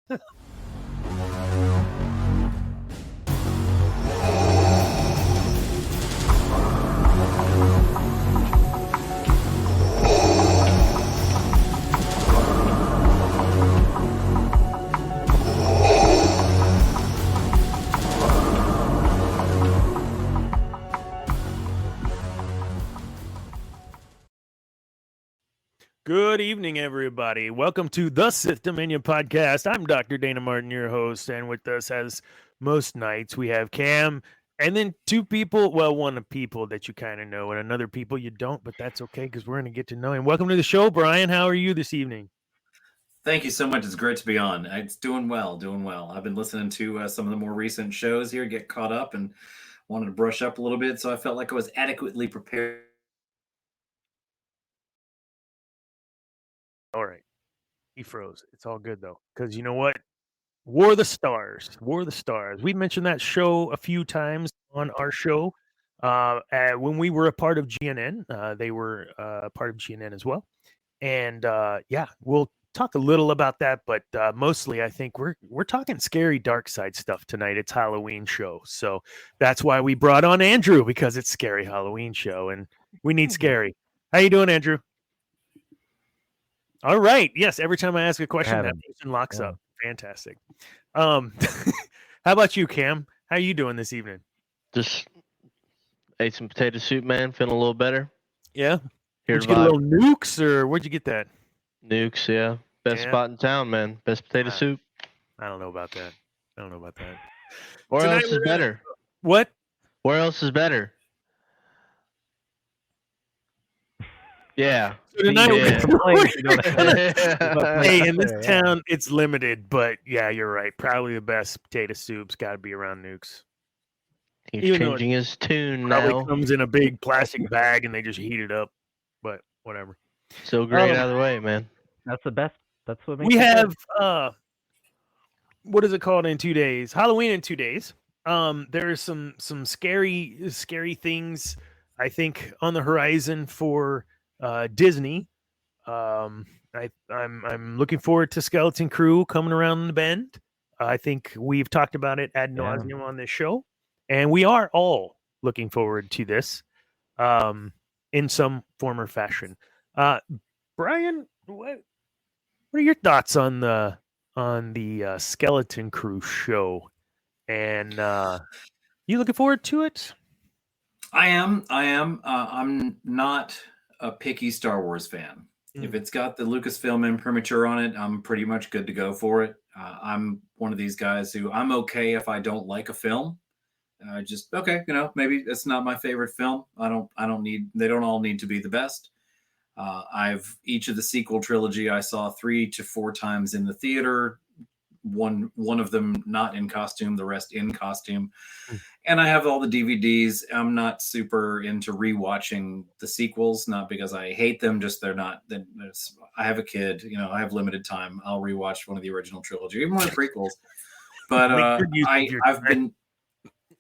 Good evening, everybody. Welcome to the Sith Dominion podcast. I'm Dr. Dana Martin, your host, and with us, as most nights, we have Cam, and then two people. Well, one of people that you kind of know, and another people you don't, but that's okay because we're going to get to know him. Welcome to the show, Brian. How are you this evening? Thank you so much. It's great to be on. It's doing well, I've been listening to some of the more recent shows here, get caught up, and wanted to brush up a little bit, so I felt like I was adequately prepared. All right. He froze. It's all good, though, because you know what? War of the Stars. War of the Stars. We mentioned that show a few times on our show. When we were a part of GNN, they were a part of GNN as well. And yeah, we'll talk a little about that, but mostly I think we're talking scary dark side stuff tonight. It's Halloween show. So that's why we brought on Andrew, because it's scary Halloween show and we need scary. How you doing, Andrew? All right. Yes, every time I ask a question, that person locks up. Fantastic. How about you, Cam? How you doing this evening? Just ate some potato soup, man. Feeling a little better. Yeah. Did you get a little nukes, or where'd you get that? Nukes, yeah. Best spot in town, man. Best potato soup. I don't know about that. Where else is better? What? Where else is better? Yeah. So tonight hey, in this town, it's limited, but yeah, you're right. Probably the best potato soup's got to be around Nukes. He's changing his tune now. Probably comes in a big plastic bag and they just heat it up, but whatever. So great out of the way, man. That's the best. That's what makes we have. What is it called in 2 days? Halloween in 2 days. There's some scary things I think on the horizon for Disney. I'm looking forward to Skeleton Crew coming around the bend. I think we've talked about it ad nauseum on this show, and we are all looking forward to this in some form or fashion. Brian, what are your thoughts on the Skeleton Crew show? And you looking forward to it? I am. I'm not a picky Star Wars fan. If it's got the Lucasfilm imprimatur on it, I'm pretty much good to go for it. I'm one of these guys who I'm okay if I don't like a film. Just okay, maybe it's not my favorite film. They don't all need to be the best. Each of the sequel trilogy I saw 3 to 4 times in the theater. One of them not in costume, the rest in costume. And I have all the DVDs. I'm not super into rewatching the sequels, not because I hate them, just they're not. I have a kid, I have limited time. I'll rewatch one of the original trilogy, even one of the prequels. But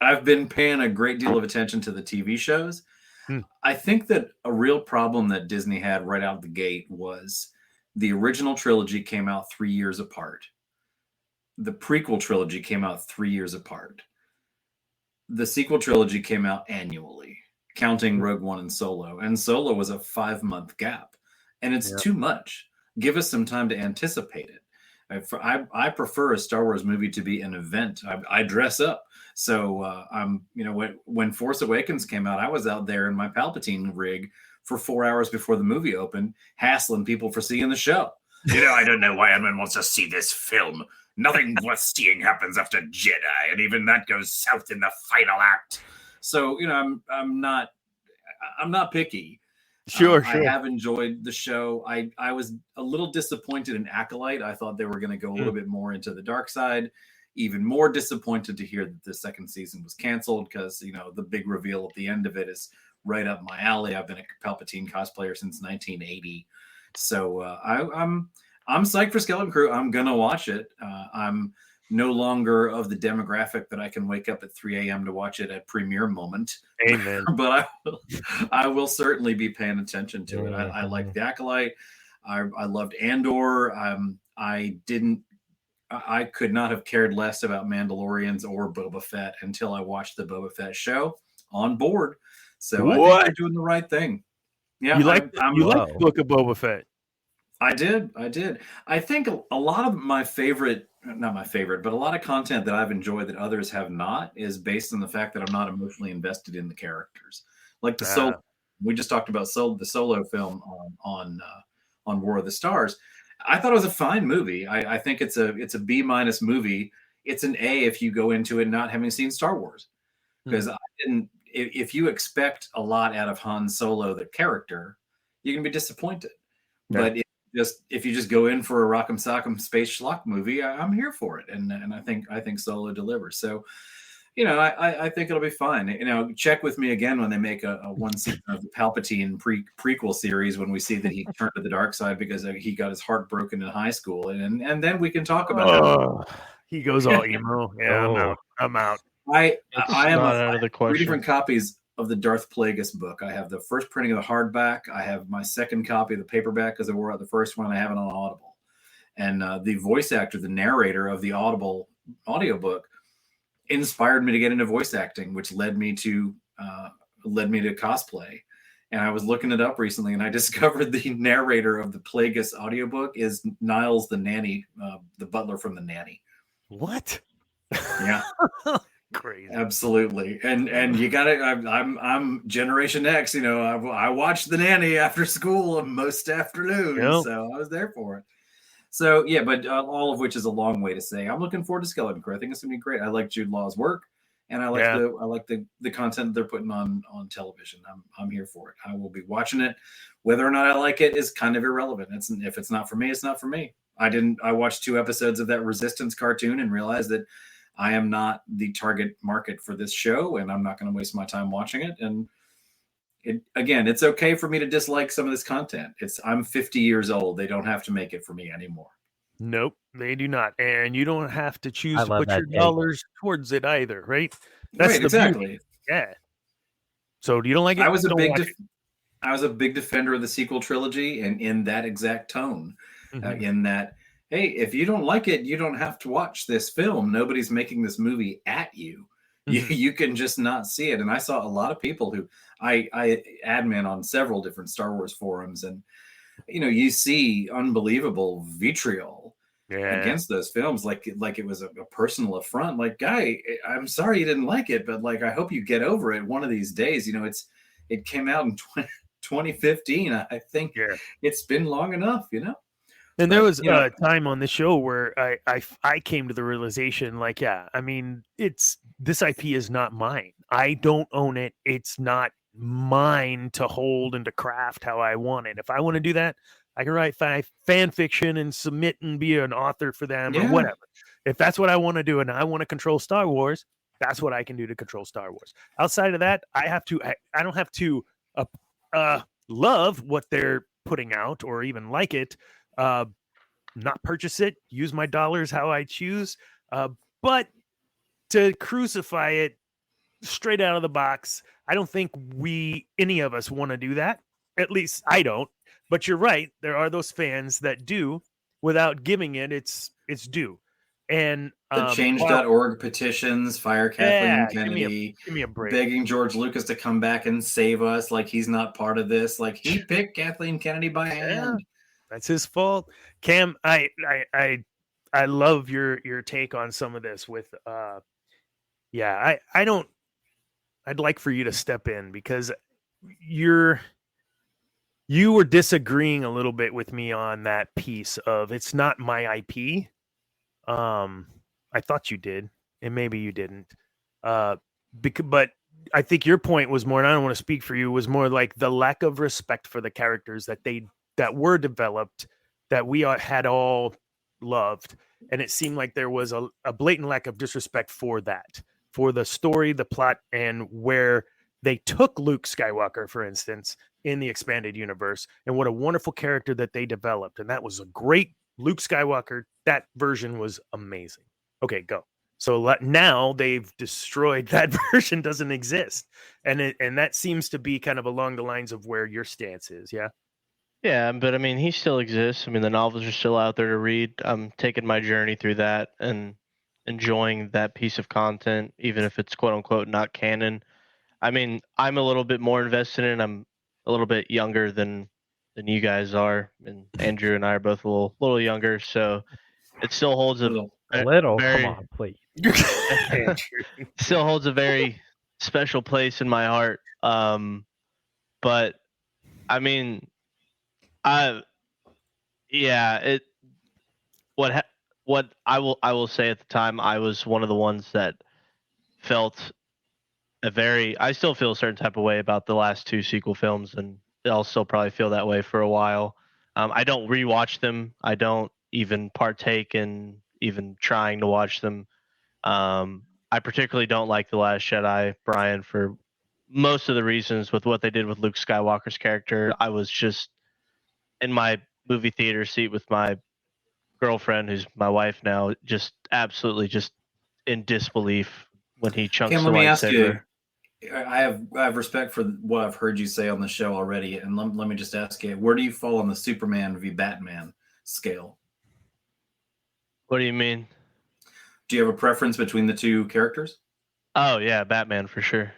I've been paying a great deal of attention to the TV shows. I think that a real problem that Disney had right out the gate was the original trilogy came out 3 years apart. The prequel trilogy came out 3 years apart. The sequel trilogy came out annually, counting Rogue One and Solo. And Solo was a 5-month gap. And it's too much. Give us some time to anticipate it. I prefer a Star Wars movie to be an event. I dress up. So when Force Awakens came out, I was out there in my Palpatine rig for 4 hours before the movie opened, hassling people for seeing the show. I don't know why anyone wants to see this film. Nothing worth seeing happens after Jedi, and even that goes south in the final act. So, I'm not picky. Sure. I have enjoyed the show. I was a little disappointed in Acolyte. I thought they were going to go a little bit more into the dark side. Even more disappointed to hear that the second season was canceled because, the big reveal at the end of it is right up my alley. I've been a Palpatine cosplayer since 1980. So I'm psyched for Skeleton Crew. I'm going to watch it. I'm no longer of the demographic that I can wake up at 3 a.m. to watch it at premiere moment. Amen. But I will certainly be paying attention to it. I like the Acolyte. I loved Andor. I I could not have cared less about Mandalorians or Boba Fett until I watched the Boba Fett show on board. So I think they're doing the right thing. Yeah, You like you like the Whoa. Book of Boba Fett. I did. I think a lot of my favorite, not my favorite, but a lot of content that I've enjoyed that others have not is based on the fact that I'm not emotionally invested in the characters. Like the Solo, we just talked about the Solo film on War of the Stars. I thought it was a fine movie. I think it's a B- movie. It's an A if you go into it not having seen Star Wars, because I didn't. If you expect a lot out of Han Solo, the character, you can be disappointed. Yeah. But if you just go in for a Rock'em Sock'em space schlock movie, I'm here for it, and I think Solo delivers. So, I think it'll be fine. Check with me again when they make a one season of the Palpatine prequel series when we see that he turned to the dark side because he got his heart broken in high school, and then we can talk about it. He goes all emo. Yeah, I'm out. I am out of the question. 3 different copies of the Darth Plagueis book. I have the first printing of the hardback. I have my second copy of the paperback because I wore out the first one. I have it on Audible. And the voice actor, the narrator of the Audible audiobook, inspired me to get into voice acting, which led me to cosplay. And I was looking it up recently, and I discovered the narrator of the Plagueis audiobook is Niles the nanny, the butler from The Nanny. What? Yeah. Crazy. Absolutely. And you got it. I'm Generation X. I watched The Nanny after school most afternoons, so I was there for it. So yeah, but all of which is a long way to say I'm looking forward to Skeleton Crew. I think it's gonna be great. I like Jude Law's work, and I like the content they're putting on television. I'm here for it. I will be watching it. Whether or not I like it is kind of irrelevant. If it's not for me, it's not for me. I watched 2 episodes of that Resistance cartoon and realized that I am not the target market for this show, and I'm not going to waste my time watching it. And it's okay for me to dislike some of this content. I'm 50 years old. They don't have to make it for me anymore. Nope, they do not. And you don't have to choose I to love put your that dollars towards it either, right? That's right, exactly. Beauty. Yeah. So do you don't like it? I was a big defender of the sequel trilogy, and in that exact tone, in that, hey, if you don't like it, you don't have to watch this film. Nobody's making this movie at you. You can just not see it. And I saw a lot of people who I admin on several different Star Wars forums, and you see unbelievable vitriol against those films, like it was a personal affront. Like, guy, I'm sorry you didn't like it, but like I hope you get over it one of these days. It came out in 2015. I think it's been long enough, And there was a time on the show where I came to the realization, like, this IP is not mine. I don't own it. It's not mine to hold and to craft how I want it. If I want to do that, I can write fan fiction and submit and be an author for them or whatever. If that's what I want to do and I want to control Star Wars, that's what I can do to control Star Wars. Outside of that, I don't have to love what they're putting out or even like it. Not purchase it, use my dollars how I choose, but to crucify it straight out of the box, I don't think any of us want to do that. At least I don't. But you're right, there are those fans that do without giving it its due. And the change.org petitions, fire Kathleen Kennedy, give me a break, begging George Lucas to come back and save us, like he's not part of this, like he picked Kathleen Kennedy by hand. That's his fault. Cam, I love your take on some of this with I'd like for you to step in because you were disagreeing a little bit with me on that piece of it's not my IP. I thought you did, and maybe you didn't. But I think your point was more, and I don't want to speak for you, was more like the lack of respect for the characters that were developed, that we had all loved. And it seemed like there was a blatant lack of disrespect for that, for the story, the plot, and where they took Luke Skywalker, for instance, in the expanded universe, and what a wonderful character that they developed. And that was a great Luke Skywalker. That version was amazing. Okay, go. So now they've destroyed that version, doesn't exist. And that seems to be kind of along the lines of where your stance is. Yeah. Yeah, but I mean, he still exists. I mean, the novels are still out there to read. I'm taking my journey through that and enjoying that piece of content, even if it's quote unquote not canon. I mean, I'm a little bit more invested in it. I'm a little bit younger than you guys are, and Andrew and I are both a little younger, so it still holds a Little. A little, come very on, please. still holds a very special place in my heart. But I mean, I yeah, it what ha- what I will say at the time, I was one of the ones that felt I still feel a certain type of way about the last two sequel films, and I'll still probably feel that way for a while. I don't rewatch them. I don't even partake in even trying to watch them. I particularly don't like The Last Jedi, Brian, for most of the reasons with what they did with Luke Skywalker's character. I was just in my movie theater seat with my girlfriend, who's my wife now, just absolutely just in disbelief when he chunks Cam, the let me ask you. lightsaber. I have respect for what I've heard you say on the show already, and let me just ask you, where do you fall on the Superman v Batman scale? What do you mean? Do you have a preference between the two characters? Oh yeah, Batman for sure.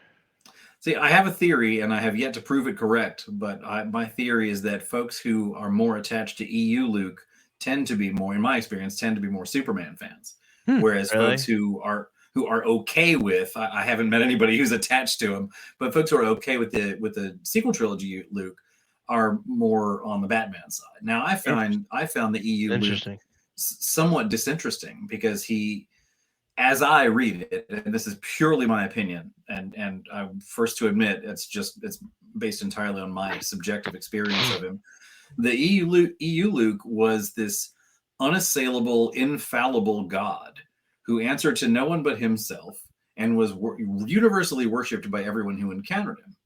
See, I have a theory, and I have yet to prove it correct, but my theory is that folks who are more attached to EU Luke tend to be more, in my experience, tend to be more Superman fans, whereas Really? folks who are okay with, I haven't met anybody who's attached to him, but folks who are okay with the sequel trilogy Luke are more on the Batman side. Now, I found the EU Luke Interesting. somewhat disinteresting because as I read it, and this is purely my opinion, and I'm first to admit it's based entirely on my subjective experience of him. The EU Luke was this unassailable, infallible God who answered to no one but himself and was universally worshipped by everyone who encountered him.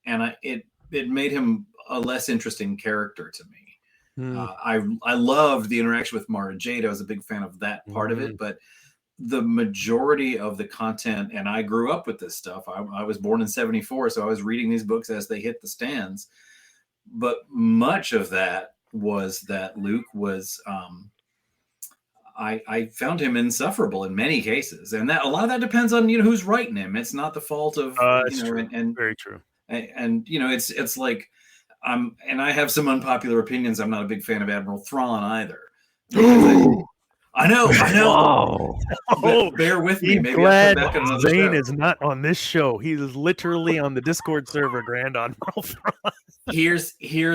And it made him a less interesting character to me. I loved the interaction with Mara Jade. I was a big fan of that part of it, but the majority of the content, and I grew up with this stuff. I was born in '74, so I was reading these books as they hit the stands. But much of that was that Luke was, I found him insufferable in many cases, and that a lot of that depends on who's writing him. It's not the fault of true. and Very true. And it's like and I have some unpopular opinions. I'm not a big fan of Admiral Thrawn either. I know. Whoa. But bear with me. Be Maybe glad I'll come back on another Zane show. is not on this show. He is literally on the Discord server Grand on Here's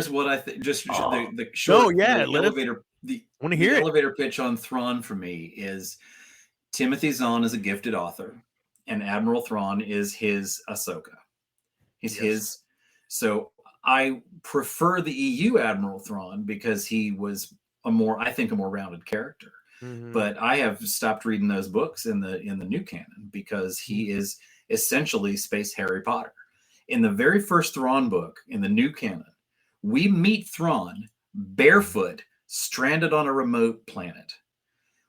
what I think. Just the short elevator. Want to hear it? Elevator pitch on Thrawn for me is Timothy Zahn is a gifted author, and Admiral Thrawn is his Ahsoka. He's his. So I prefer the EU Admiral Thrawn because he was a more rounded character. But I have stopped reading those books in the new canon because he is essentially space Harry Potter. In the very first Thrawn book in the new canon, we meet Thrawn barefoot, stranded on a remote planet.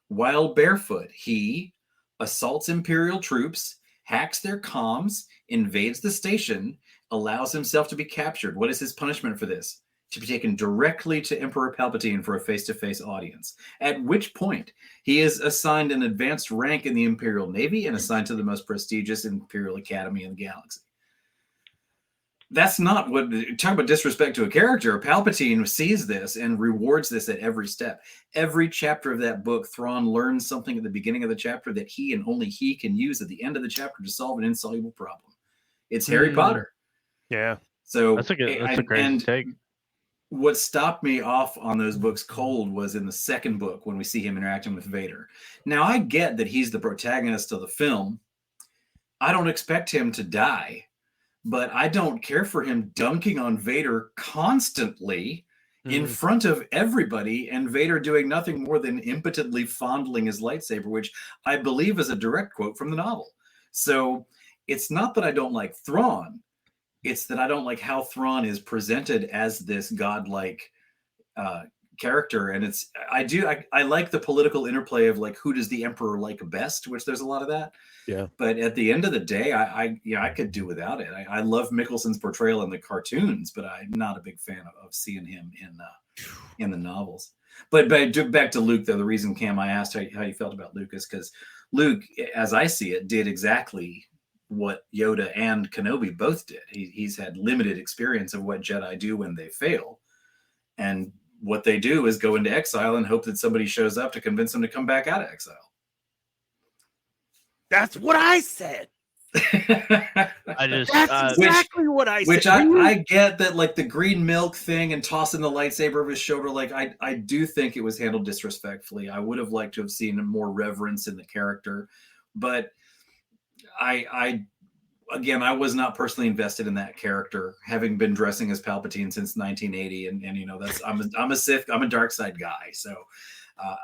While barefoot, he assaults Imperial troops, hacks their comms, invades the station, allows himself to be captured. What is his punishment for this? To be taken directly to Emperor Palpatine for a face-to-face audience, at which point he is assigned an advanced rank in the Imperial Navy and assigned to the most prestigious Imperial Academy in the galaxy. That's not what, talk about disrespect to a character. Palpatine sees this and rewards this at every step. Every chapter of that book, Thrawn learns something at the beginning of the chapter that he and only he can use at the end of the chapter to solve an insoluble problem. It's Harry Potter. Yeah. So that's a crazy take. What stopped me off on those books cold was in the second book when we see him interacting with Vader. Now, I get that he's the protagonist of the film. I don't expect him to die, but I don't care for him dunking on Vader constantly in front of everybody and Vader doing nothing more than impotently fondling his lightsaber, which I believe is a direct quote from the novel. So it's not that I don't like Thrawn. It's that I don't like how Thrawn is presented as this godlike character, and I like the political interplay of like who does the Emperor like best, which there's a lot of that. Yeah. But at the end of the day, I could do without it. I love Mickelson's portrayal in the cartoons, but I'm not a big fan of seeing him in the novels. But back to Luke, though, the reason, Cam, I asked how you felt about Luke is because Luke, as I see it, did exactly what Yoda and Kenobi both did. He's had limited experience of what Jedi do when they fail. And what they do is go into exile and hope that somebody shows up to convince them to come back out of exile. That's what I said. That's exactly what I said. Which I get that, like the green milk thing and tossing the lightsaber over his shoulder. Like I do think it was handled disrespectfully. I would have liked to have seen more reverence in the character, but I was not personally invested in that character, having been dressing as Palpatine since 1980, and that's I'm a Sith, I'm a dark side guy, so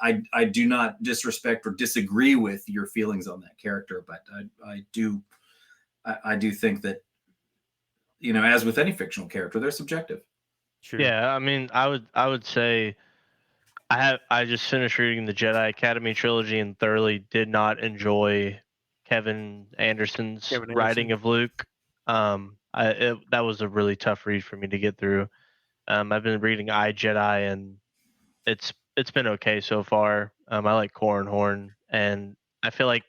I do not disrespect or disagree with your feelings on that character, but I do think that as with any fictional character, they're subjective. Sure. Yeah, I mean, I would say I just finished reading the Jedi Academy trilogy and thoroughly did not enjoy Kevin Anderson's writing of Luke. That was a really tough read for me to get through. I've been reading I, Jedi, and it's been okay so far. I like Cornhorn, and I feel like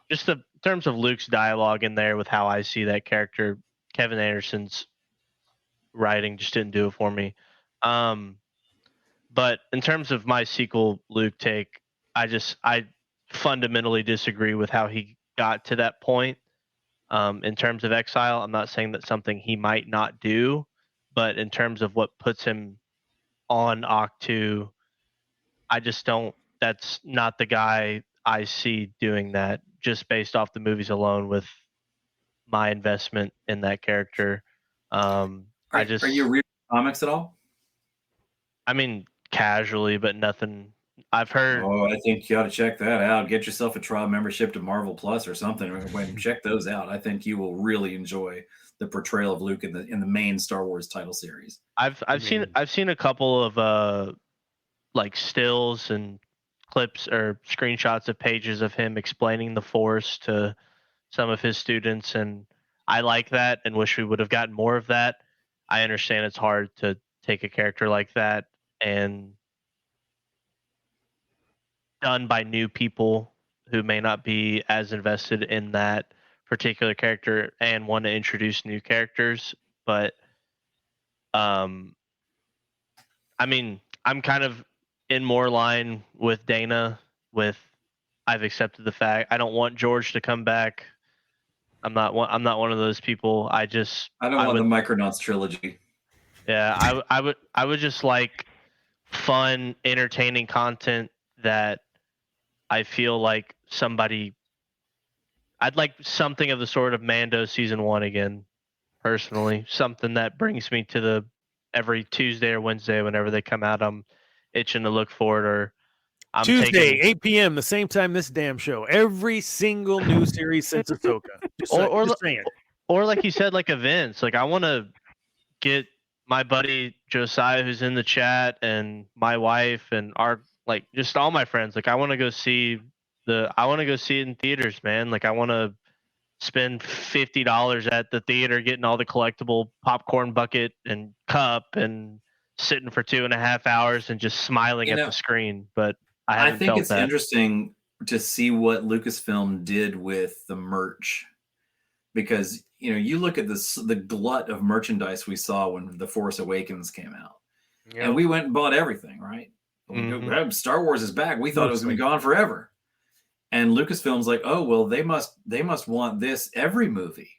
just in terms of Luke's dialogue in there with how I see that character, Kevin Anderson's writing just didn't do it for me. But in terms of my sequel Luke take, I fundamentally disagree with how he got to that point. In terms of exile, I'm not saying that's something he might not do, but in terms of what puts him on Octu, I just don't. That's not the guy I see doing that. Just based off the movies alone, with my investment in that character, Are you reading comics at all? I mean, casually, but nothing. I've heard. Oh, I think you ought to check that out. Get yourself a trial membership to Marvel Plus or something. When check those out, I think you will really enjoy the portrayal of Luke in the main Star Wars title series. I've seen a couple of like stills and clips or screenshots of pages of him explaining the Force to some of his students, and I like that and wish we would have gotten more of that. I understand it's hard to take a character like that and done by new people who may not be as invested in that particular character and want to introduce new characters. But I mean, I'm kind of in more line with Dana with I've accepted the fact I don't want George to come back. I'm not one of those people. I don't want the Micronauts trilogy. Yeah, I would just like fun, entertaining content that I feel like I'd like something of the sort of Mando season 1 again, personally. Something that brings me to every Tuesday or Wednesday whenever they come out. I'm itching to look forward. Or I'm Tuesday, 8 p.m., the same time this damn show. Every single new series since Ahsoka. Just saying. Or like you said, like events. Like I want to get my buddy Josiah, who's in the chat, and my wife, and just all my friends. Like I want to go see it in theaters, man. Like I want to spend $50 at the theater, getting all the collectible popcorn bucket and cup, and sitting for 2.5 hours and just smiling at the screen. But I think it's interesting to see what Lucasfilm did with the merch, because you look at the glut of merchandise we saw when The Force Awakens came out, and we went and bought everything, right? Mm-hmm. Star Wars is back. We thought it was going to be gone forever, and Lucasfilm's like, oh well, they must want this every movie,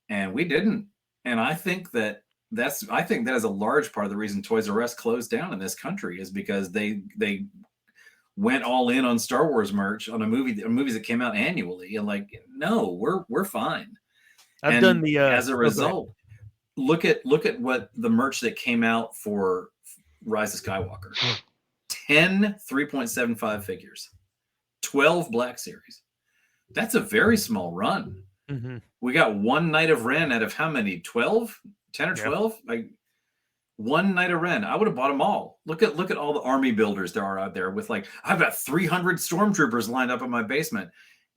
and we didn't. And I think that is a large part of the reason Toys R Us closed down in this country, is because they went all in on Star Wars merch on movies that came out annually, and like, no, we're fine. I've done the as a result, look at what the merch that came out for Rise of Skywalker. 10 3.75 figures, 12 Black Series. That's a very small run. Mm-hmm. We got one Night of Ren out of how many? 12? 10 or 12? Like, One Night of Ren, I would have bought them all. Look at all the army builders there are out there with like, I've got 300 stormtroopers lined up in my basement.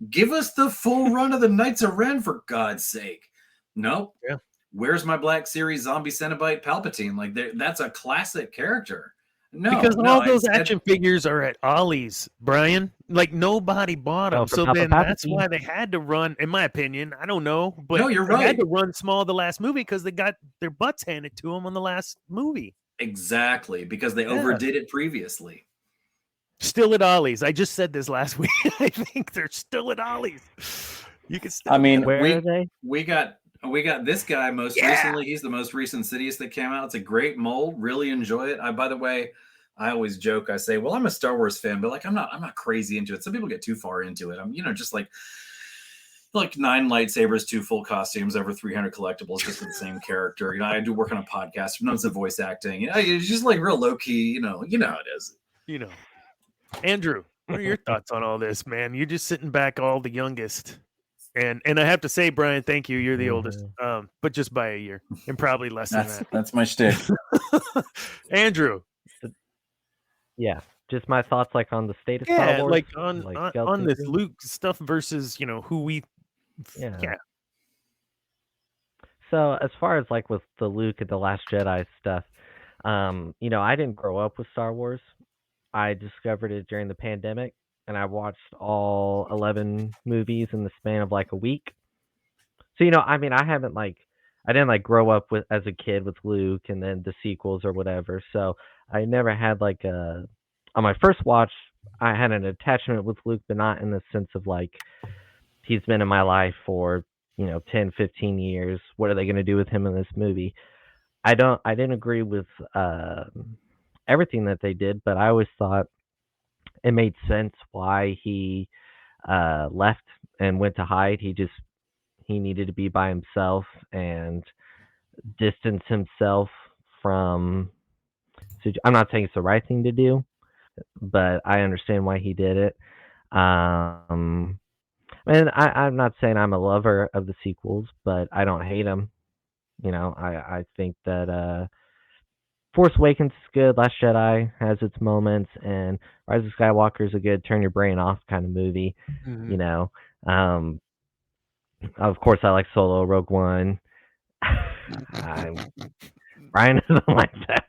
Give us the full run of the Knights of Ren, for God's sake. Nope. Yeah. Where's my Black Series zombie Cenobite Palpatine? Like, that's a classic character. No, because no, all those action figures are at Ollie's, Brian. Like nobody bought them, so then that's why they had to run. In my opinion, I don't know, but no, you're they right. had to run small the last movie because they got their butts handed to them on the last movie. Exactly, because they overdid it previously. Still at Ollie's. I just said this last week. I think they're still at Ollie's. You can still. I mean, where are they? We got this guy most recently. He's the most recent Sidious that came out. It's a great mold. Really enjoy it. By the way, I always joke. I say, well, I'm a Star Wars fan, but like I'm not crazy into it. Some people get too far into it. I'm just like 9 lightsabers, 2 full costumes, over 300 collectibles, just for the same character. I do work on a podcast. None's the voice acting. It's just like real low key. You know how it is. Andrew, what are your thoughts on all this, man? You're just sitting back, all the youngest. And I have to say, Brian, thank you. You're the oldest, but just by a year and probably less than that. That's my shtick. Andrew. Yeah, just my thoughts on the state of Star Wars. Like on this Luke stuff versus who we. Yeah. So as far as with the Luke and the Last Jedi stuff, I didn't grow up with Star Wars. I discovered it during the pandemic, and I watched all 11 movies in the span of a week. So I haven't I didn't grow up with as a kid with Luke and then the sequels or whatever. So I never had on my first watch, I had an attachment with Luke, but not in the sense of he's been in my life for 10, 15 years. What are they going to do with him in this movie? I didn't agree with everything that they did, but I always thought it made sense why he left and went to hide. He needed to be by himself and distance himself from. So I'm not saying it's the right thing to do, but I understand why he did it. And I'm not saying I'm a lover of the sequels, but I don't hate them. I think that Force Awakens is good. Last Jedi has its moments, and Rise of Skywalker is a good turn your brain off kind of movie. Mm-hmm. Of course, I like Solo, Rogue One. Ryan doesn't like that.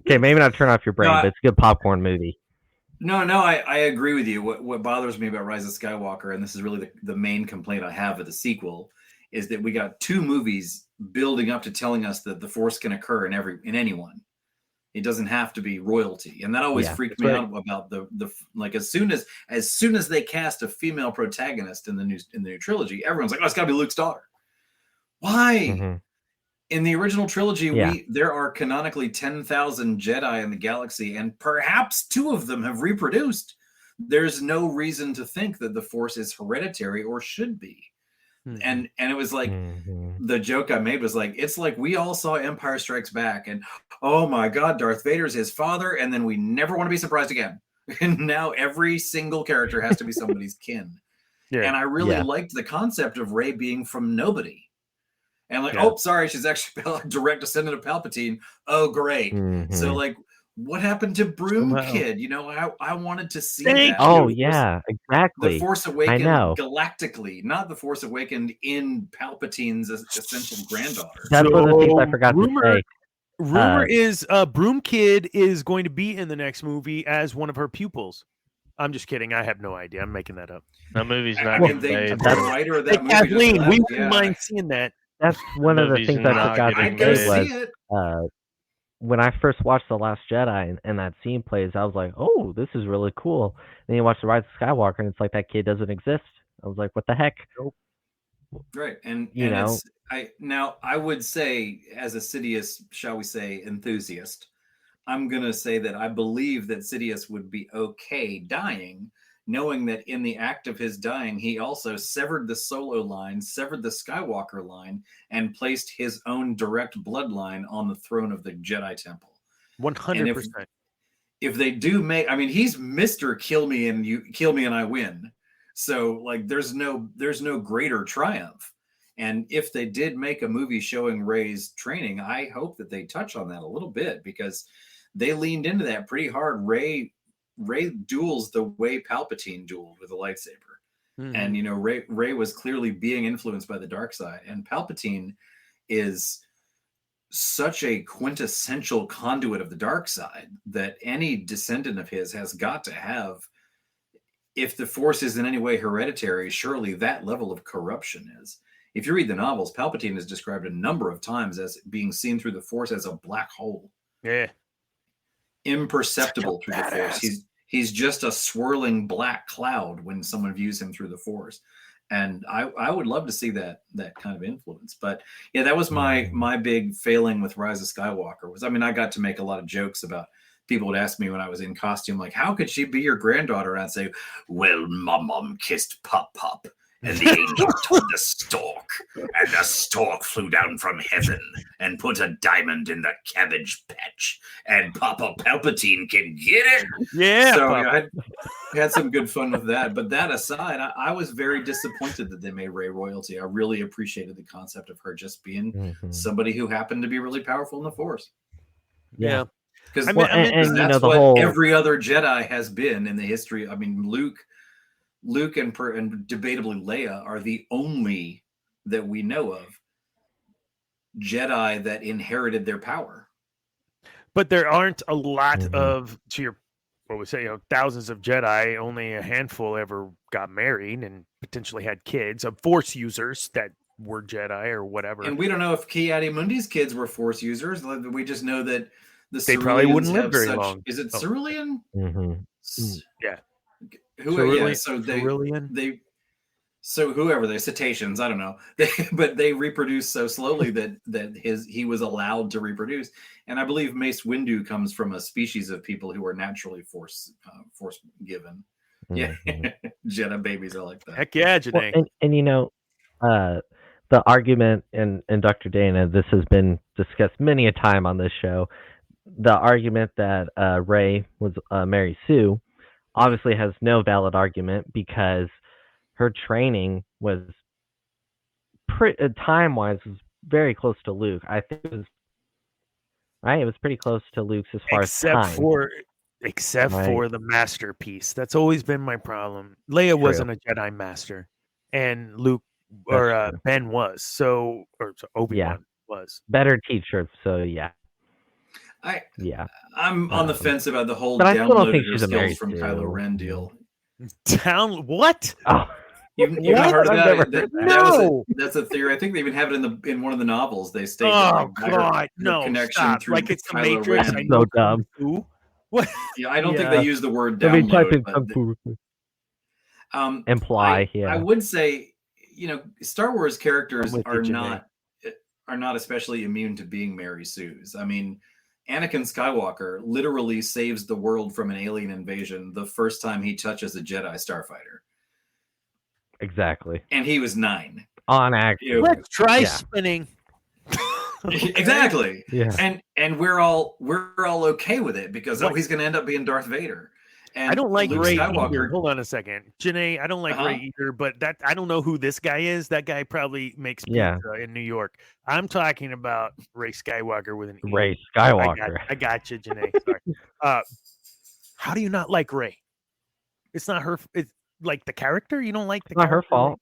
Okay, maybe not turn off your brain, but it's a good popcorn movie. No, I agree with you. What bothers me about Rise of Skywalker, and this is really the main complaint I have of the sequel, is that we got 2 movies building up to telling us that the Force can occur in anyone. It doesn't have to be royalty, and that always freaked me out about the as soon as they cast a female protagonist in the new trilogy, everyone's like, oh, it's got to be Luke's daughter. Why? Mm-hmm. In the original trilogy, there are canonically 10,000 Jedi in the galaxy, and perhaps 2 of them have reproduced. There's no reason to think that the Force is hereditary or should be. Mm-hmm. And it was the joke I made was it's like we all saw Empire Strikes Back, and oh my God, Darth Vader's his father, and then we never want to be surprised again. And now every single character has to be somebody's kin. Yeah. And I really liked the concept of Rey being from nobody. And oh, sorry, she's actually a direct descendant of Palpatine. Oh, great. Mm-hmm. So what happened to Broom Kid? I wanted to see that. Oh, yeah, exactly. The Force Awakened galactically, not the Force Awakened in Palpatine's essential granddaughter. That's one of the things I forgot to say. Rumor is Broom Kid is going to be in the next movie as one of her pupils. I'm just kidding. I have no idea. I'm making that up. That movie's not made. The writer of that movie Kathleen, we wouldn't mind seeing that. That's one of the things I forgot to say was when I first watched The Last Jedi and that scene plays, I was like, oh, this is really cool. And then you watch The Rise of Skywalker and it's like that kid doesn't exist. I was like, what the heck? Right. And I would say, as a Sidious, shall we say, enthusiast, I'm going to say that I believe that Sidious would be okay dying, knowing that in the act of his dying, he also severed the Solo line, severed the Skywalker line, and placed his own direct bloodline on the throne of the Jedi Temple. 100%. If they do he's Mr. Kill me and I win. So there's no greater triumph. And if they did make a movie showing Rey's training, I hope that they touch on that a little bit, because they leaned into that pretty hard. Rey duels the way Palpatine dueled with a lightsaber. And, you know, Rey was clearly being influenced by the dark side. And Palpatine is such a quintessential conduit of the dark side that any descendant of his has got to have, if the Force is in any way hereditary, surely that level of corruption is. If you read the novels, Palpatine is described a number of times as being seen through the Force as a black hole. Yeah. Imperceptible through the Force. He's just a swirling black cloud when someone views him through the Force. And I would love to see that kind of influence. But yeah, that was my big failing with Rise of Skywalker. Was, I mean, I got to make a lot of jokes about, people would ask me when I was in costume, like, how could she be your granddaughter? And I'd say, well, my mom kissed Pop, and the angel took the stork, and the stork flew down from heaven and put a diamond in the cabbage patch, and Papa Palpatine can get it. Yeah. So I had some good fun with that. But that aside, I was very disappointed that they made Rey royalty. I really appreciated the concept of her just being somebody who happened to be really powerful in the Force. Yeah. Because and that's what every other Jedi has been in the history. I mean, Luke and debatably Leia are the only that we know of Jedi that inherited their power. But there aren't a lot of, to your, what we say, you know, thousands of Jedi. Only a handful ever got married and potentially had kids of Force users that were Jedi or whatever. And we don't know if Ki-Adi-Mundi's kids were Force users. We just know that they probably wouldn't live very long. Is it Cerulean? Yeah. So whoever they're cetaceans, I don't know, but they reproduce so slowly that he was allowed to reproduce. And I believe Mace Windu comes from a species of people who are naturally force given. Yeah, Jedi babies, I like that. Heck yeah, Janae. Well, and you know, the argument, and Dr. Dana, this has been discussed many a time on this show. The argument that Rey was Mary Sue obviously has no valid argument, because her training was time-wise was very close to Luke. I think it was right. It was pretty close to Luke's as far as time. Except for the masterpiece. That's always been my problem. Leia wasn't a Jedi master, and Luke or Ben was. So Obi-Wan was better teacher. So yeah. I'm on the fence about the whole but I still don't think downloaded she's a skills from Mary Kylo Sue. Ren deal. What? Oh. You've not heard of I've that? never heard that. No. That's a theory. I think they even have it in one of the novels. They state Oh that, God, no! connection Stop. through Like it's the Kylo Matrix. Ren. I know So dumb. who. What? Yeah, I don't think they use the word Let me type in download. imply. I would say, you know, Star Wars characters are you, not especially immune to being Mary Sue's. I mean, Anakin Skywalker literally saves the world from an alien invasion the first time he touches a Jedi starfighter. Exactly. And he was 9. On action. Let's try spinning. Exactly. Yeah. And we're all okay with it, because he's going to end up being Darth Vader. And I don't like Luke Rey Skywalker. either. Hold on a second, Janae. I don't like Rey either, but that I don't know who this guy is. That guy probably makes pizza in New York. I'm talking about Rey Skywalker with an E. Rey Skywalker. I got you, Janae. Sorry. How do you not like Rey? It's not her. It's like the character. You don't like the. It's not her character? fault.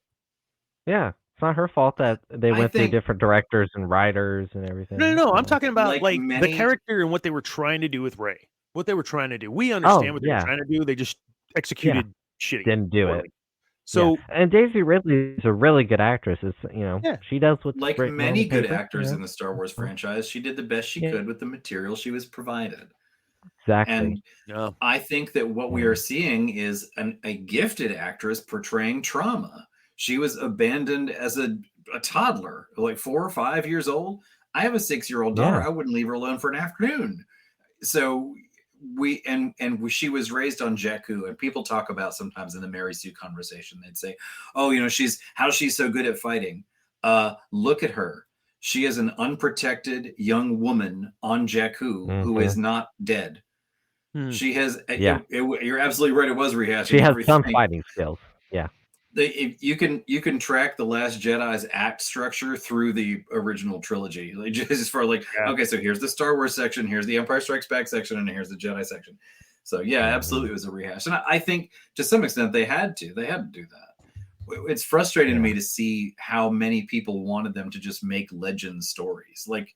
Yeah, it's not her fault that they went through different directors and writers and everything. No. I'm talking about Like the character and what they were trying to do with Rey. What they were trying to do. We understand what they were trying to do. They just executed shitty. Didn't do it. So and Daisy Ridley is a really good actress. It's she does what like many good actors in the Star Wars franchise. She did the best she could with the material she was provided. Exactly. And I think that what we are seeing is a gifted actress portraying trauma. She was abandoned as a toddler, like 4 or 5 years old. I have a 6-year-old daughter. I wouldn't leave her alone for an afternoon. So she was raised on Jakku, and people talk about sometimes in the Mary Sue conversation, they'd say, oh, you know, how's she so good at fighting? Look at her. She is an unprotected young woman on Jakku who is not dead. She has, you're absolutely right. It was rehashing. She has some fighting skills. Yeah. you can track the Last Jedi's act structure through the original trilogy. Like just for like, okay, so here's the Star Wars section, here's the Empire Strikes Back section, and here's the Jedi section. So yeah, absolutely, it was a rehash, and I think to some extent they had to do that. It's frustrating to me to see how many people wanted them to just make legend stories. Like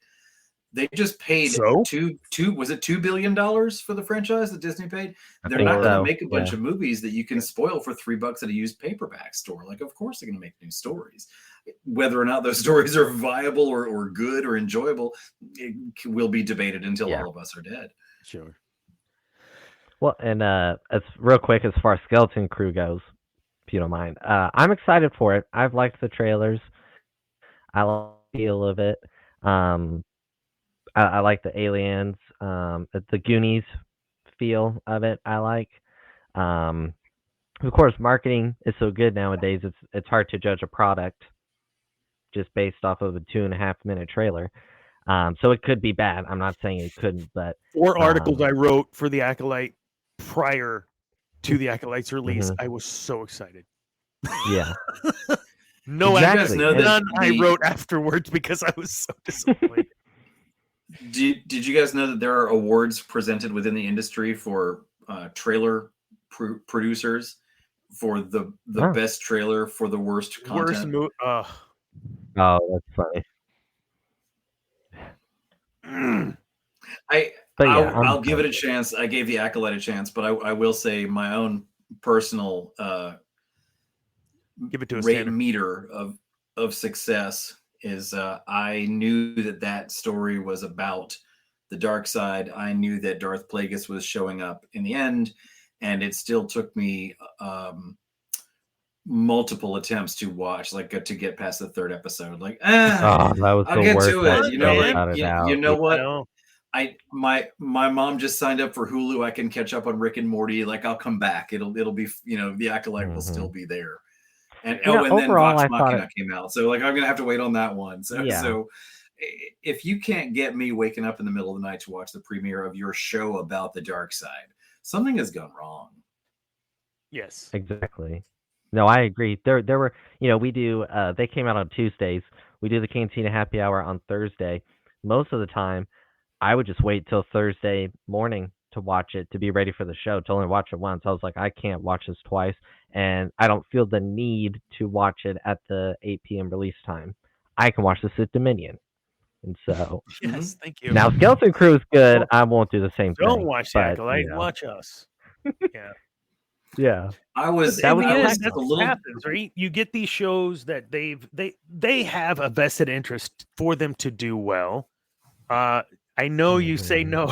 they just paid $2 billion for the franchise that Disney paid. They're not going to make a bunch of movies that you can spoil for $3 at a used paperback store. Like, of course they're going to make new stories. Whether or not those stories are viable or good or enjoyable, it will be debated until all of us are dead. Sure. Well, and as real quick, as far as Skeleton Crew goes, if you don't mind, I'm excited for it. I've liked the trailers. I like the feel of it. I like the aliens, the Goonies feel of it. I like. Of course, marketing is so good nowadays. It's hard to judge a product just based off of a 2.5-minute trailer. So it could be bad. I'm not saying it couldn't, but 4 articles I wrote for the Acolyte prior to the Acolyte's release. I was so excited. Yeah. No, exactly. None I wrote afterwards because I was so disappointed. Did you guys know that there are awards presented within the industry for trailer producers for the best trailer for the worst content? Oh, that's funny. I'll give it a chance. I gave the Acolyte a chance, but I will say my own personal give it to rate meter of success is I knew that story was about the dark side. I knew that Darth Plagueis was showing up in the end, and it still took me multiple attempts to watch, like to get past the 3rd episode. Like, that was I'll get to it. You know, like you know what? My mom just signed up for Hulu. I can catch up on Rick and Morty. Like, I'll come back. It'll be, the Acolyte will still be there. And and then Vox Machina came out, so like I'm gonna have to wait on that one. So if you can't get me waking up in the middle of the night to watch the premiere of your show about the dark side, something has gone wrong. Yes, exactly. No, I agree. There were, we do. They came out on Tuesdays. We do the Cantina Happy Hour on Thursday. Most of the time, I would just wait till Thursday morning to watch it, to be ready for the show, to only watch it once. I was like, I can't watch this twice, and I don't feel the need to watch it at the 8 p.m. release time. I can watch this at Dominion. And so, yes, thank you. Now, Skeleton Crew is good. I won't do the same thing. Don't watch the Acolyte. Watch us. Yeah. Yeah. I was a little happens, right? You get these shows that they have a vested interest for them to do well. I know you say no,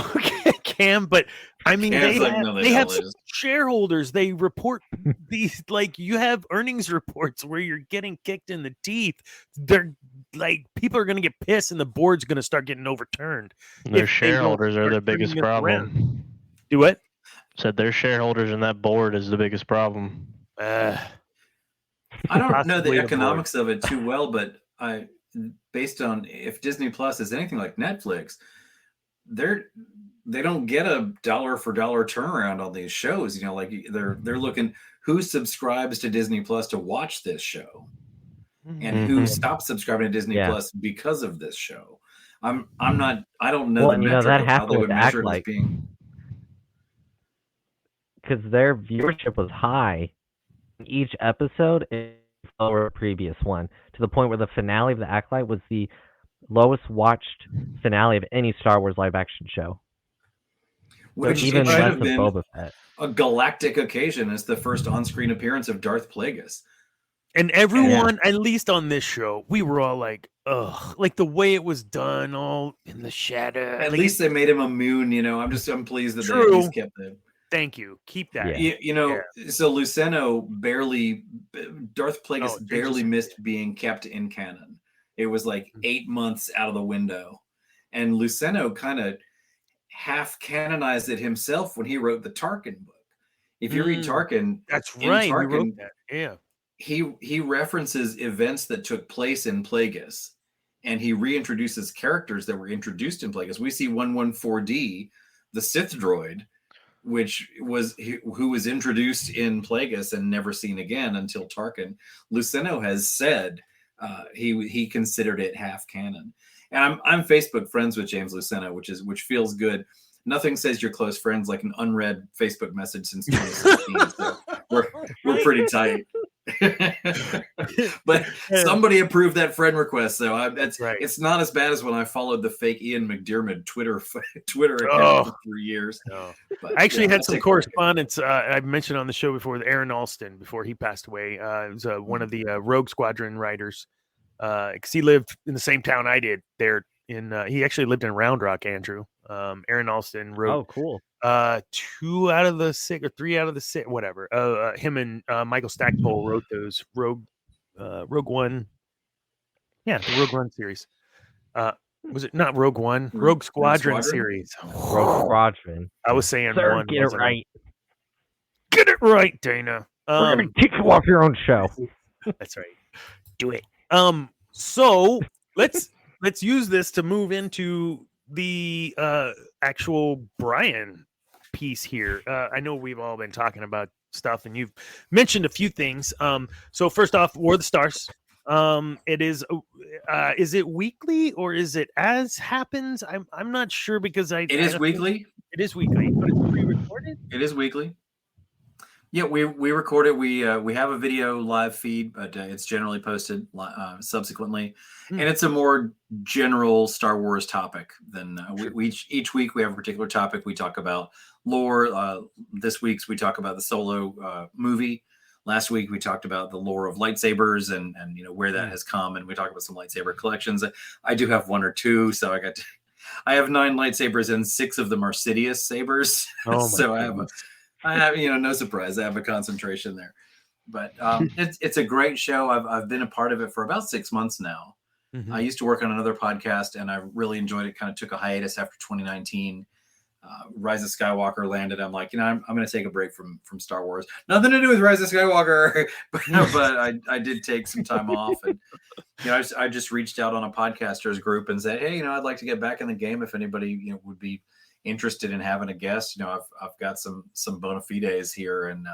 Cam, but I mean they have some shareholders. They report these, like, you have earnings reports where you're getting kicked in the teeth. They're like, people are going to get pissed, and the board's going to start getting overturned. Their shareholders are the biggest problem. Do what? Said their shareholders in that board is the biggest problem. I don't know the economics of it too well, but based on if Disney Plus is anything like Netflix, they don't get a dollar for dollar turnaround on these shows. Like they're looking who subscribes to Disney Plus to watch this show, and who stops subscribing to Disney Plus because of this show. I don't know the metric of how they would measure it as being. Because their viewership was high, each episode is lower than the previous one, to the point where the finale of the Acolyte was the lowest watched finale of any Star Wars live action show. Which even less of Boba Fett. A galactic occasion as the first on-screen appearance of Darth Plagueis. And everyone, at least on this show, we were all like, ugh, like the way it was done, all in the shadow. At least they made him immune, I'm pleased that they at least kept it. Thank you. Keep that. So Luceno Darth Plagueis barely missed being kept in canon. It was like 8 months out of the window. And Luceno kind of half canonized it himself when he wrote the Tarkin book. If you read Tarkin, that's right. Tarkin, he wrote that. Yeah. He references events that took place in Plagueis, and he reintroduces characters that were introduced in Plagueis. We see 114D, the Sith droid, who was introduced in Plagueis and never seen again until Tarkin. Luceno has said he considered it half canon. And I'm Facebook friends with James Luceno, which feels good. Nothing says you're close friends like an unread Facebook message since 2016. So we're pretty tight. But somebody approved that friend request, so it's not as bad as when I followed the fake Ian McDiarmid Twitter account for 3 years. No. But, I actually had some correspondence I mentioned on the show before with Aaron Alston before he passed away. He was one of the Rogue Squadron writers, because he lived in the same town I did there. He actually lived in Round Rock, Andrew. Aaron Alston wrote. Oh, cool. 2 out of the 6 or 3 out of the 6, whatever. Him and Michael Stackpole wrote those Rogue One. Yeah, the Rogue One series. Was it not Rogue One? Rogue Squadron series. Rogue Squadron. I was saying Sir, one. get it right. Get it right, Dana. We're gonna kick you off your own show. That's right. Do it. So let's use this to move into the actual Brian piece here. I know we've all been talking about stuff and you've mentioned a few things. So first off, War of the Stars. It is it weekly or is it as happens? I'm not sure because it is weekly. It is weekly, but it's pre-recorded. It is weekly. Yeah, we record it. We have a video live feed, but it's generally posted subsequently, and it's a more general Star Wars topic than each week we have a particular topic. We talk about lore. This week's we talk about the Solo movie. Last week we talked about the lore of lightsabers and where that has come, and we talked about some lightsaber collections. I do have 1 or 2, so I have 9 lightsabers and 6 of them are Sidious sabers. Oh so I have no surprise. I have a concentration there, but it's a great show. I've been a part of it for about 6 months now. Mm-hmm. I used to work on another podcast, and I really enjoyed it. Kind of took a hiatus after 2019. Rise of Skywalker landed. I'm like, I'm going to take a break from Star Wars. Nothing to do with Rise of Skywalker, but I did take some time off, and I just reached out on a podcasters group and said, hey, I'd like to get back in the game if anybody would be interested in having a guest. I've got some bona fides here, and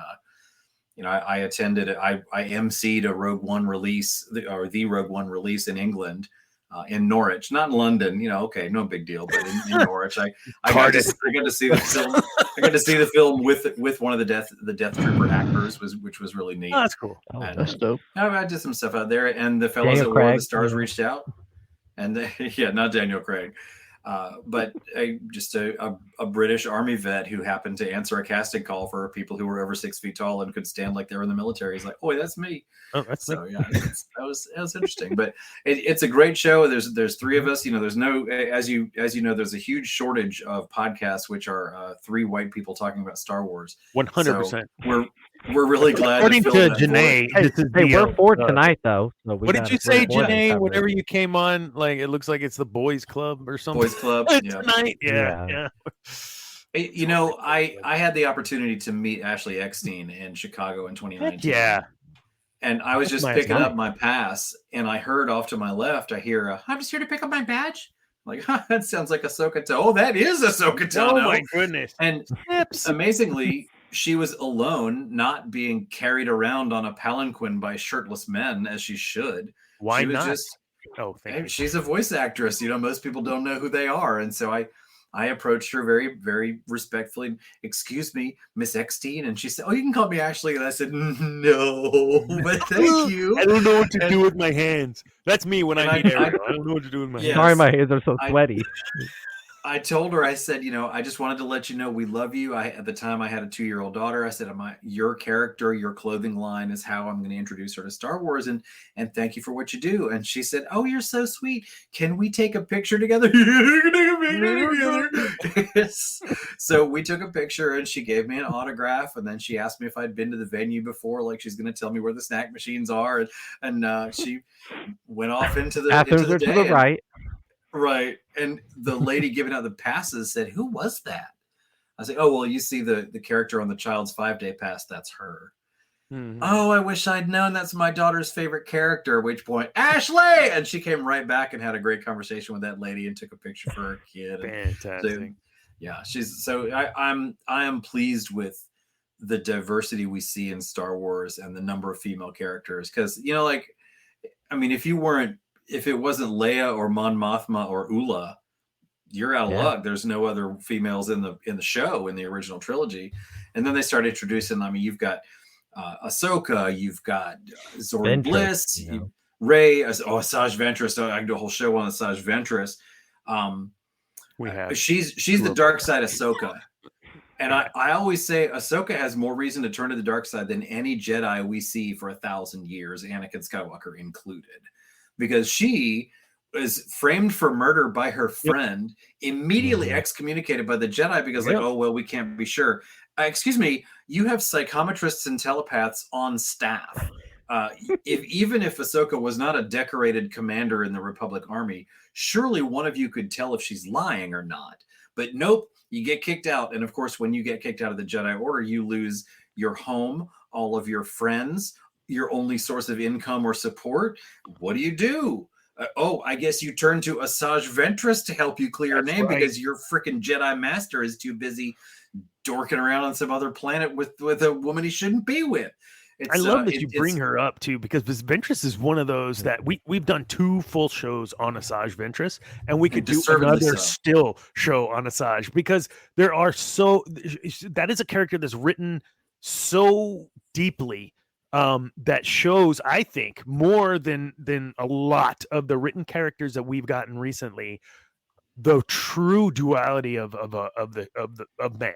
I attended I emceed a Rogue One release, the Rogue One release in England, in Norwich, not in London. Okay, no big deal, but in Norwich, I got to see the film. I got to see the film with one of the Death Trooper actors, which was really neat. Oh, that's cool. And, that's dope. I did some stuff out there, and the fellows at War of the Stars reached out, and not Daniel Craig. But just a British Army vet who happened to answer a casting call for people who were over 6 feet tall and could stand like they were in the military. He's like, "Oh, that's me." Oh, that's so me. Yeah, that was interesting. But it's a great show. There's 3 of us. There's no as you know, there's a huge shortage of podcasts which are 3 white people talking about Star Wars. 100%. We're really glad. According to Janae, we're 4 tonight though. So what did you say, Janae? Whenever you came on, like it looks like it's the boys' club or something. Boys' club tonight. Yeah. I had the opportunity to meet Ashley Eckstein in Chicago in 2019. Yeah. And I was just picking up my pass, and I heard off to my left, I hear, I'm just here to pick up my badge. I'm like, that sounds like Ahsoka Tano. Oh, that is Ahsoka Tano. Oh, my goodness. And amazingly, she was alone, not being carried around on a palanquin by shirtless men, as she should. Why she was not? Thank you. She's a voice actress. Most people don't know who they are. And so I approached her very, very respectfully. Excuse me, Miss Eckstein. And she said, oh, you can call me Ashley. And I said, no, but thank you. I don't know what to do with my hands. That's me when I meet Ariel. I don't know what to do with my hands. Sorry, my hands are so sweaty. I told her, I said, I just wanted to let you know we love you. At the time I had a 2-year-old daughter. I said, your character, your clothing line is how I'm going to introduce her to Star Wars. And thank you for what you do. And she said, oh, you're so sweet. Can we take a picture together? So we took a picture and she gave me an autograph. And then she asked me if I'd been to the venue before, like she's going to tell me where the snack machines are. And she went off into the bathrooms are to the right. Right. And the lady giving out the passes said, who was that? I said, oh, well, you see the character on the child's 5-day pass. That's her. Mm-hmm. Oh, I wish I'd known that's my daughter's favorite character. At which point, Ashley! And she came right back and had a great conversation with that lady and took a picture for her kid. Fantastic. Yeah, she's so I am pleased with the diversity we see in Star Wars and the number of female characters. Because like, I mean, if it wasn't Leia or Mon Mothma or Ula, you're out of luck. There's no other females in the show in the original trilogy, and then they start introducing. I mean, you've got Ahsoka, you've got Zori Bliss, Rey, Asajj Ventress. I can do a whole show on Asajj Ventress. We have. She's the dark side Ahsoka. And I always say Ahsoka has more reason to turn to the dark side than any Jedi we see for 1,000 years, Anakin Skywalker included. Because she was framed for murder by her friend, immediately excommunicated by the Jedi because oh, well, we can't be sure. Excuse me, you have psychometrists and telepaths on staff. Even if Ahsoka was not a decorated commander in the Republic Army, surely one of you could tell if she's lying or not. But nope, you get kicked out. And of course, when you get kicked out of the Jedi Order, you lose your home, all of your friends, your only source of income or support. What do? I guess you turn to Asajj Ventress to help you clear your name because your freaking Jedi Master is too busy dorking around on some other planet with a woman he shouldn't be with. I love that you bring her up too, because Ventress is one of those that we've done 2 full shows on Asajj Ventress, and we could do another still show on Asajj, because that is a character that's written so deeply that shows, I think, more than a lot of the written characters that we've gotten recently, the true duality of man.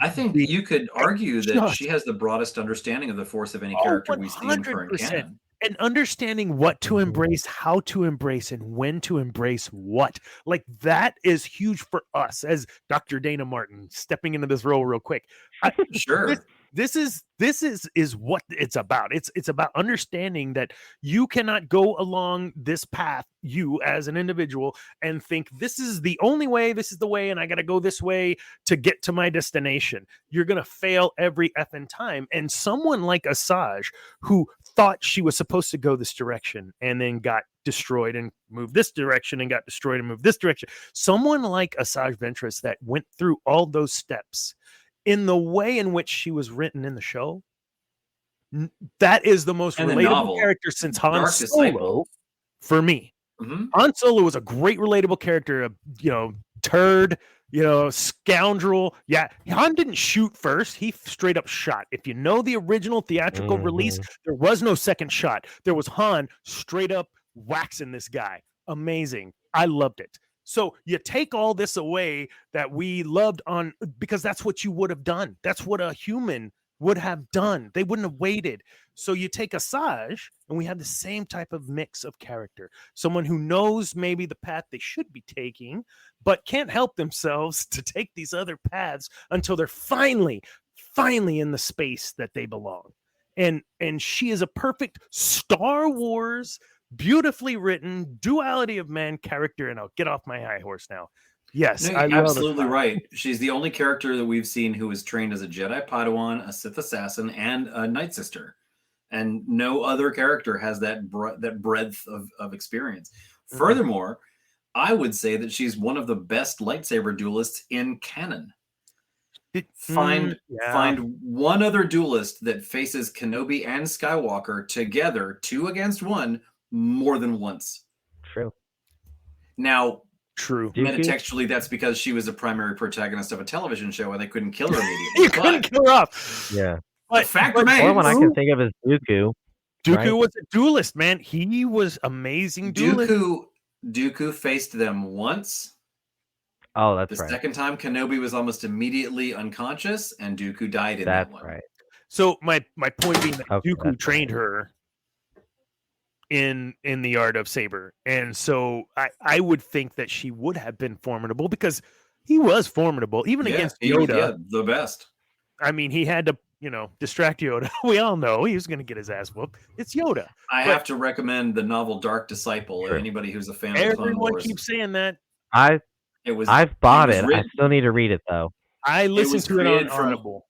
I think you could argue that she has the broadest understanding of the Force of any character we see in current canon. And understanding what to embrace, how to embrace, and when to embrace what. Like, that is huge for us as Dr. Dana Martin stepping into this role real quick. Sure. This is what it's about. It's about understanding that you cannot go along this path, you as an individual, and think this is the only way, this is the way, and I got to go this way to get to my destination. You're going to fail every effing time. And someone like Asajj, who thought she was supposed to go this direction and then got destroyed and moved this direction and got destroyed and moved this direction. Someone like Asajj Ventress that went through all those steps in the way in which she was written in the show, that is the most relatable character since Han Solo for me. Han Solo was a great relatable character, turd, scoundrel. Yeah, Han didn't shoot first. He straight up shot. If you know the original theatrical release, there was no second shot. There was Han straight up waxing this guy. Amazing. I loved it. So you take all this away that we loved on, because that's what you would have done. That's what a human would have done. They wouldn't have waited. So you take Asajj, and we have the same type of mix of character. Someone who knows maybe the path they should be taking, but can't help themselves to take these other paths until they're finally in the space that they belong. And she is a perfect Star Wars, beautifully written duality of man character. And I'll get off my high horse now. Yes, no, you're absolutely right. She's the only character that we've seen who was trained as a Jedi Padawan, a Sith assassin, and a Night Sister, and no other character has that breadth of experience. Furthermore, I would say that she's one of the best lightsaber duelists in canon. Find one other duelist that faces Kenobi and Skywalker together, 2 against 1, more than once. True. Now, metatextually, that's because she was a primary protagonist of a television show and they couldn't kill her immediately. You couldn't kill her off. Yeah. But fact remains. One I can think of is Dooku. Dooku was a duelist, man. He was amazing duelist. Dooku faced them once. Oh, that's right. The second time, Kenobi was almost immediately unconscious, and Dooku died in that one. That's right. So my point being that Dooku trained her in the art of saber, and so I would think that she would have been formidable because he was formidable even against Yoda. The best. I mean, he had to distract Yoda. We all know he was going to get his ass whooped. It's Yoda. I have to recommend the novel Dark Disciple. Sure. Anybody who's a fan of Clone Wars. Everyone keeps saying that. I've bought it. I still need to read it though. I listened to it on Audible.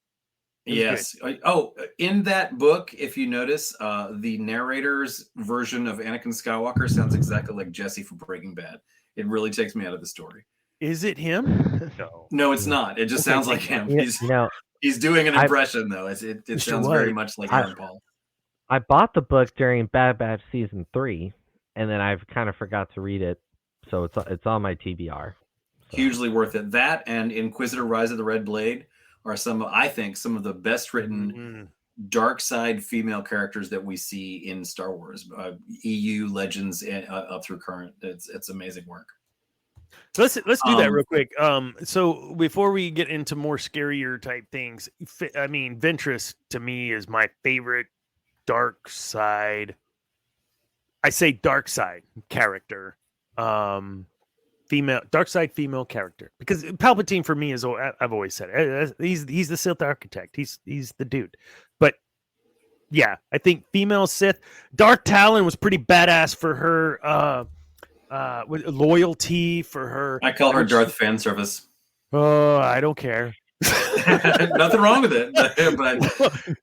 Yes. Oh, in that book, if you notice, the narrator's version of Anakin Skywalker sounds exactly like Jesse from Breaking Bad. It really takes me out of the story. Is it him? No. No, it's not. It just Okay, sounds like thank him. He's doing an I- impression though. It Mr. sounds White. very much like Aaron Paul. I bought the book during Bad Batch season 3, and then I've kind of forgot to read it, so it's on my TBR. So. Hugely worth it. That and Inquisitor: Rise of the Red Blade are I think some of the best written dark side female characters that we see in Star Wars, EU Legends up through current. It's amazing work. So let's do that real quick. So before we get into more scarier type things, I mean, Ventress to me is my favorite dark side. I say dark side character, female dark side female character, because Palpatine for me is, I've always said it, he's the Sith architect. He's the dude. But yeah, I think female Sith. Dark Talon was pretty badass for her. With loyalty for her. I call her Darth Fan Service. Oh, I don't care. Nothing wrong with it, but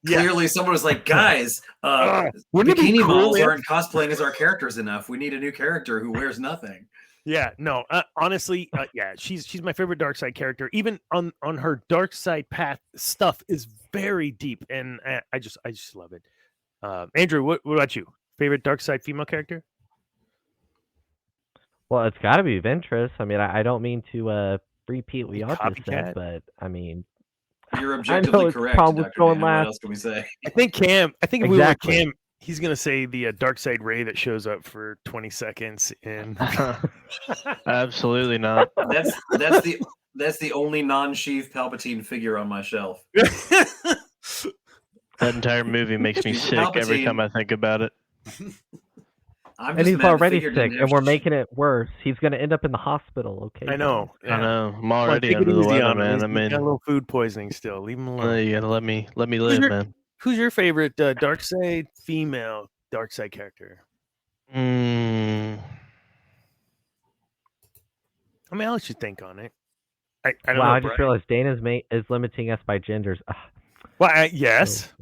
clearly someone was like, "Guys, bikini models aren't cosplaying as our characters enough. We need a new character who wears nothing." Yeah, no, honestly, yeah, she's my favorite dark side character. Even on her dark side path, stuff is very deep, and I just love it. Andrew, what about you? Favorite dark side female character? Well, it's got to be Ventress. I mean, I don't mean to repeat what y'all just Copycat. said, but I mean, you're objectively correct. Dr. Dan. What else can we say? I think Cam. I think if exactly. we were Cam, he's gonna say the dark side Ray that shows up for 20 seconds and. Absolutely not. That's the only non-Sheev Palpatine figure on my shelf. That entire movie makes me sick every time I think about it. And he's already sick, and we're making it worse. He's going to end up in the hospital. Okay. I know. Yeah. I know. I'm already under the weather, man. I mean, got a little food poisoning still. Leave him alone. You gotta let me live, man. Who's your favorite dark side female dark side character? I mean, I'll let you think on it. I don't know. I just realized Dana's is limiting us by genders. Well, yes.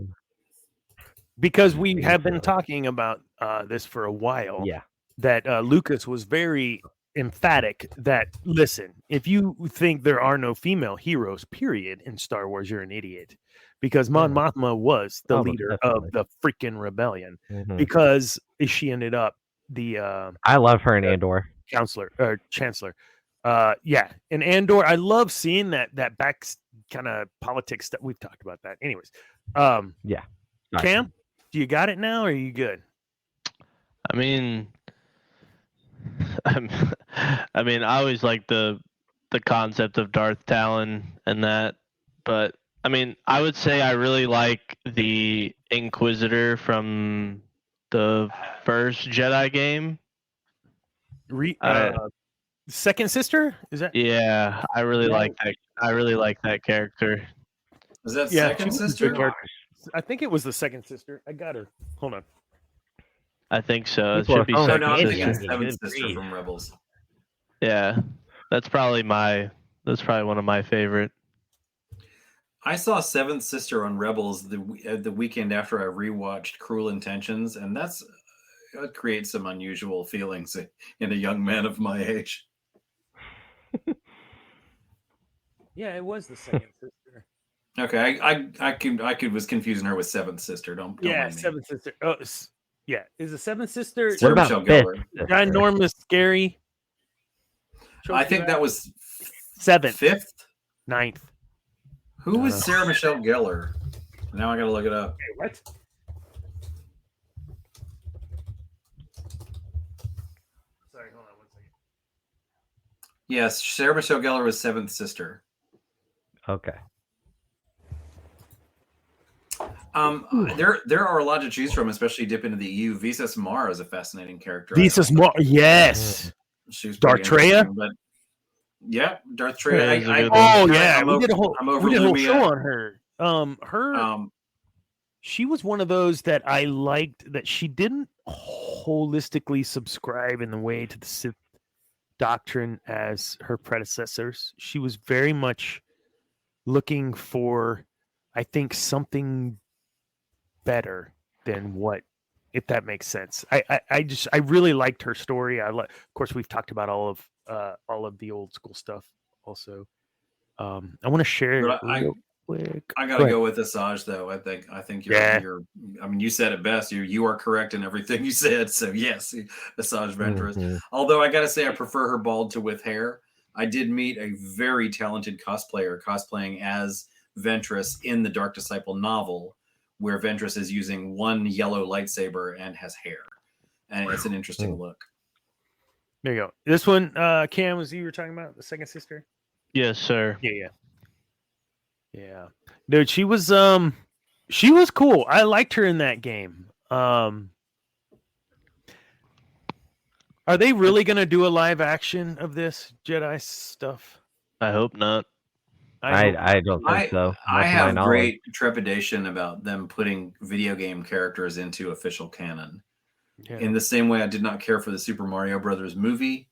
Because we have been talking about this for a while. Yeah. That Lucas was very emphatic that, listen, if you think there are no female heroes, period, in Star Wars, you're an idiot. Because Mon Mothma was the leader of the freaking rebellion. Mm-hmm. Because she ended up I love her in Andor. Chancellor. Yeah. In Andor, I love seeing that back kind of politics that we've talked about that. Anyways. Yeah. Cam? Do you got it now, or are you good? I mean, I always like the concept of Darth Talon and that, but I mean, I would say I really like the Inquisitor from the first Jedi game. Second Sister? Is that? Yeah, I really like that. I really like that character. Is that Second Sister? I think it was the Second Sister. I got her. Hold on. I think so. It should be Second Sister. Seventh Sister from Rebels. Yeah, that's probably one of my favorite. I saw Seventh Sister on Rebels the weekend after I rewatched Cruel Intentions, and that creates some unusual feelings in a young man of my age. Yeah, it was the Second Sister. Okay, I was confusing her with Seventh Sister. Don't mind me. Seventh Sister. Oh, yeah. Is the Seventh Sister? What about Michelle Gellar? Ginormous, scary. I think that was seventh, fifth, ninth. Who was Sarah Michelle Gellar? Now I gotta look it up. Okay, what? Sorry, hold on 1 second. Yes, Sarah Michelle Gellar was Seventh Sister. Okay. There are a lot to choose from, especially dip into the EU. Visas Mara is a fascinating character. Visas Mara, yes. She's Darth Treya. But yeah, Darth Treya. We did a whole show on her. She was one of those that I liked, that she didn't holistically subscribe in the way to the Sith doctrine as her predecessors. She was very much looking for, I think, something better than what, if that makes sense. I really liked her story. Of course, we've talked about all all of the old school stuff. Also, I want to share But real quick. I gotta go with Asajj though. I think you're I mean, you said it best. You are correct in everything you said. So yes, Asajj Ventress. Mhm. Although I gotta say I prefer her bald to with hair. I did meet a very talented cosplayer cosplaying as Ventress in the Dark Disciple novel, where Ventress is using one yellow lightsaber and has hair. And it's an interesting look. There you go. This one, Cam, was you were talking about the second sister? Yes, sir. Yeah. Dude, she was cool. I liked her in that game. Are they really gonna do a live action of this Jedi stuff? I hope not. I don't think so. I Not to my have knowledge. great trepidation about them putting video game characters into official canon. Yeah. In the same way I did not care for the Super Mario Brothers movie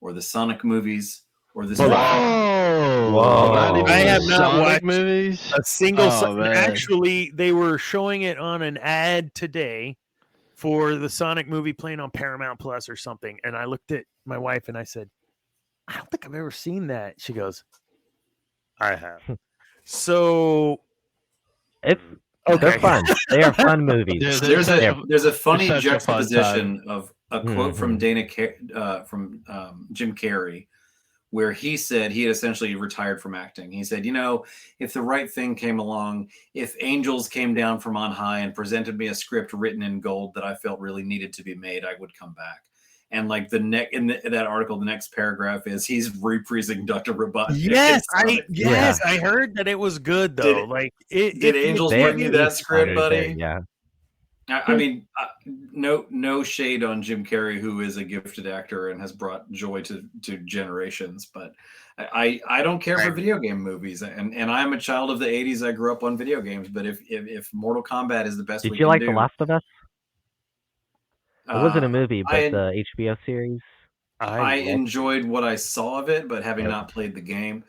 or the Sonic movies or this. Whoa! Whoa. Not even I have the not Sonic watched movies. a single. Oh, man. Actually, they were showing it on an ad today for the Sonic movie playing on Paramount Plus or something. And I looked at my wife and I said, I don't think I've ever seen that. She goes, I have. So It's okay. they're fun. They are fun movies. Dude, There's a funny such a fun juxtaposition of a quote from Mhm. from Jim Carrey, where he said he had essentially retired from acting. He said, if the right thing came along, if angels came down from on high and presented me a script written in gold that I felt really needed to be made, I would come back. And like in that article, the next paragraph is he's reprising Dr. Robotnik. Yes, Yeah. I heard that it was good though. Did angels They bring you that script, buddy? Yeah. I mean, no shade on Jim Carrey, who is a gifted actor and has brought joy to generations. But I don't care for video game movies, and I'm a child of the '80s. I grew up on video games. But if Mortal Kombat is the best, Did we you can like do, The Last of Us? It wasn't a movie, but I- the HBO series. I enjoyed what I saw of it, but having Yep. not played the game,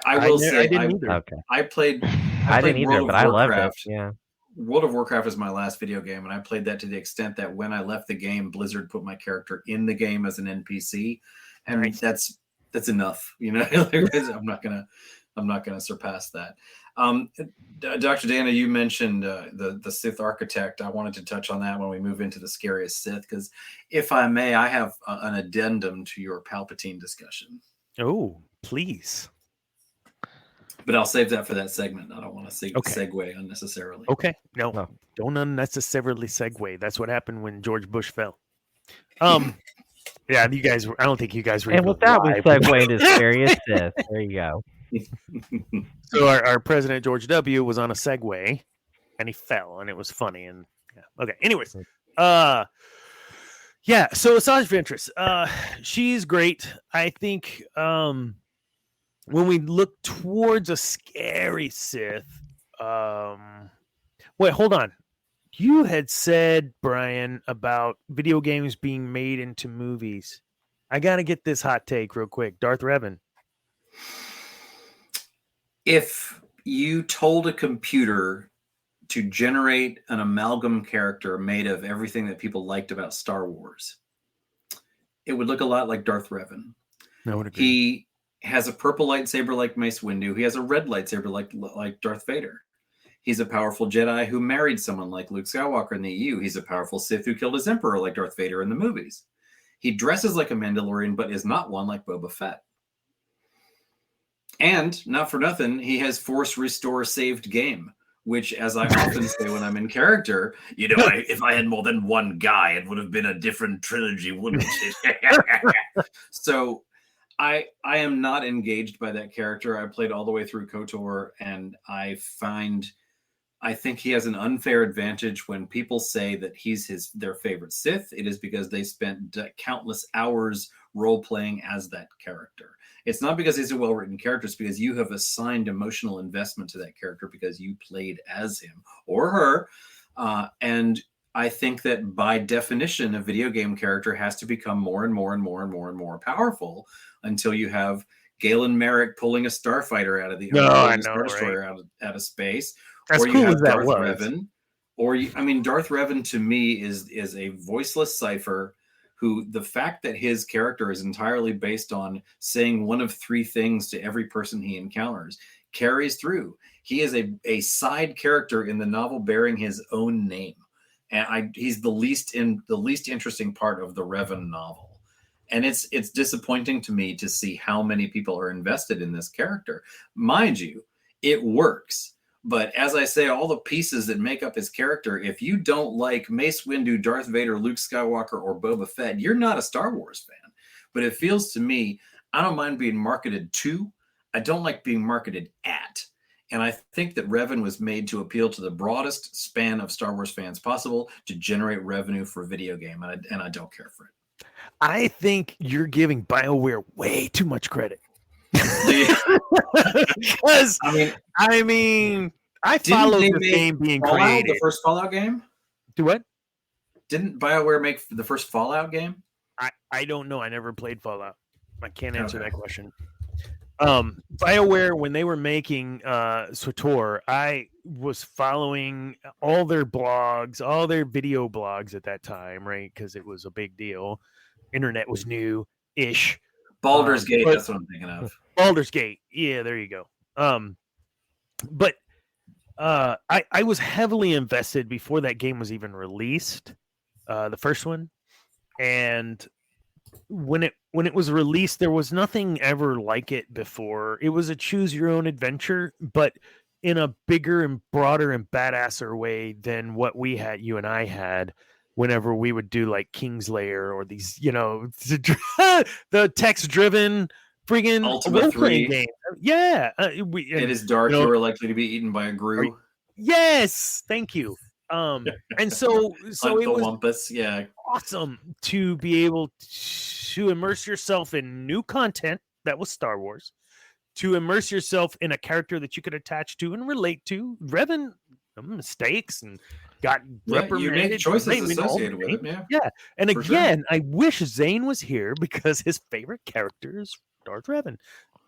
I will say I didn't either. Okay. I played I didn't either, World but of I loved it. Warcraft. Yeah. World of Warcraft is my last video game, and I played that to the extent that when I left the game, Blizzard put my character in the game as an NPC, and Nice. that's enough. I'm not gonna surpass that. Dr. Dana, you mentioned the Sith architect. I wanted to touch on that when we move into the scariest Sith, because if I may, I have an addendum to your Palpatine discussion. Oh, please. But I'll save that for that segment. I don't want to Okay. segue unnecessarily. Okay. No, No. don't unnecessarily segue. That's what happened when George Bush fell. Yeah, you guys. I don't think you guys were. And even with that, we alive. segue into Scariest Sith. There you go. So our president George W. was on a Segway, and he fell, and it was funny. And yeah. Okay. Anyways, yeah. So Asajj Ventress, she's great. I think when we look towards a scary Sith, wait, hold on. You had said, Brian, about video games being made into movies. I gotta get this hot take real quick. Darth Revan. If you told a computer to generate an amalgam character made of everything that people liked about Star Wars, it would look a lot like Darth Revan. I would agree. He has a purple lightsaber like Mace Windu. He has a red lightsaber like Darth Vader. He's a powerful Jedi who married someone like Luke Skywalker in the EU. He's a powerful Sith who killed his emperor like Darth Vader in the movies. He dresses like a Mandalorian, but is not one like Boba Fett. And not for nothing, he has Force Restore saved game, which, as I often say when I'm in character, if I had more than one guy, it would have been a different trilogy, wouldn't it? So I am not engaged by that character. I played all the way through KOTOR, and I think he has an unfair advantage when people say that he's their favorite Sith. It is because they spent countless hours role-playing as that character. It's not because he's a well-written character. It's because you have assigned emotional investment to that character because you played as him or her. And I think that by definition, a video game character has to become more and more and more and more and more powerful until you have Galen Merrick pulling a starfighter out of the Star Destroyer out of space. As or you cool have as that Darth was. Revan, Darth Revan to me is a voiceless cipher who the fact that his character is entirely based on saying one of three things to every person he encounters carries through. He is a side character in the novel bearing his own name. And he's the least interesting part of the Revan novel. And it's disappointing to me to see how many people are invested in this character. Mind you, it works. But as I say, all the pieces that make up his character, if you don't like Mace Windu, Darth Vader, Luke Skywalker, or Boba Fett, you're not a Star Wars fan. But it feels to me, I don't mind being marketed to. I don't like being marketed at. And I think that Revan was made to appeal to the broadest span of Star Wars fans possible to generate revenue for a video game. And I don't care for it. I think you're giving BioWare way too much credit. Because I followed the game being created. The first Fallout game? Do what? Didn't BioWare make the first Fallout game? I don't know. I never played Fallout. I can't answer that question. BioWare, when they were making SWTOR, I was following all their blogs, all their video blogs at that time, right? Because it was a big deal. Internet was new-ish. Baldur's Gate, that's what I'm thinking of. Baldur's Gate. Yeah, there you go. But I was heavily invested before that game was even released, the first one. And when it was released, there was nothing ever like it before. It was a choose your own adventure, but in a bigger and broader and badasser way than what you and I had whenever we would do like Kingslayer or these, the text driven friggin' Ultima 3 game. Yeah. It is dark. You are likely to be eaten by a grue. Yes. Thank you. And so like it was Wumpus, yeah, awesome to be able to immerse yourself in new content that was Star Wars, to immerse yourself in a character that you could attach to and relate to. Revan mistakes and got reprimanded. You made choices associated with him, yeah. Yeah, and again, I wish Zane was here because his favorite character is Darth Revan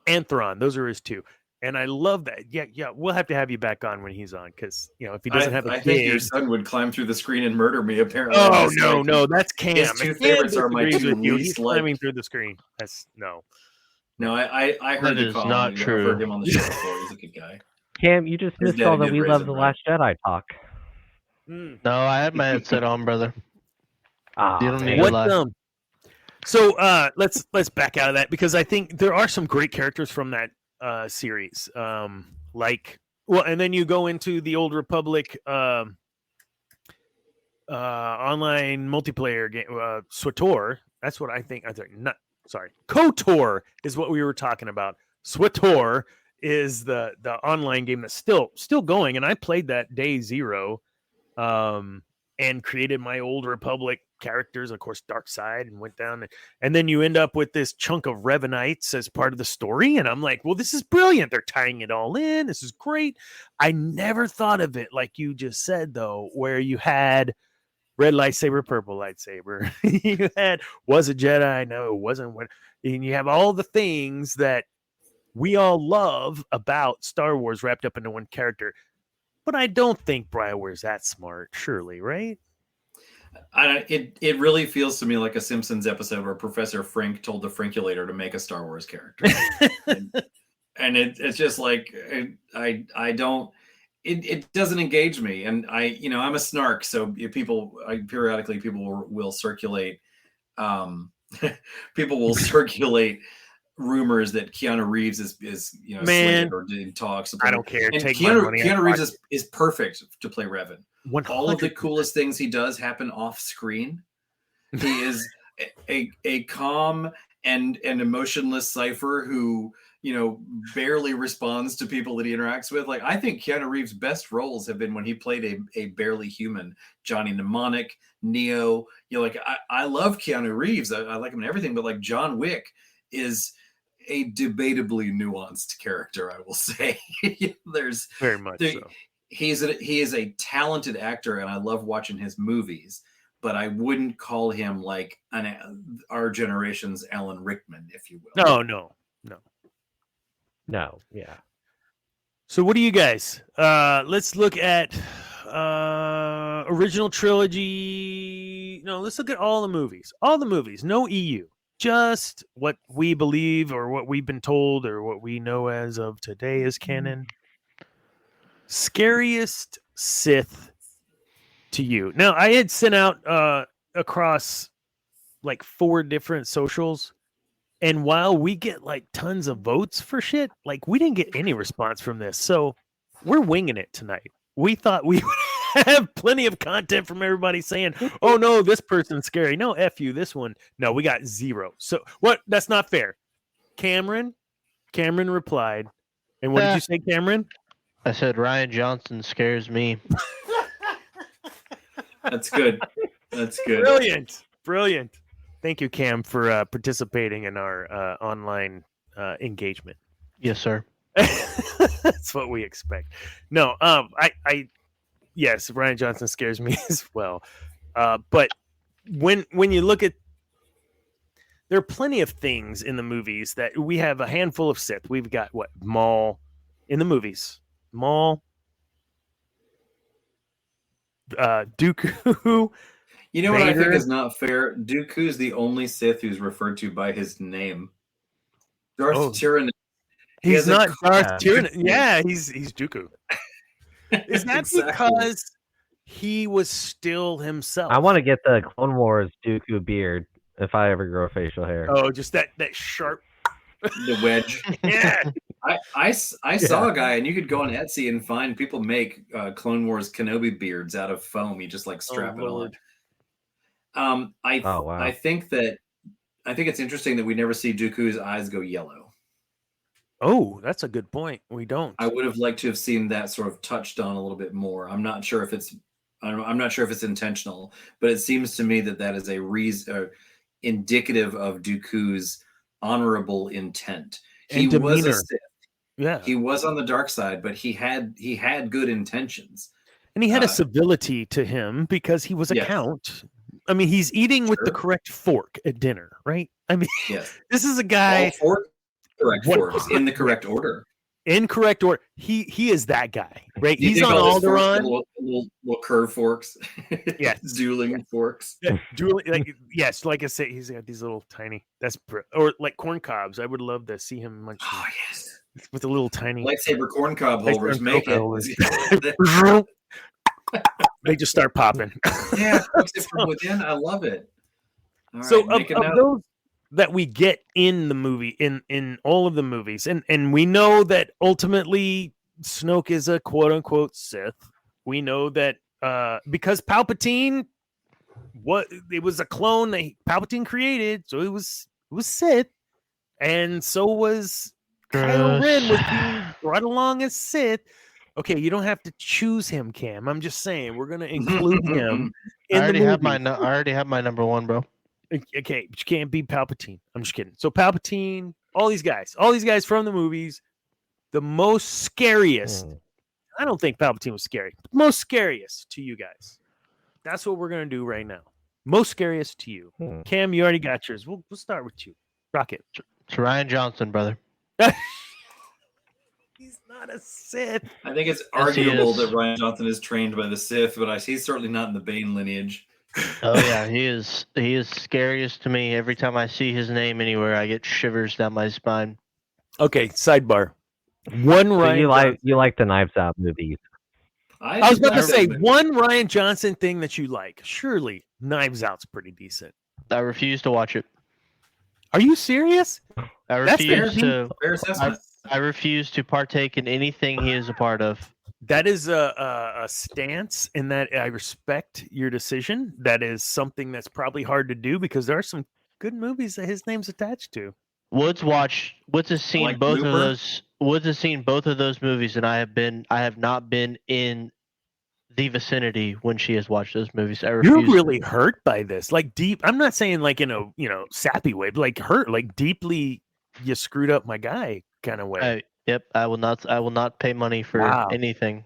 and Thrawn. Those are his two. And I love that. Yeah, we'll have to have you back on when he's on because if he doesn't have a I think your son would climb through the screen and murder me. Apparently. Oh no, that's Cam. His two favorites are my two least He's climbing through the screen. That's no. No, I heard that is not true. I've heard him on the show before. He's a good guy. Cam, you just missed all that We Love the Last Jedi talk. No, I had my headset on, brother. You don't need what? So let's back out of that because I think there are some great characters from that series. And then you go into the Old Republic online multiplayer game, SWTOR. That's what I think. KOTOR is what we were talking about. SWTOR is the online game that's still going, and I played that day zero, and created my Old Republic characters, of course, Dark Side, and went down, and then you end up with this chunk of Revanites as part of the story, and I'm like, well, this is brilliant. They're tying it all in. This is great. I never thought of it like you just said, though, where you had red lightsaber, purple lightsaber. You had was a Jedi, no, it wasn't. And you have all the things that we all love about Star Wars wrapped up into one character. But I don't think BioWare's that smart, surely, right? It really feels to me like a Simpsons episode where Professor Frink told the Frinkulator to make a Star Wars character. and it's just like, I don't, it doesn't engage me. And I'm a snark. So periodically people will circulate, rumors that Keanu Reeves is slated or in talks. I don't care. And Keanu Reeves is perfect to play Revan. 100%. All of the coolest things he does happen off screen. He is a calm and emotionless cipher who barely responds to people that he interacts with. Like, I think Keanu Reeves' best roles have been when he played a barely human Johnny Mnemonic, Neo. I love Keanu Reeves. I like him in everything, but like John Wick is a debatably nuanced character, I will say. There's very much so. He is a talented actor, and I love watching his movies. But I wouldn't call him like our generation's Alan Rickman, if you will. No. Yeah. So what do you guys? Let's look at original trilogy let's look at all the movies. All the movies, no EU. Just what we believe or what we've been told or what we know as of today is canon. Scariest Sith to you. Now, I had sent out across like 4 different socials, and while we get like tons of votes for shit, like we didn't get any response from this. So we're winging it tonight. We thought we would have plenty of content from everybody saying, oh no, this person's scary. No, F you, this one. No, we got 0. So what? That's not fair. Cameron replied. And what did you say, Cameron? I said Ryan Johnson scares me. That's good. That's good. Brilliant. Thank you, Cam, for participating in our online engagement. Yes, sir. That's what we expect. No, yes, Ryan Johnson scares me as well. But when you look at, there are plenty of things in the movies that we have a handful of Sith. We've got Maul in the movies. Maul, Dooku. You know what I think Vader. is not fair? Dooku's the only Sith who's referred to by his name. Darth Tyranus. He's not Darth Yeah. Tyranus. Yeah, he's Dooku. Is that Exactly. because he was still himself? I want to get the Clone Wars Dooku beard if I ever grow facial hair. Oh, just that sharp. The wedge. Yeah. I saw a guy, and you could go on Etsy and find people make Clone Wars Kenobi beards out of foam. You just like strap it Lord. on. Oh, wow. I think it's interesting that we never see Dooku's eyes go yellow. Oh, that's a good point. We don't. I would have liked to have seen that sort of touched on a little bit more. I'm not sure if it's intentional, but it seems to me that is a reason indicative of Dooku's honorable intent. He And was a demeanor. Sith. Yeah. He was on the dark side, but he had good intentions. And he had a civility to him because he was a Yes. count. I mean, he's eating with the Sure. correct fork at dinner, right? I mean, Yes. this is a guy All 4 correct What- forks in the correct order. in correct order. He is that guy, right? Do you He's think on all those forks are Alderaan. little curved forks. Yes. Dueling forks. Yes, like I said, he's got these little tiny. Or like corn cobs. I would love to see him munch Oh yes. with a little tiny. Lightsaber corn cob Lightsaber holders corn make cob it. holders. They just start popping. Yeah, cooks it from within. I love it. All right, So make a of note. those that we get in the movie, in all of the movies, and we know that ultimately Snoke is a quote unquote Sith. We know that because Palpatine, it was a clone that Palpatine created, so it was Sith, and so was Kylo Ren was being brought along as Sith. Okay, you don't have to choose him, Cam. I'm just saying we're gonna include him I in already the have movie. I already have my number 1, bro. Okay, but you can't beat Palpatine. I'm just kidding. So Palpatine, all these guys from the movies, the most scariest. I don't think Palpatine was scary. But most scariest to you guys. That's what we're gonna do right now. Most scariest to you. Cam, you already got yours. We'll start with you. Rocket. It's Ryan Johnson, brother. He's not a Sith. I think it's Yes, he arguable is. that Ryan Johnson is trained by the Sith, but he's certainly not in the Bane lineage. Oh yeah, he is scariest to me. Every time I see his name anywhere, I get shivers down my spine. Okay, sidebar. One So Ryan. you like the Knives Out movies? I was about to love say them. one Ryan Johnson thing that you like. Surely Knives Out's pretty decent. I refuse to watch it. Are you serious? I That's refuse fair. to. Fair assessment. I refuse to partake in anything he is a part of. That is a stance, and that I respect your decision. That is something that's probably hard to do because there are some good movies that his name's attached to. Woods has seen Like both Looper? of those. Woods has seen both of those movies, and I have not been in the vicinity when she has watched those movies. I refuse. You're really hurt by this, like deep. I'm not saying like in a sappy way, but like hurt, like deeply. You screwed up my guy kind of way. Yep, I will not pay money for Wow. anything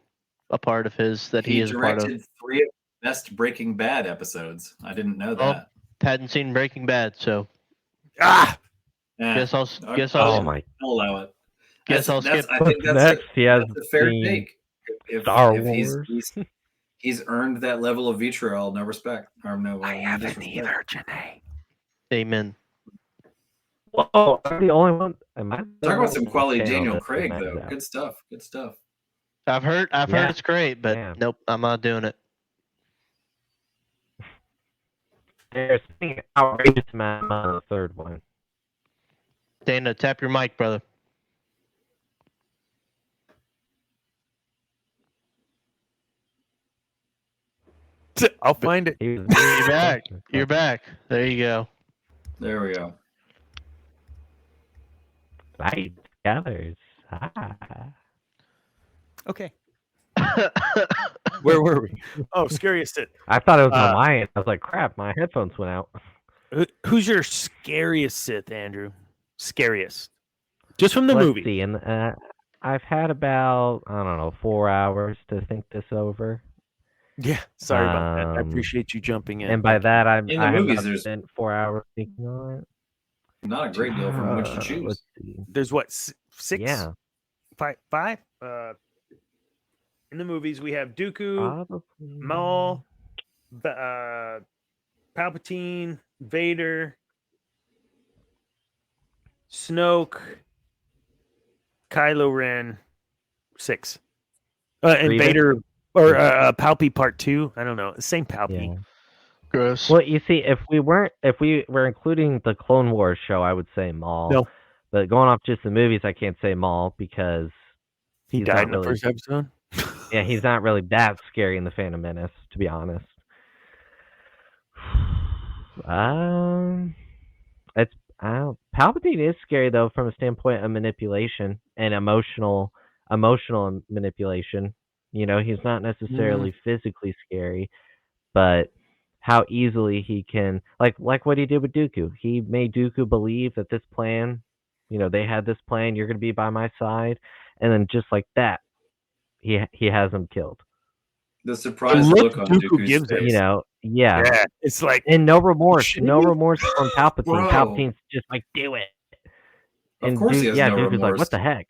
a part of his that he is a part of. directed 3 of the best Breaking Bad episodes. I didn't know Oh. that. Hadn't seen Breaking Bad, so Ah, Yeah, guess I'll Oh my! I'll allow it. Guess I'll skip. I think that's Next, he has a fair seen take. If Star he's He's earned that level of vitriol. No respect. Or no, I haven't disrespect. either, Janae. Amen. Whoa, I'm the only one. Am I the Talk only about some one quality saying all Daniel this Craig, tonight, though. Good stuff. Good stuff. I've heard Yeah. it's great, but Yeah. nope, I'm not doing it. There's something outrageous amount on the third one. Dana, tap your mic, brother. I'll find it. He was You're back. You're back. There you go. There we go. Right together. Ah. Okay. Where were we? Oh, Scariest Sith. I thought it was on my end. I was like, crap, my headphones went out. Who's your scariest Sith, Andrew? Scariest. Just from the Let's movie. see. And I've had about, I don't know, 4 hours to think this over. Yeah, sorry about that. I Um, appreciate you jumping in. And by that, I In the have movies, not there's- spent 4 hours thinking on it. Not a great deal from which to Let's choose. see. There's what, six? Yeah, Five? In the movies, we have Dooku, probably. Maul, Palpatine, Vader, Snoke, Kylo Ren. 6. And Grievous? Vader or Palpy Part 2. I don't know. Same Palpy. Yeah. Gross. Well, you see, if we were including the Clone Wars show, I would say Maul. No, But going off just the movies, I can't say Maul because he he's died not in the really- first episode. yeah, he's not really that scary in the Phantom Menace, to be honest. It's Palpatine is scary though from a standpoint of manipulation and emotional manipulation. You know, he's not necessarily physically scary, but how easily he can like what he did with Dooku. He made Dooku believe that this plan, you know, they had this plan, you're going to be by my side, and then just like that, he has him killed. The surprised look look on Dooku Dooku's gives face. it. You know, yeah. It's like, And no remorse, shitting no me? remorse from Palpatine. Bro. Palpatine's just like, do it. Of And course he has no Dooku's like, remorse. what the heck?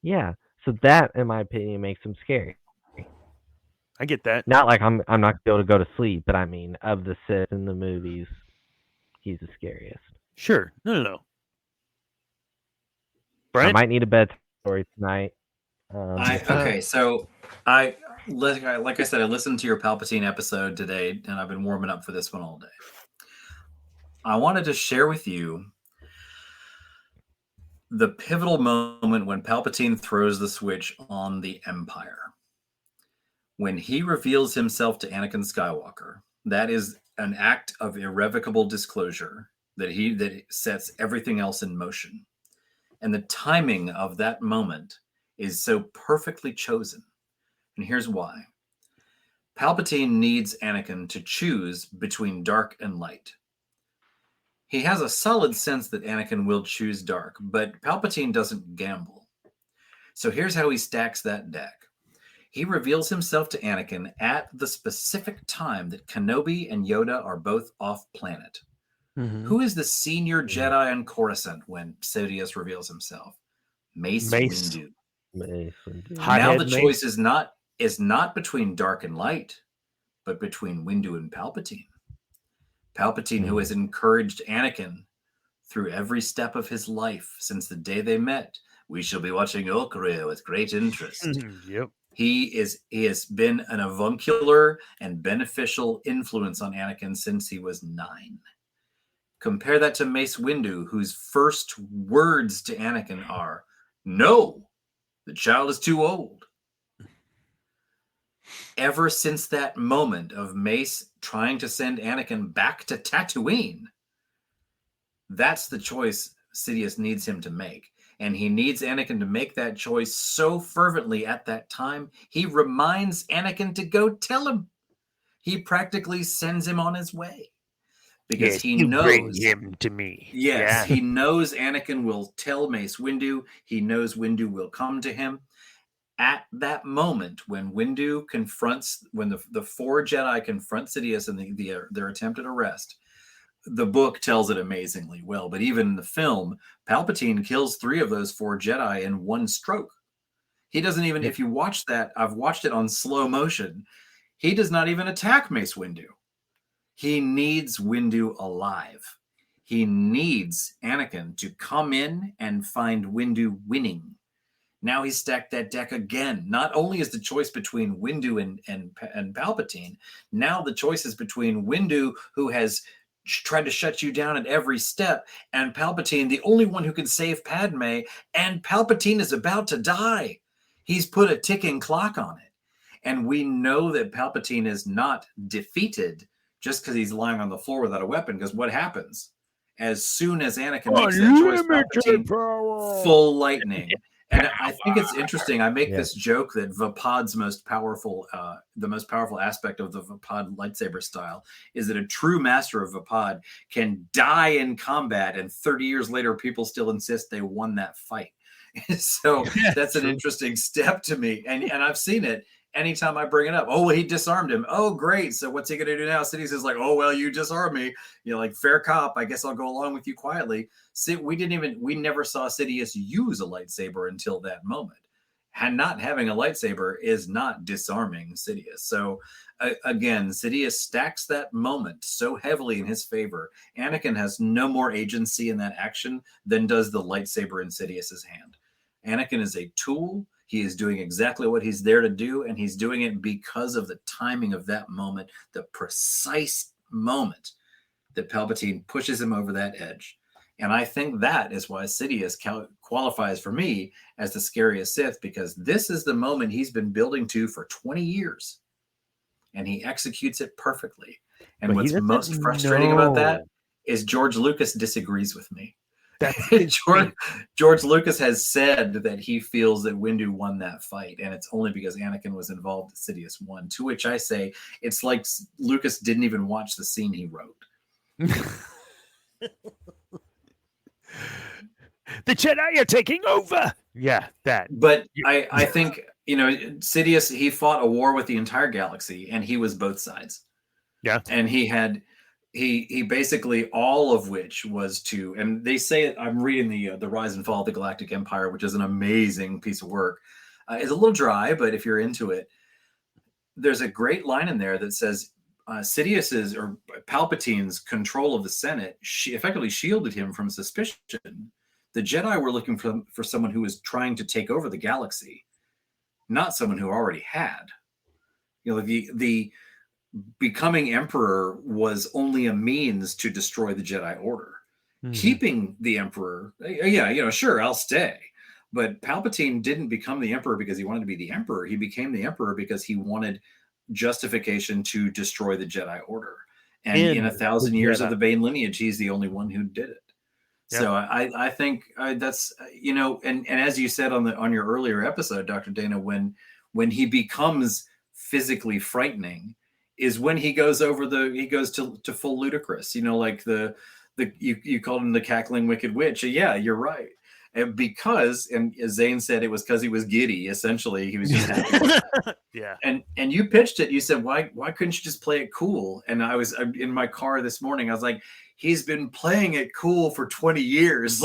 Yeah. So that, in my opinion, makes him scary. I get that. Not like I'm not gonna be able to go to sleep, but I mean, of the Sith in the movies, he's the scariest. Sure. No. I Brian? might need a bedtime story tonight. Okay, so like I said, I listened to your Palpatine episode today, and I've been warming up for this one all day. I wanted to share with you the pivotal moment when Palpatine throws the switch on the Empire. When he reveals himself to Anakin Skywalker, that is an act of irrevocable disclosure that sets everything else in motion. And the timing of that moment is so perfectly chosen. And here's why. Palpatine needs Anakin to choose between dark and light. He has a solid sense that Anakin will choose dark, but Palpatine doesn't gamble. So here's how he stacks that deck. He reveals himself to Anakin at the specific time that Kenobi and Yoda are both off planet. Mhm. Who is the senior Jedi on Coruscant when Sidious reveals himself? Mace. Windu. Hot Now head the Mace? choice is not between dark and light, but between Windu and Palpatine. Palpatine, who has encouraged Anakin through every step of his life since the day they met. We shall be watching your career with great interest. Yep. He has been an avuncular and beneficial influence on Anakin since he was 9. Compare that to Mace Windu, whose first words to Anakin are, "No, the child is too old." Ever since that moment of Mace trying to send Anakin back to Tatooine, that's the choice Sidious needs him to make. And he needs Anakin to make that choice so fervently at that time, he reminds Anakin to go tell him. He practically sends him on his way. Because Yes, he you knows bring him to me. Yes, Yeah. he knows Anakin will tell Mace Windu. He knows Windu will come to him. At that moment, when Windu confronts, when the 4 Jedi confront Sidious in their attempted arrest, the book tells it amazingly well. But even in the film, Palpatine kills 3 of those 4 Jedi in one stroke. He doesn't even, if you watch that, I've watched it on slow motion. he does not even attack Mace Windu. He needs Windu alive. He needs Anakin to come in and find Windu winning. Now he's stacked that deck again. Not only is the choice between Windu and Palpatine, now the choice is between Windu, who has tried to shut you down at every step, and Palpatine, the only one who can save Padme, and Palpatine is about to die. He's put a ticking clock on it. And we know that Palpatine is not defeated just because he's lying on the floor without a weapon, because what happens? As soon as Anakin makes that choice, Palpatine, full lightning. And I think it's interesting. I make this joke that Vapod's the most powerful aspect of the Vapod lightsaber style is that a true master of Vapod can die in combat, and 30 years later, people still insist they won that fight. So that's an interesting step to me. And I've seen it anytime I bring it up. Oh, well, he disarmed him. Oh, great. So what's he going to do now? Sidious is like, oh, well, you disarmed me. Like fair cop. I guess I'll go along with you quietly. See, we never saw Sidious use a lightsaber until that moment. And not having a lightsaber is not disarming Sidious. So again, Sidious stacks that moment so heavily in his favor. Anakin has no more agency in that action than does the lightsaber in Sidious's hand. Anakin is a tool. He is doing exactly what he's there to do, and he's doing it because of the timing of that moment, the precise moment that Palpatine pushes him over that edge. And I think that is why Sidious qualifies for me as the scariest Sith, because this is the moment he's been building to for 20 years, and he executes it perfectly. And what's most frustrating about that is George Lucas disagrees with me. George Lucas has said that he feels that Windu won that fight, and it's only because Anakin was involved that Sidious won. To which I say, it's like Lucas didn't even watch the scene he wrote. The Jedi are taking over. Yeah, that. But I think, Sidious, he fought a war with the entire galaxy, and he was both sides. Yeah. And he basically, all of which was to, and they say, I'm reading the Rise and Fall of the Galactic Empire, which is an amazing piece of work. It's a little dry, but if you're into it, there's a great line in there that says Sidious's or Palpatine's control of the Senate effectively shielded him from suspicion. The Jedi were looking for someone who was trying to take over the galaxy, not someone who already had. The becoming emperor was only a means to destroy the Jedi Order. Mm-hmm. Keeping the emperor, sure, I'll stay. But Palpatine didn't become the emperor because he wanted to be the emperor. He became the emperor because he wanted justification to destroy the Jedi Order. And in 1,000 years of the Bane lineage, he's the only one who did it. Yep. So I think that's, and as you said on your earlier episode, Dr. Dana, when he becomes physically frightening, is when he goes to full ludicrous, like you called him the cackling wicked witch. Yeah, you're right. And as Zane said, it was because he was giddy. Essentially, he was just happy. Yeah. And you pitched it. You said, why couldn't you just play it cool? And I was in my car this morning. I was like, he's been playing it cool for 20 years.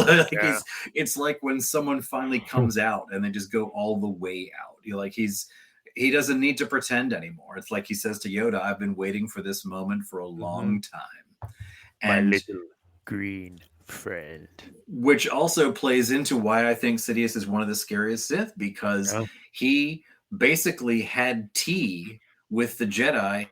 It's like when someone finally comes out and they just go all the way out. He doesn't need to pretend anymore. It's like he says to Yoda, I've been waiting for this moment for a long time. And my little green friend. Which also plays into why I think Sidious is one of the scariest Sith, because he basically had tea with the Jedi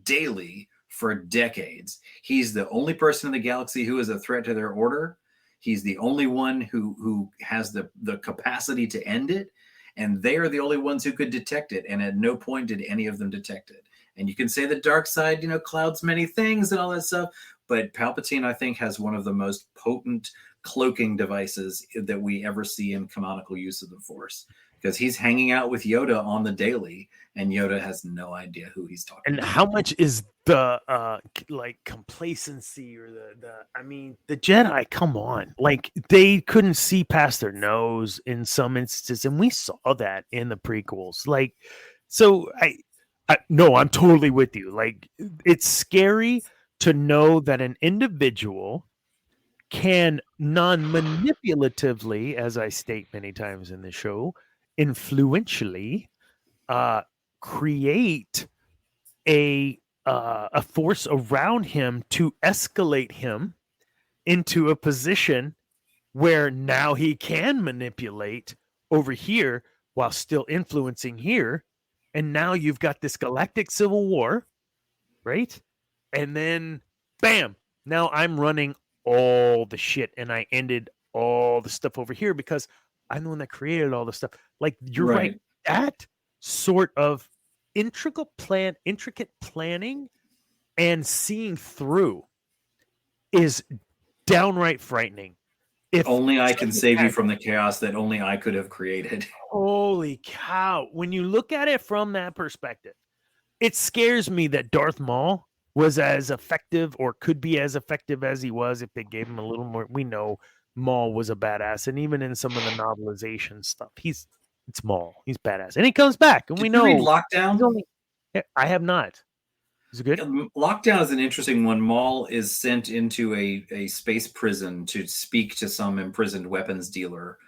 daily for decades. He's the only person in the galaxy who is a threat to their order. He's the only one who has the capacity to end it. And they are the only ones who could detect it. And at no point did any of them detect it. And you can say the dark side, clouds many things and all that stuff. But Palpatine, I think, has one of the most potent cloaking devices that we ever see in canonical use of the Force. Because he's hanging out with Yoda on the daily, and Yoda has no idea who he's talking about. And how much is the complacency or the Jedi, come on. They couldn't see past their nose in some instances, and we saw that in the prequels. So I'm totally with you. It's scary to know that an individual can non-manipulatively, as I state many times in the show, influentially create a force around him to escalate him into a position where now he can manipulate over here while still influencing here. And now you've got this galactic civil war, right? And then, bam, now I'm running all the shit and I ended all the stuff over here because I'm the one that created all the stuff. Like, you're right. That sort of intricate planning and seeing through is downright frightening. If only I can save you from the chaos that only I could have created. Holy cow. When you look at it from that perspective, it scares me that Darth Maul was as effective or could be as effective as he was if they gave him a little more. We know Maul was a badass, and even in some of the novelization stuff, it's Maul. He's badass. And he comes back, and Did we know. You read Lockdown? I have not. Is it good? Lockdown is an interesting one. Maul is sent into a space prison to speak to some imprisoned weapons dealer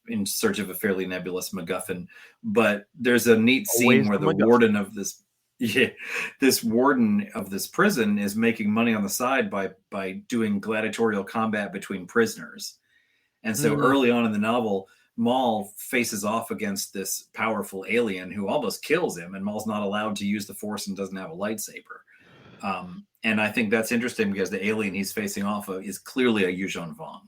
in search of a fairly nebulous MacGuffin. But there's a neat scene where the warden of this warden of this prison is making money on the side by doing gladiatorial combat between prisoners. And so early on in the novel, Maul faces off against this powerful alien who almost kills him, and Maul's not allowed to use the Force and doesn't have a lightsaber. And I think that's interesting because the alien he's facing off of is clearly a Yuuzhan Vong.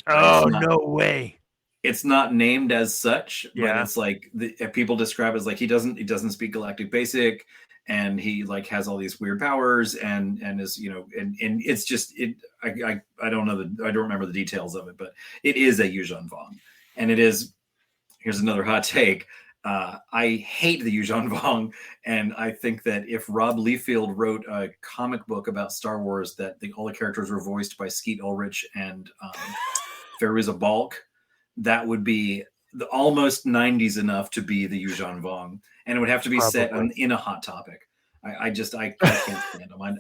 Oh, no way. It's not named as such, but it's like people describe it as like he doesn't speak Galactic Basic, and he like has all these weird powers and is, you know, and it's just I don't know I don't remember the details of it, but it is a Yuuzhan Vong. And it is, here's another hot take. I hate the Yuuzhan Vong, and I think that if Rob Liefeld wrote a comic book about Star Wars that all the characters were voiced by Skeet Ulrich and Fairuza Balk, that would be almost 90s enough to be the Yuuzhan Vong, and it would have to be set in a Hot Topic. I can't stand them.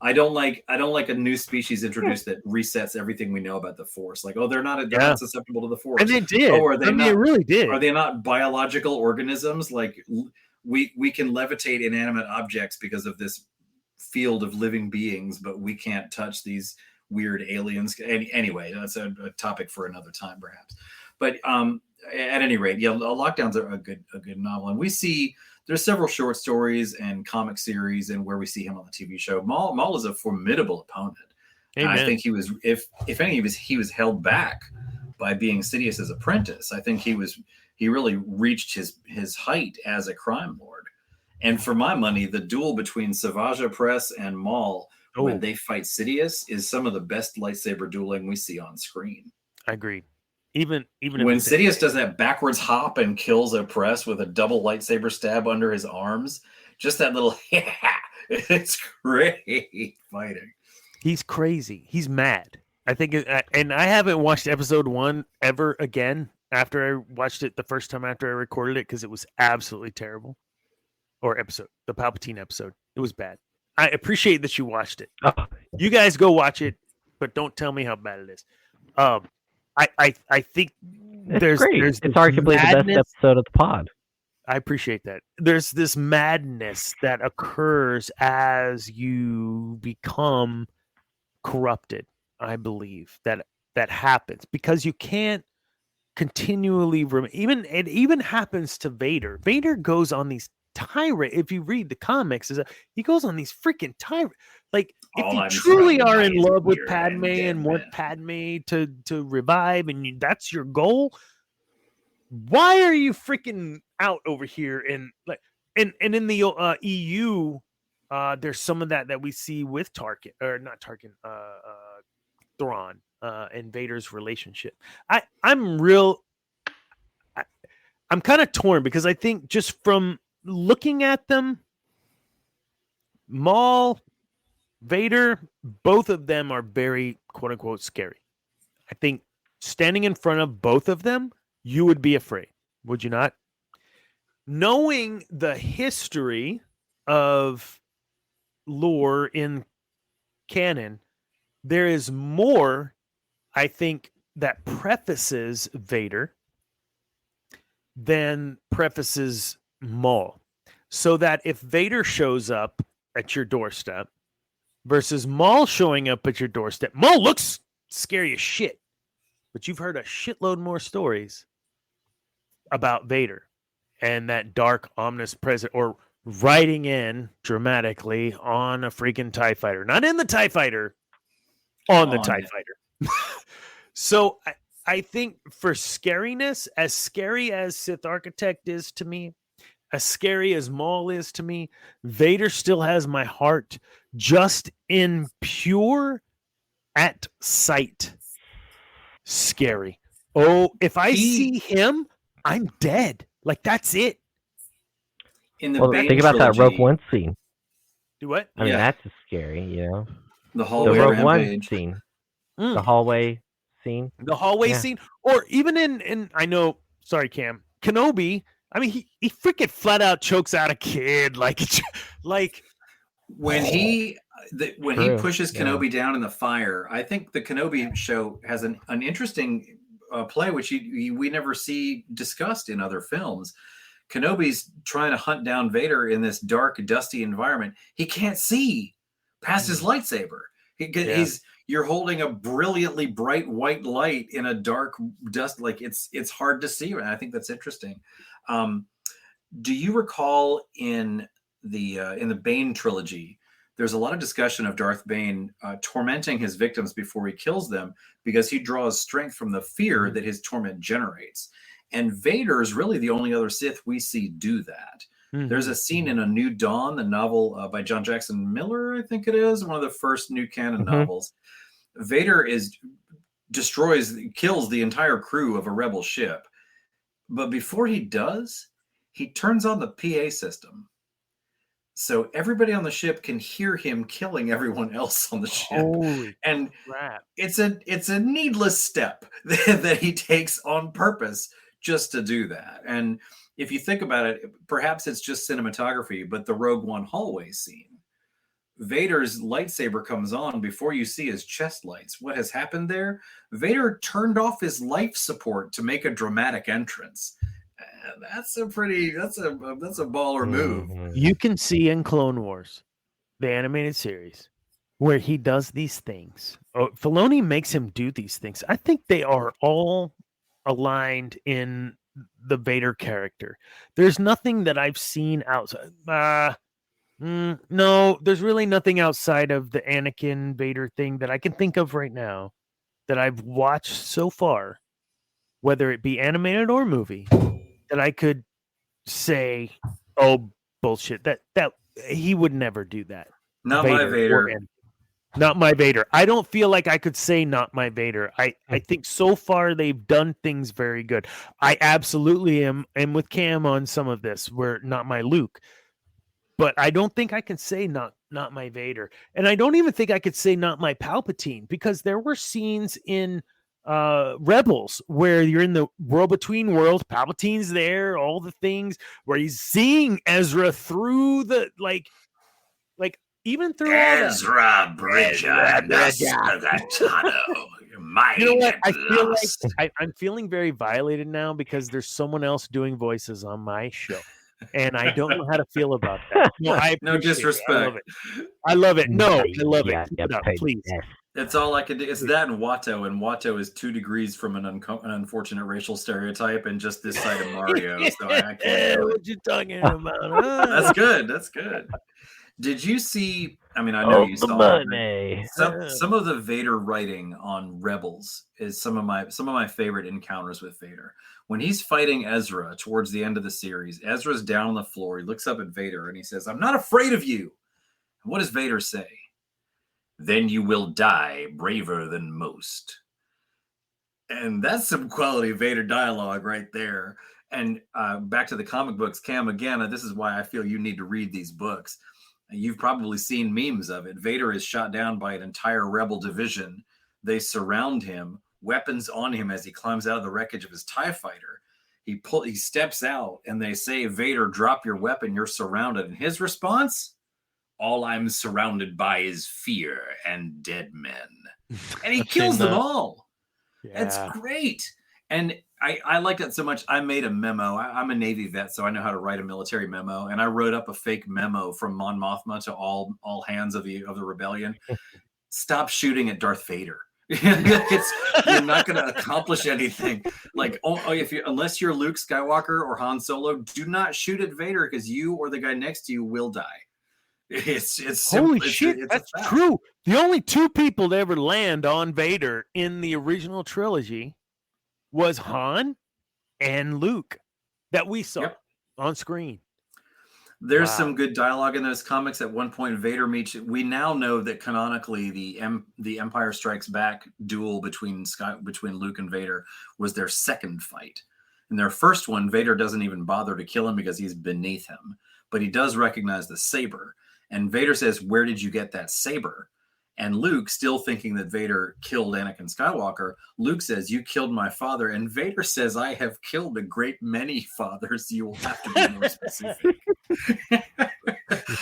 I don't like a new species introduced that resets everything we know about the Force. Like, oh, they're not susceptible to the Force. And they did. Oh, are they not? They really did. Are they not biological organisms? Like, we can levitate inanimate objects because of this field of living beings, but we can't touch these weird aliens. Anyway, that's a topic for another time, perhaps. But at any rate, Lockdown's a good novel, and we see. There's several short stories and comic series and where we see him on the TV show. Maul is a formidable opponent. And I think he was, if any, he was held back by being Sidious's apprentice. I think he really reached his height as a crime lord. And for my money, the duel between Savage Opress and Maul when they fight Sidious is some of the best lightsaber dueling we see on screen. I agree. Even when Sidious does that backwards hop and kills Opress with a double lightsaber stab under his arms, just that little it's great fighting. He's crazy. He's mad. I think, and I haven't watched episode 1 ever again after I watched it the first time after I recorded it because it was absolutely terrible. Or the Palpatine episode. It was bad. I appreciate that you watched it. You guys go watch it, but don't tell me how bad it is. I think there's it's arguably the best episode of the pod. I appreciate that. There's this madness that occurs as you become corrupted. I believe that happens because you can't continually it even happens to Vader. Vader goes on these tirade. If you read the comics, he goes on these freaking tirade. Like, if you truly are in love with Padme and want Padme to revive, and that's your goal, why are you freaking out over here? And in the EU, there's some of that we see with Thrawn and Vader's relationship. I'm kind of torn because I think just from looking at them, Maul, Vader, both of them are very quote unquote scary. I think standing in front of both of them, you would be afraid, would you not? Knowing the history of lore in canon, there is more, I think, that prefaces Vader than prefaces Maul. so that if Vader shows up at your doorstep versus Maul showing up at your doorstep, Maul looks scary as shit, but you've heard a shitload more stories about Vader and that dark, ominous presence, or riding in dramatically on a freaking TIE fighter. Not in the TIE fighter, on the TIE fighter. So I think for scariness, as scary as Sith Architect is to me, as scary as Maul is to me, Vader still has my heart just in pure at sight. Scary. Oh, if I see him, I'm dead. Like, that's it. In the Well, Bane think about that Rogue trilogy- One scene. Do what? I mean, Yeah. that's just scary, you know. The The hallway Rogue One rampage. scene, Mm. the hallway scene. The hallway Yeah. scene, or even in I know, sorry, Cam, Kenobi. I mean, he freaking flat out chokes out a kid, like When he True, pushes yeah. Kenobi down in the fire, I think the Kenobi show has an interesting play, which we never see discussed in other films. Kenobi's trying to hunt down Vader in this dark, dusty environment. He can't see past his lightsaber. You're holding a brilliantly bright white light in a dark dust. Like it's hard to see. And I think that's interesting. Do you recall in the Bane trilogy, there's a lot of discussion of Darth Bane tormenting his victims before he kills them because he draws strength from the fear that his torment generates. And Vader is really the only other Sith we see do that. Mm-hmm. There's a scene in A New Dawn, the novel by John Jackson Miller, I think it is, one of the first new canon novels. Vader kills the entire crew of a rebel ship. But before he does, he turns on the PA system. So everybody on the ship can hear him killing everyone else on the ship. Holy and crap. It's a needless step that he takes on purpose just to do that. And if you think about it, perhaps it's just cinematography, but the Rogue One hallway scene, Vader's lightsaber comes on before you see his chest lights. What has happened there? Vader turned off his life support to make a dramatic entrance. That's a baller move. You can see in Clone Wars, the animated series, where he does these things. Oh, Filoni makes him do these things. I think they are all aligned in the Vader character. There's nothing that I've seen outside. No, there's really nothing outside of the Anakin Vader thing that I can think of right now that I've watched so far, whether it be animated or movie, that I could say, oh, bullshit, that he would never do that. Not my Vader. Not my Vader. I don't feel like I could say not my Vader. I think so far they've done things very good. I absolutely am with Cam on some of this, where not my Luke. But I don't think I can say not my Vader. And I don't even think I could say not my Palpatine, because there were scenes in Rebels where you're in the world between worlds, Palpatine's there, all the things where he's seeing Ezra through the like even through Ezra Bridger. You know what? I feel like I'm feeling very violated now because there's someone else doing voices on my show, and I don't know how to feel about that. No disrespect. I love it. No, I love Yeah, it. Keep it up, please. That's all I could do. It's that and Watto, and Watto is 2 degrees from an unfortunate racial stereotype, and just this side of Mario. So I can't. What you talking about? That's good. That's good. Did you see? I mean, I know you saw it. Some of the Vader writing on Rebels is some of my favorite encounters with Vader. When he's fighting Ezra towards the end of the series, Ezra's down on the floor. He looks up at Vader and he says, "I'm not afraid of you." And what does Vader say? "Then you will die braver than most." And that's some quality Vader dialogue right there. And back to the comic books, Cam, again, this is why I feel you need to read these books. You've probably seen memes of it. Vader is shot down by an entire rebel division. They surround him, weapons on him as he climbs out of the wreckage of his TIE fighter. He steps out and they say, "Vader, drop your weapon. You're surrounded." And his response, "All I'm surrounded by is fear and dead men." And he kills them all. Yeah. That's great. And I liked it so much. I made a memo. I'm a Navy vet, so I know how to write a military memo. And I wrote up a fake memo from Mon Mothma to all hands of the rebellion. Stop shooting at Darth Vader. You're not going to accomplish anything. Like, unless you're Luke Skywalker or Han Solo, do not shoot at Vader, because you or the guy next to you will die. It's Holy simple. shit, that's true. The only two people to ever land on Vader in the original trilogy was Han and Luke that we saw on screen. There's some good dialogue in those comics. At one point, Vader meets. We now know that canonically, the Empire Strikes Back duel between Luke and Vader was their second fight. In their first one, Vader doesn't even bother to kill him because he's beneath him, but he does recognize the saber. And Vader says, "Where did you get that saber?" And Luke, still thinking that Vader killed Anakin Skywalker, Luke says, "You killed my father." And Vader says, "I have killed a great many fathers. You will have to be more specific."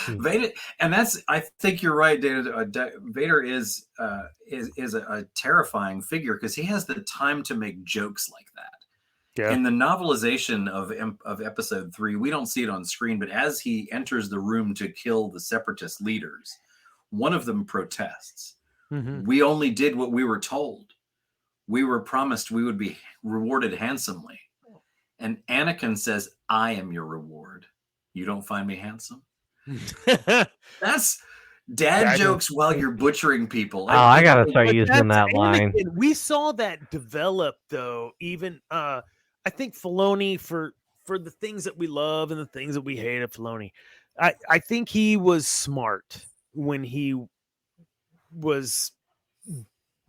Vader, and I think you're right, David. Vader is a terrifying figure because he has the time to make jokes like that. Yeah. In the novelization of Episode 3, we don't see it on screen, but as he enters the room to kill the Separatist leaders, one of them protests. Mm-hmm. "We only did what we were told. We were promised we would be rewarded handsomely." And Anakin says, "I am your reward. You don't find me handsome?" That's dad jokes while you're butchering people. I gotta start using that line. We saw that develop, though. Even I think Filoni, for the things that we love and the things that we hate of Filoni, I think he was smart when he was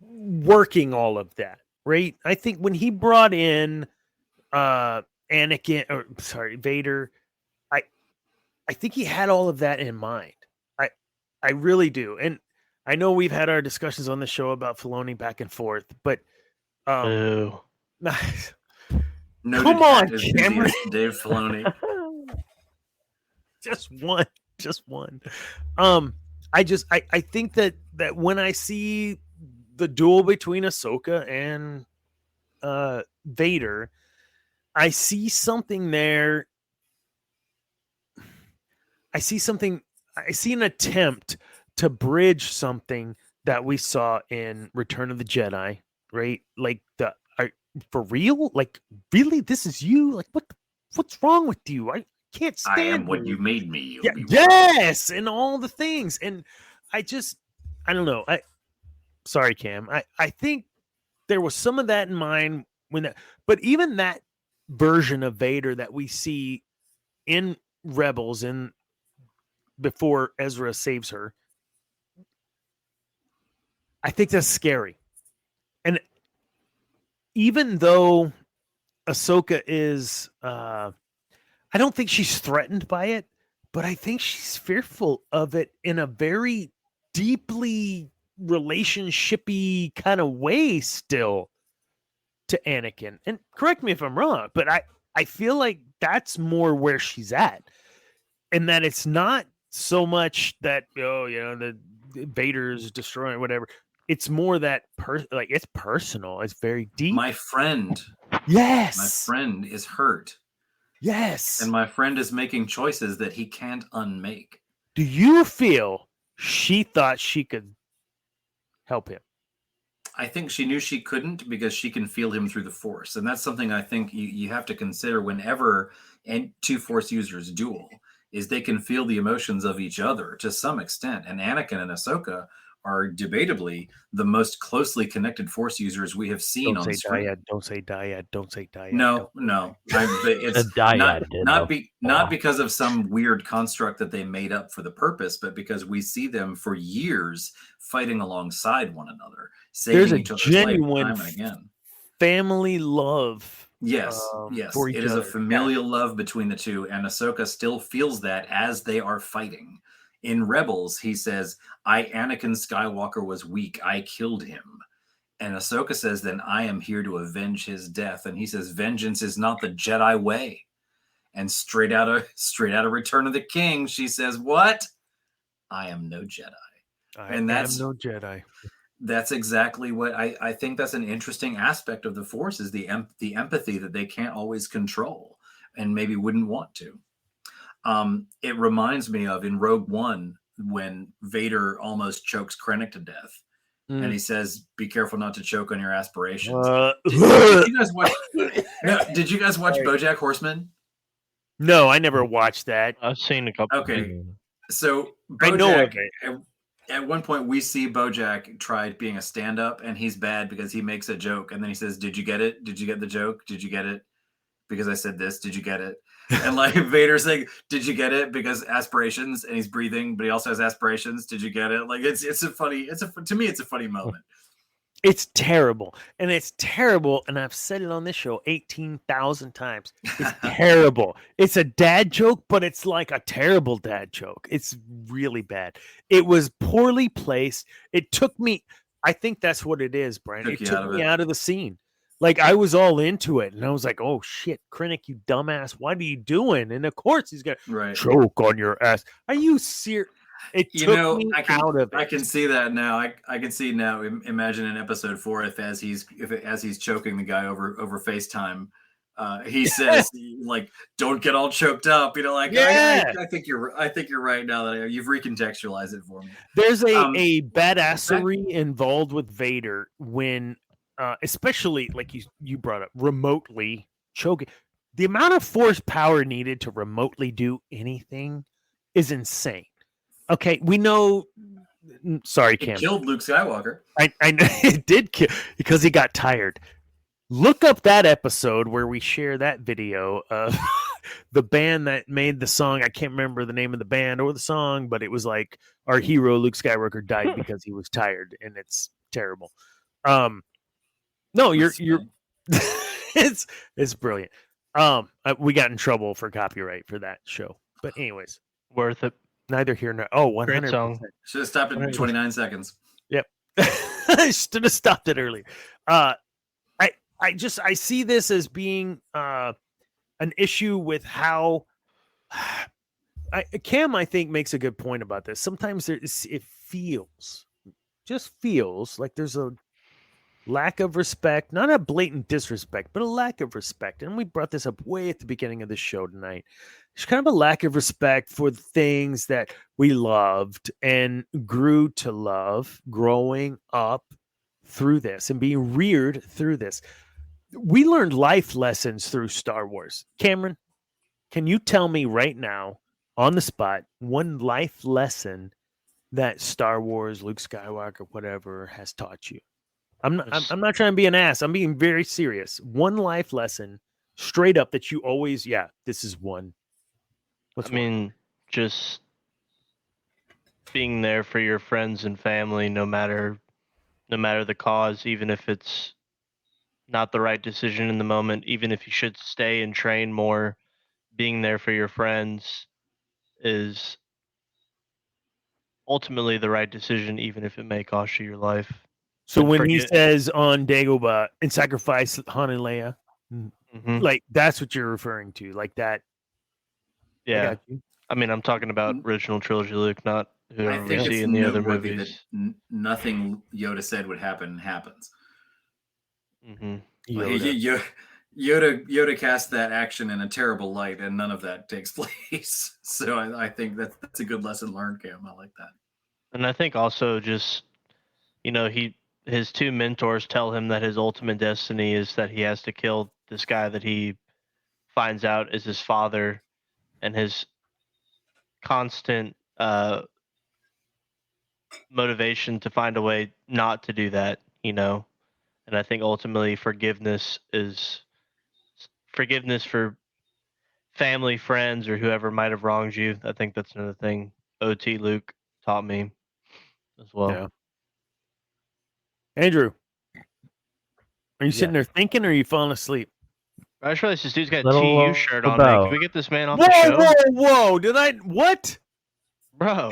working all of that, right? I think when he brought in Vader, I think he had all of that in mind. I really do. And I know we've had our discussions on the show about Filoni back and forth, but no, come on, Cameron. Dave Filoni. Just one. I think that when I see the duel between Ahsoka and Vader, I see something there. I see an attempt to bridge something that we saw in Return of the Jedi, right? Like for real? Like, really? This is you? Like, what's wrong with you? I can't stand I am you. what you made me. Yes, and all the things. And I don't know. Sorry, Cam. I think there was some of that in mind but even that version of Vader that we see in Rebels and before Ezra saves her, I think that's scary. And even though Ahsoka is, I don't think she's threatened by it, but I think she's fearful of it in a very deeply relationshipy kind of way still to Anakin. And correct me if I'm wrong, but I feel like that's more where she's at. And that it's not so much that, the Vader's destroying whatever. It's more that it's personal. It's very deep. My friend. Yes. My friend is hurt. Yes. And my friend is making choices that he can't unmake. Do you feel she thought she could help him? I think she knew she couldn't because she can feel him through the Force. And that's something I think you have to consider whenever two Force users duel, is they can feel the emotions of each other to some extent. And Anakin and Ahsoka are debatably the most closely connected Force users we have seen on screen. Don't say dyad. Don't say dyad. No. It's not because of some weird construct that they made up for the purpose, but because we see them for years fighting alongside one another. There's a genuine time and again. Family love. Yes. It is a familial love between the two, and Ahsoka still feels that as they are fighting. In Rebels, he says, Anakin Skywalker was weak. I killed him. And Ahsoka says, then I am here to avenge his death. And he says, vengeance is not the Jedi way. And straight out of Return of the King, she says, what? I am no Jedi. I am no Jedi. that's exactly what I think. That's an interesting aspect of the Force is the empathy that they can't always control and maybe wouldn't want to. It reminds me of in Rogue One when Vader almost chokes Krennic to death, and he says, "Be careful not to choke on your aspirations." Did you guys watch? Did you guys watch BoJack Horseman? No, I never watched that. I've seen a couple. Okay, so I know of BoJack, at one point we see BoJack try being a stand-up, and he's bad because he makes a joke, and then he says, "Did you get it? Did you get the joke? Did you get it? Because I said this. Did you get it?" And like Vader's saying, "Did you get it?" Because aspirations, and he's breathing, but he also has aspirations. Did you get it? Like it's a funny. To me, it's a funny moment. It's terrible. And it's terrible. And I've said it on this show 18,000 times. It's terrible. It's a dad joke, but it's like a terrible dad joke. It's really bad. It was poorly placed. It took me, I think that's what it is, Brian. It took me out of the scene. Like I was all into it. And I was like, oh shit, Krennic, you dumbass. What are you doing? And of course he's going to choke on your ass. Are you serious? It took me out of it. I can see that now. I can see now. Imagine in episode 4, as he's choking the guy over FaceTime, he says like, "Don't get all choked up." You know, like I think you're right now that you've recontextualized it for me. There's a badassery involved with Vader when, especially like you brought up, remotely choking. The amount of force power needed to remotely do anything is insane. Okay, we know. Sorry, Cam. It killed Luke Skywalker. I know it did kill because he got tired. Look up that episode where we share that video of the band that made the song. I can't remember the name of the band or the song, but it was like our hero Luke Skywalker died because he was tired, and it's terrible. No, you're it's brilliant. We got in trouble for copyright for that show, but anyways, worth it. Neither here nor 100%. Should have stopped it in 29 seconds. Yep. I should have stopped it earlier. I see this as being an issue with how Cam, I think, makes a good point about this. Sometimes it feels like there's a lack of respect, not a blatant disrespect, but a lack of respect. And we brought this up way at the beginning of the show tonight. There's kind of a lack of respect for the things that we loved and grew to love growing up through this and being reared through this. We learned life lessons through Star Wars. Cameron, can you tell me right now on the spot one life lesson that Star Wars, Luke Skywalker, whatever has taught you? I'm not trying to be an ass. I'm being very serious. One life lesson straight up that you always, this is one. Just being there for your friends and family, no matter the cause, even if it's not the right decision in the moment, even if you should stay and train more, being there for your friends is ultimately the right decision, even if it may cost you your life. So when he says on Dagobah and sacrifice Han and Leia, like that's what you're referring to, like that. Yeah, I'm talking about original trilogy Luke, not whoever we see in the other movies. Nothing Yoda said would happen happens. Yoda. Yoda cast that action in a terrible light, and none of that takes place. So I think that's a good lesson learned, Cam. I like that. And I think also just, his two mentors tell him that his ultimate destiny is that he has to kill this guy that he finds out is his father, and his constant motivation to find a way not to do that, And I think ultimately forgiveness for family, friends, or whoever might have wronged you. I think that's another thing OT Luke taught me as well. Yeah. Andrew, are you sitting there thinking, or are you falling asleep? I just realized this dude's got a TU shirt on. Man. Can we get this man off the show? Whoa! Did I? What? Bro,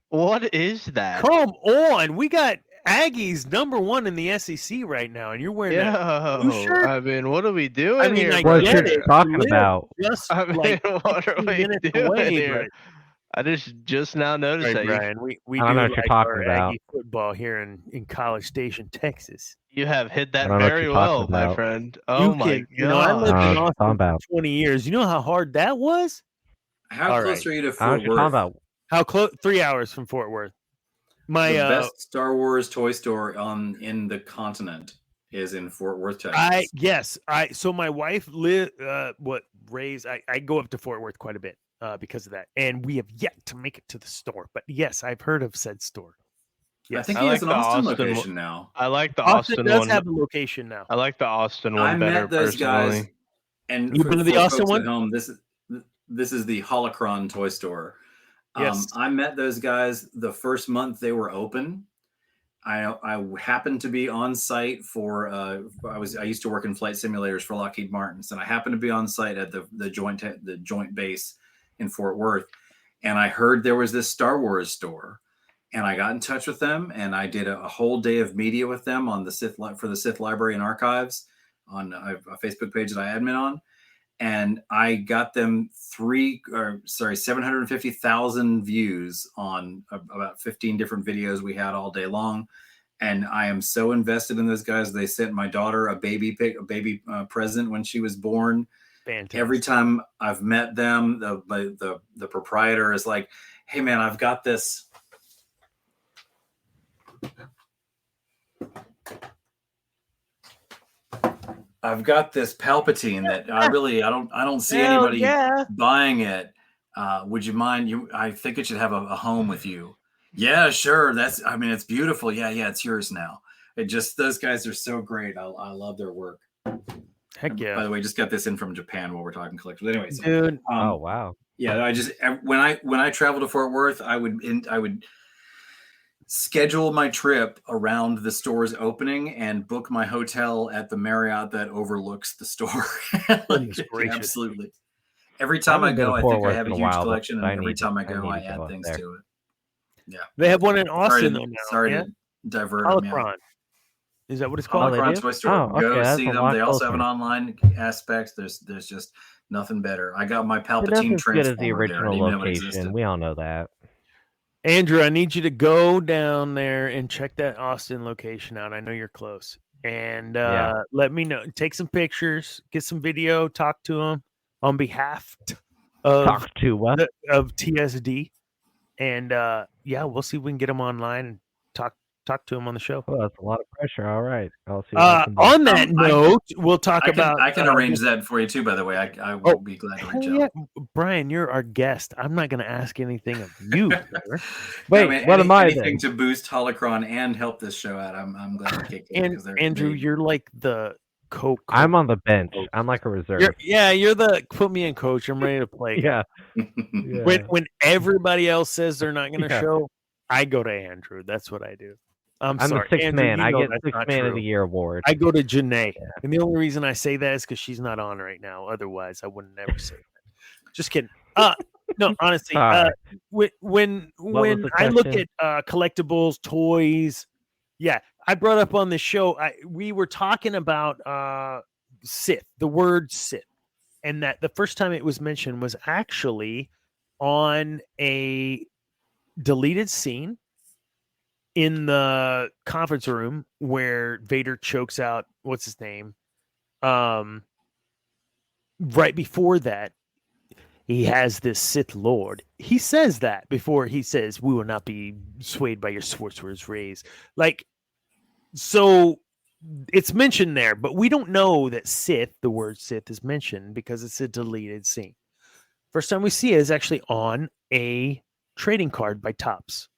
what is that? Come on, we got Aggies #1 in the SEC right now, and you're wearing that shirt. What are we doing here? What you're talking about? What are we doing here? I just now noticed Right, that Brian. We I don't do know what you're like talking our about. Aggie football here in College Station, Texas. you have hit I that don't know what very you're talking well, my about. friend. You Oh my can, I lived god. in I don't know what you're talking Austin about. for 20 years. You know how hard that was? How All close right. are you to I don't know Fort what you're talking Worth? about. How close? 3 hours from Fort Worth. My The best Star Wars toy store in the continent is in Fort Worth, Texas. So my wife raised I go up to Fort Worth quite a bit because of that, and we have yet to make it to the store. But yes, I've heard of said store. I Yes, think I he like has an the Austin Austin location now. I like the Austin Austin does one. have a location now. I like the Austin I one better met those personally. guys, and You been to the for Austin folks one? at home, this is the Holocron toy store. Yes. I met those guys the first month they were open. I happened to be on site for I used to work in flight simulators for Lockheed Martin, and I happened to be on site at the joint base in Fort Worth, and I heard there was this Star Wars store, and I got in touch with them, and I did a whole day of media with them on the Sith Library and Archives on a Facebook page that I admin on. And I got them 750,000 views on about 15 different videos we had all day long. And I am so invested in those guys. They sent my daughter a baby present when she was born. Fantastic. Every time I've met them, the proprietor is like, "Hey man, I've got this." I've got this Palpatine that I don't see Hell anybody yeah. buying it. Would you mind? I think it should have a home with you. Yeah, sure. It's beautiful. Yeah, it's yours now. Those guys are so great. I love their work. Heck yeah. By the way, just got this in from Japan while we're talking collectibles. Anyway, so, Dude. Oh wow. Yeah, when I travel to Fort Worth, I would schedule my trip around the store's opening and book my hotel at the Marriott that overlooks the store. Goodness gracious. Absolutely. Every time I haven't been go, to I Fort think I Worth have in a a huge while, but collection, and I every need to- time I I go, need I to go add up things there. to it. Yeah. They have one in Austin though now. Sorry Yeah? to divert them. Yeah. Holocron. Is that what it's called? they Holocron do? Toy Store. Oh, okay, Go that's see a them. lot They also have closer. an online aspect. There's just nothing better. I got my It's Palpatine as good as the Transformer there. I original didn't even know it location. existed. We all know that. Andrew, I need you to go down there and check that Austin location out. I know you're close. And let me know. Take some pictures, get some video, talk to them on behalf of Talk to what? of TSD. And we'll see if we can get them online and talk to them on the show. Oh, that's a lot of pressure. All right. I'll see what I can do. On that note, we'll talk about. I can arrange that for you too. By the way, I will be glad to reach out. Brian, you're our guest. I'm not going to ask anything of you, sir. Wait, what am I anything then? to boost Holocron and help this show out? I'm glad to kick in. And Andrew, you're like the coach. I'm on the bench. I'm like a reserve. You're the put me in, coach. I'm ready to play. Yeah. When everybody else says they're not going to Yeah. show, I go to Andrew. That's what I do. I'm sorry, the sixth Andrew, man. you I know get that's sixth not man of true. the year award. I go to Janae, and the only reason I say that is because she's not on right now. Otherwise, I would never say that. Just kidding. No, honestly, Sorry. when the I look question? at collectibles, toys, I brought up on the show. We were talking about Sith, the word Sith, and that the first time it was mentioned was actually on a deleted scene in the conference room where Vader chokes out what's his name. Right before that, he has this Sith Lord. He says that before he says, "We will not be swayed by your sorcerer's rays." Like, so it's mentioned there, but we don't know that Sith, the word Sith, is mentioned because it's a deleted scene. First time we see it is actually on a trading card by Topps.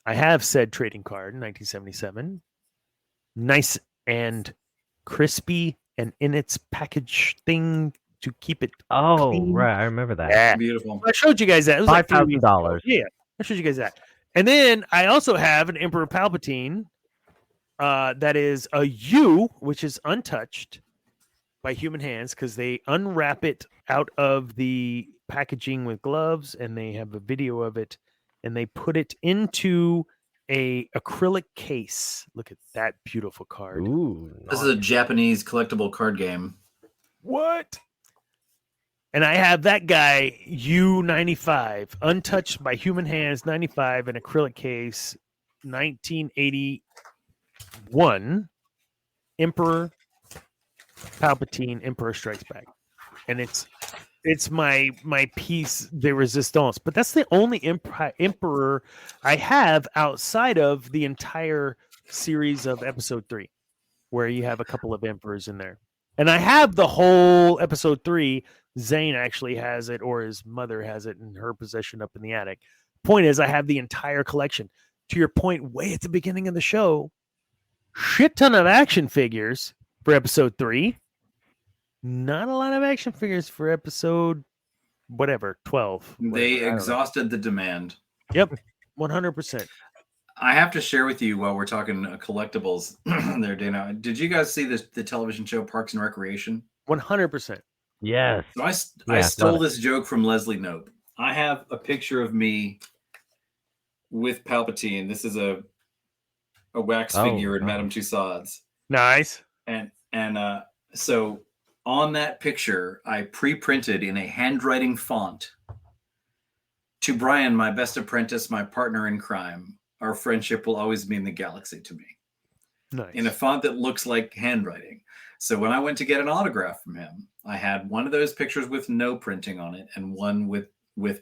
I have said trading card in 1977. Nice and crispy and in its package thing to keep it. Oh, clean. right. I remember that. Yeah. Beautiful. I showed you guys that. It was like $5,000. Yeah, I showed you guys that. And then I also have an Emperor Palpatine that is a U, which is untouched by human hands because they unwrap it out of the packaging with gloves and they have a video of it and they put it into a acrylic case. Look at that beautiful card. Ooh. This is a Japanese collectible card game. What? And I have that guy U95, untouched by human hands, 95 in acrylic case, 1981, Emperor Palpatine, Emperor Strikes Back, and it's my piece de resistance. But that's the only Emperor I have outside of the entire series of Episode 3, where you have a couple of Emperors in there. And I have the whole Episode 3. Zane actually has it, or his mother has it in her possession up in the attic. Point is, I have the entire collection. To your point, way at the beginning of the show, shit ton of action figures for Episode 3. Not a lot of action figures for Episode whatever 12. They exhausted the demand. Yep, 100%. I have to share with you while we're talking collectibles there, Dana. Did you guys see the television show Parks and Recreation? 100%. Yes. So I stole this joke from Leslie Knope. I have a picture of me with Palpatine. This is a wax figure in Madame Tussauds. Nice. And so on that picture, I pre-printed in a handwriting font, "To Brian, my best apprentice, my partner in crime. Our friendship will always mean the galaxy to me." Nice. In a font that looks like handwriting. So when I went to get an autograph from him, I had one of those pictures with no printing on it and one with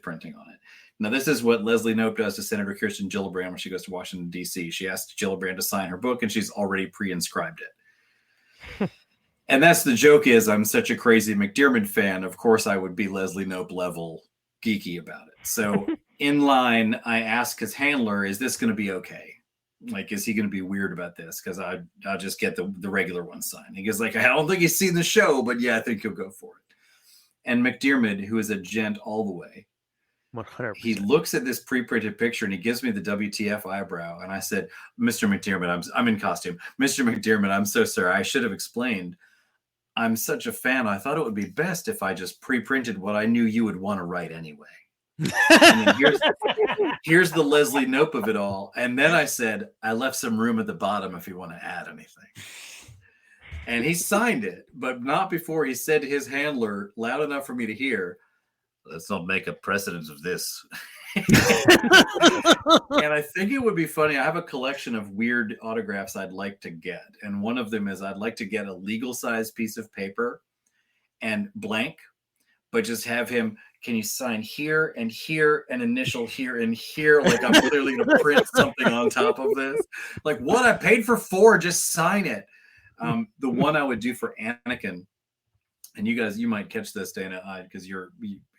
printing on it. Now, this is what Leslie Knope does to Senator Kirsten Gillibrand when she goes to Washington, D.C. She asks Gillibrand to sign her book, and she's already pre-inscribed it. And that's the joke is, I'm such a crazy McDiarmid fan. Of course, I would be Leslie Knope level geeky about it. So in line, I ask his handler, is this going to be okay? Like, is he going to be weird about this? Because I'll just get the regular one signed. He goes like, I don't think he's seen the show, but yeah, I think he'll go for it. And McDiarmid, who is a gent all the way, 100%. he looks at this pre-printed picture and he gives me the WTF eyebrow. And I said, Mr. McDiarmid, I'm in costume. Mr. McDiarmid, I'm so sorry. I should have explained. I'm such a fan. I thought it would be best if I just pre-printed what I knew you would want to write anyway. And then here's the Leslie Knope of it all. And then I said, I left some room at the bottom if you want to add anything. And he signed it, but not before he said to his handler, loud enough for me to hear, "Let's not make a precedent of this." And I think it would be funny. I have a collection of weird autographs I'd like to get. And one of them is I'd like to get a legal size piece of paper and blank, but just have him, can you sign here and here and initial here and here? Like I'm clearly going to print something on top of this. Like what I paid for 4, just sign it. The one I would do for Anakin, and you guys, you might catch this, Dana, because I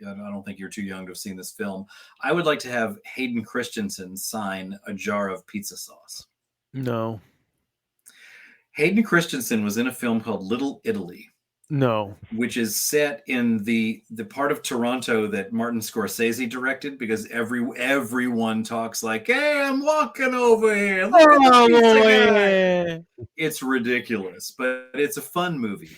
don't think you're too young to have seen this film. I would like to have Hayden Christensen sign a jar of pizza sauce. No. Hayden Christensen was in a film called Little Italy. No. Which is set in the part of Toronto that Martin Scorsese directed, because everyone talks like, "Hey, I'm walking over here. Look at the pizza guy." It's ridiculous, but it's a fun movie.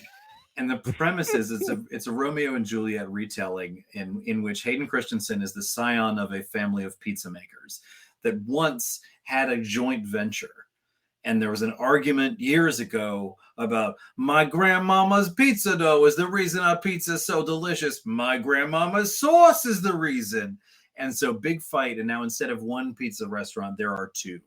And the premise is it's a Romeo and Juliet retelling in which Hayden Christensen is the scion of a family of pizza makers that once had a joint venture. And there was an argument years ago about my grandmama's pizza dough is the reason our pizza is so delicious. My grandmama's sauce is the reason. And so big fight. And now instead of one pizza restaurant, there are 2.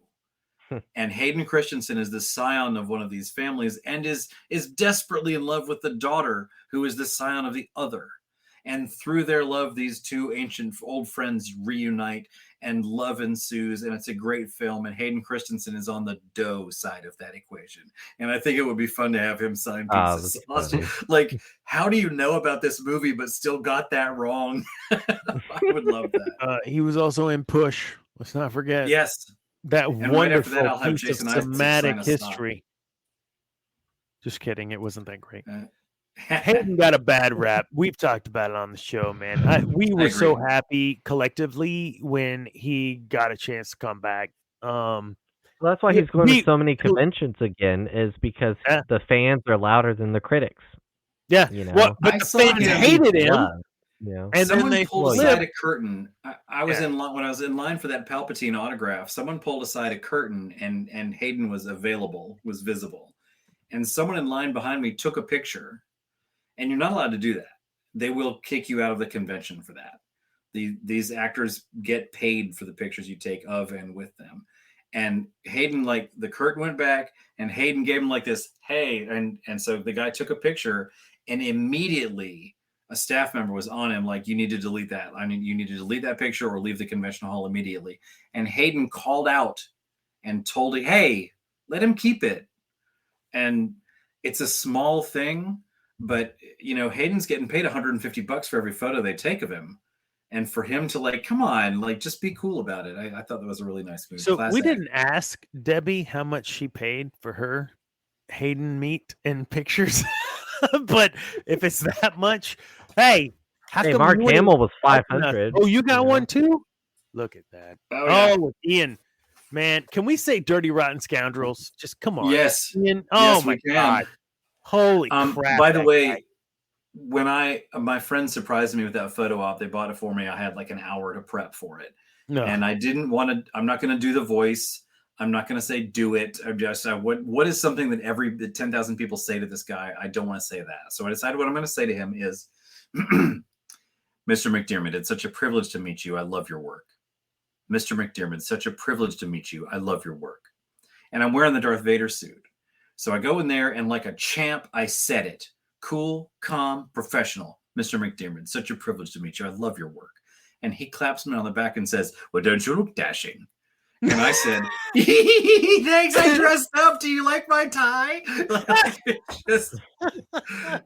And Hayden Christensen is the scion of one of these families and is desperately in love with the daughter who is the scion of the other. And through their love, these 2 ancient old friends reunite and love ensues. And it's a great film. And Hayden Christensen is on the dough side of that equation. And I think it would be fun to have him sign pizza sauce. Like, how do you know about this movie but still got that wrong? I would love that. He was also in Push. Let's not forget. Yes. That And wonderful right after that, I'll have piece Jason of Isaacs thematic sign a history. Just kidding. It wasn't that great. Hayden got a bad rap. We've talked about it on the show, man. We were so happy collectively when he got a chance to come back. Well, that's why he's going to so many conventions again, is because the fans are louder than the critics. Yeah. You know? Well, but the fans hated him. Yeah. And someone pulled aside a curtain. I was in line when I was in line for that Palpatine autograph. Someone pulled aside a curtain, and Hayden was visible. And someone in line behind me took a picture. And you're not allowed to do that. they will kick you out of the convention for that. These actors get paid for the pictures you take of and with them. And Hayden, like, the curtain went back and Hayden gave him like this, hey, and so the guy took a picture, and immediately a staff member was on him like, you need to delete that. I mean, you need to delete that picture or leave the convention hall immediately. And Hayden called out and told him, hey, let him keep it. And it's a small thing, but you know, Hayden's getting paid $150 for every photo they take of him. And for him to like, come on, like, just be cool about it. I thought that was a really nice movie. So Class we act. didn't ask Debbie how much she paid for her Hayden meet and pictures, but if it's that much, hey, how Hey, come Mark you wouldn't Hamill was help us? 500. Oh, you got you know? one too? Look at that. Oh, yeah. with Ian, man, can we say dirty rotten scoundrels? Just come on, Yes. Ian. Oh Yes, we my can. God, holy crap! By the that way, guy. when my friend surprised me with that photo op, they bought it for me. I had like an hour to prep for it. No. And I didn't want to, I'm not going to do the voice. I'm not going to say do it. I'm just, what is something that the 10,000 people say to this guy? I don't want to say that. So I decided what I'm going to say to him is, Mr. McDermott, it's such a privilege to meet you. I love your work. Mr. McDermott, such a privilege to meet you. I love your work. And I'm wearing the Darth Vader suit. So I go in there and like a champ, I said it. Cool, calm, professional. Mr. McDermott, such a privilege to meet you. I love your work. And he claps me on the back and says, well, don't you look dashing? And I said, thanks, I dressed up. Do you like my tie?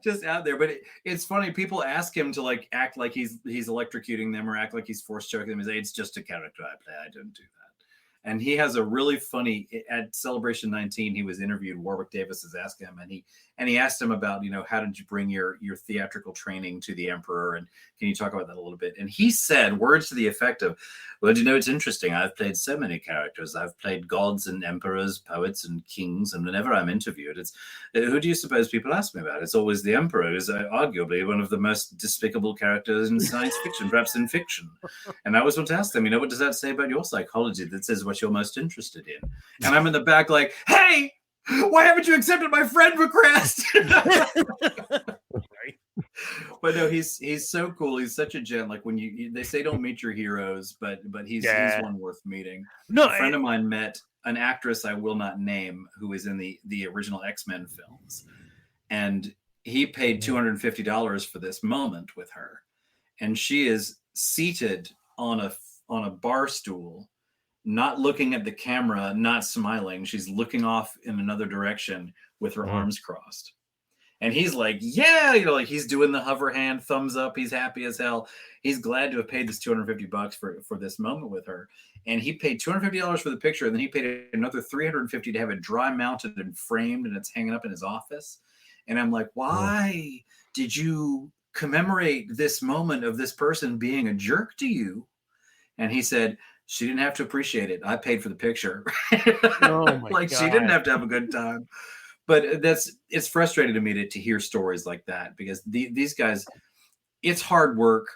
just out there. But it's funny. People ask him to like act like he's electrocuting them or act like he's force choking them. He says, it's just a character I play. I don't do that. And he has a really funny, at Celebration 19, he was interviewed. Warwick Davis has asked him, and he asked him about, you know, how did you bring your theatrical training to the Emperor? And can you talk about that a little bit? And he said words to the effect of, well, you know, it's interesting. I've played so many characters. I've played gods and emperors, poets and kings. And whenever I'm interviewed, it's, who do you suppose people ask me about? It's always the Emperor, who's arguably one of the most despicable characters in science fiction, perhaps in fiction. And I always want to ask them, you know, what does that say about your psychology that says what you're most interested in? And I'm in the back like, hey, why haven't you accepted my friend request? But no, he's so cool. He's such a gent. Like when they say don't meet your heroes, but he's one worth meeting. No, a friend of mine met an actress I will not name who is in the original X-Men films, and he paid $250 for this moment with her, and she is seated on a bar stool, not looking at the camera, not smiling. She's looking off in another direction with her arms crossed. And he's like, yeah, you know, like he's doing the hover hand, thumbs up. He's happy as hell. He's glad to have paid this $250 for this moment with her. And he paid $250 for the picture. And then he paid another $350 to have it dry mounted and framed, and it's hanging up in his office. And I'm like, why did you commemorate this moment of this person being a jerk to you? And he said, she didn't have to appreciate it. I paid for the picture. Oh my like God. She didn't have to have a good time. But it's frustrating to me to hear stories like that, because these guys, it's hard work.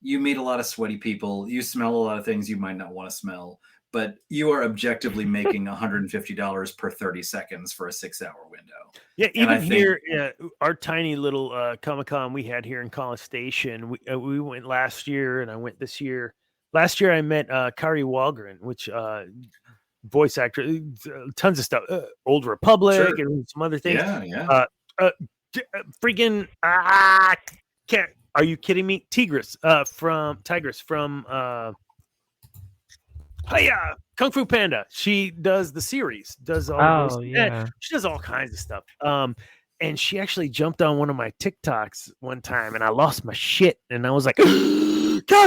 You meet a lot of sweaty people. You smell a lot of things you might not want to smell, but you are objectively making $150 per 30 seconds for a 6-hour window. Yeah, even here, our tiny little Comic-Con we had here in College Station, we went last year and I went this year. Last year I met Kari Walgren, which voice actor, tons of stuff, Old Republic and some other things. Freaking can't, are you kidding me? Tigress from Kung Fu Panda. She does the series, does all those, she does all kinds of stuff. And she actually jumped on one of my TikToks one time, and I lost my shit, and I was like, Kari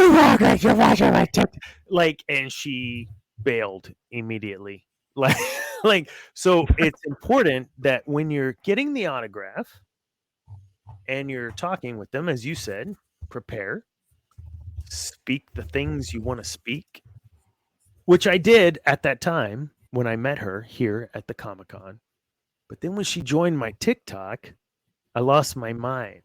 Walgren, you're watching my TikTok, like, and she bailed immediately. Like so it's important that when you're getting the autograph and you're talking with them, as you said, prepare, speak the things you want to speak, which I did at that time when I met her here at the Comic-Con. But then when she joined my TikTok, I lost my mind.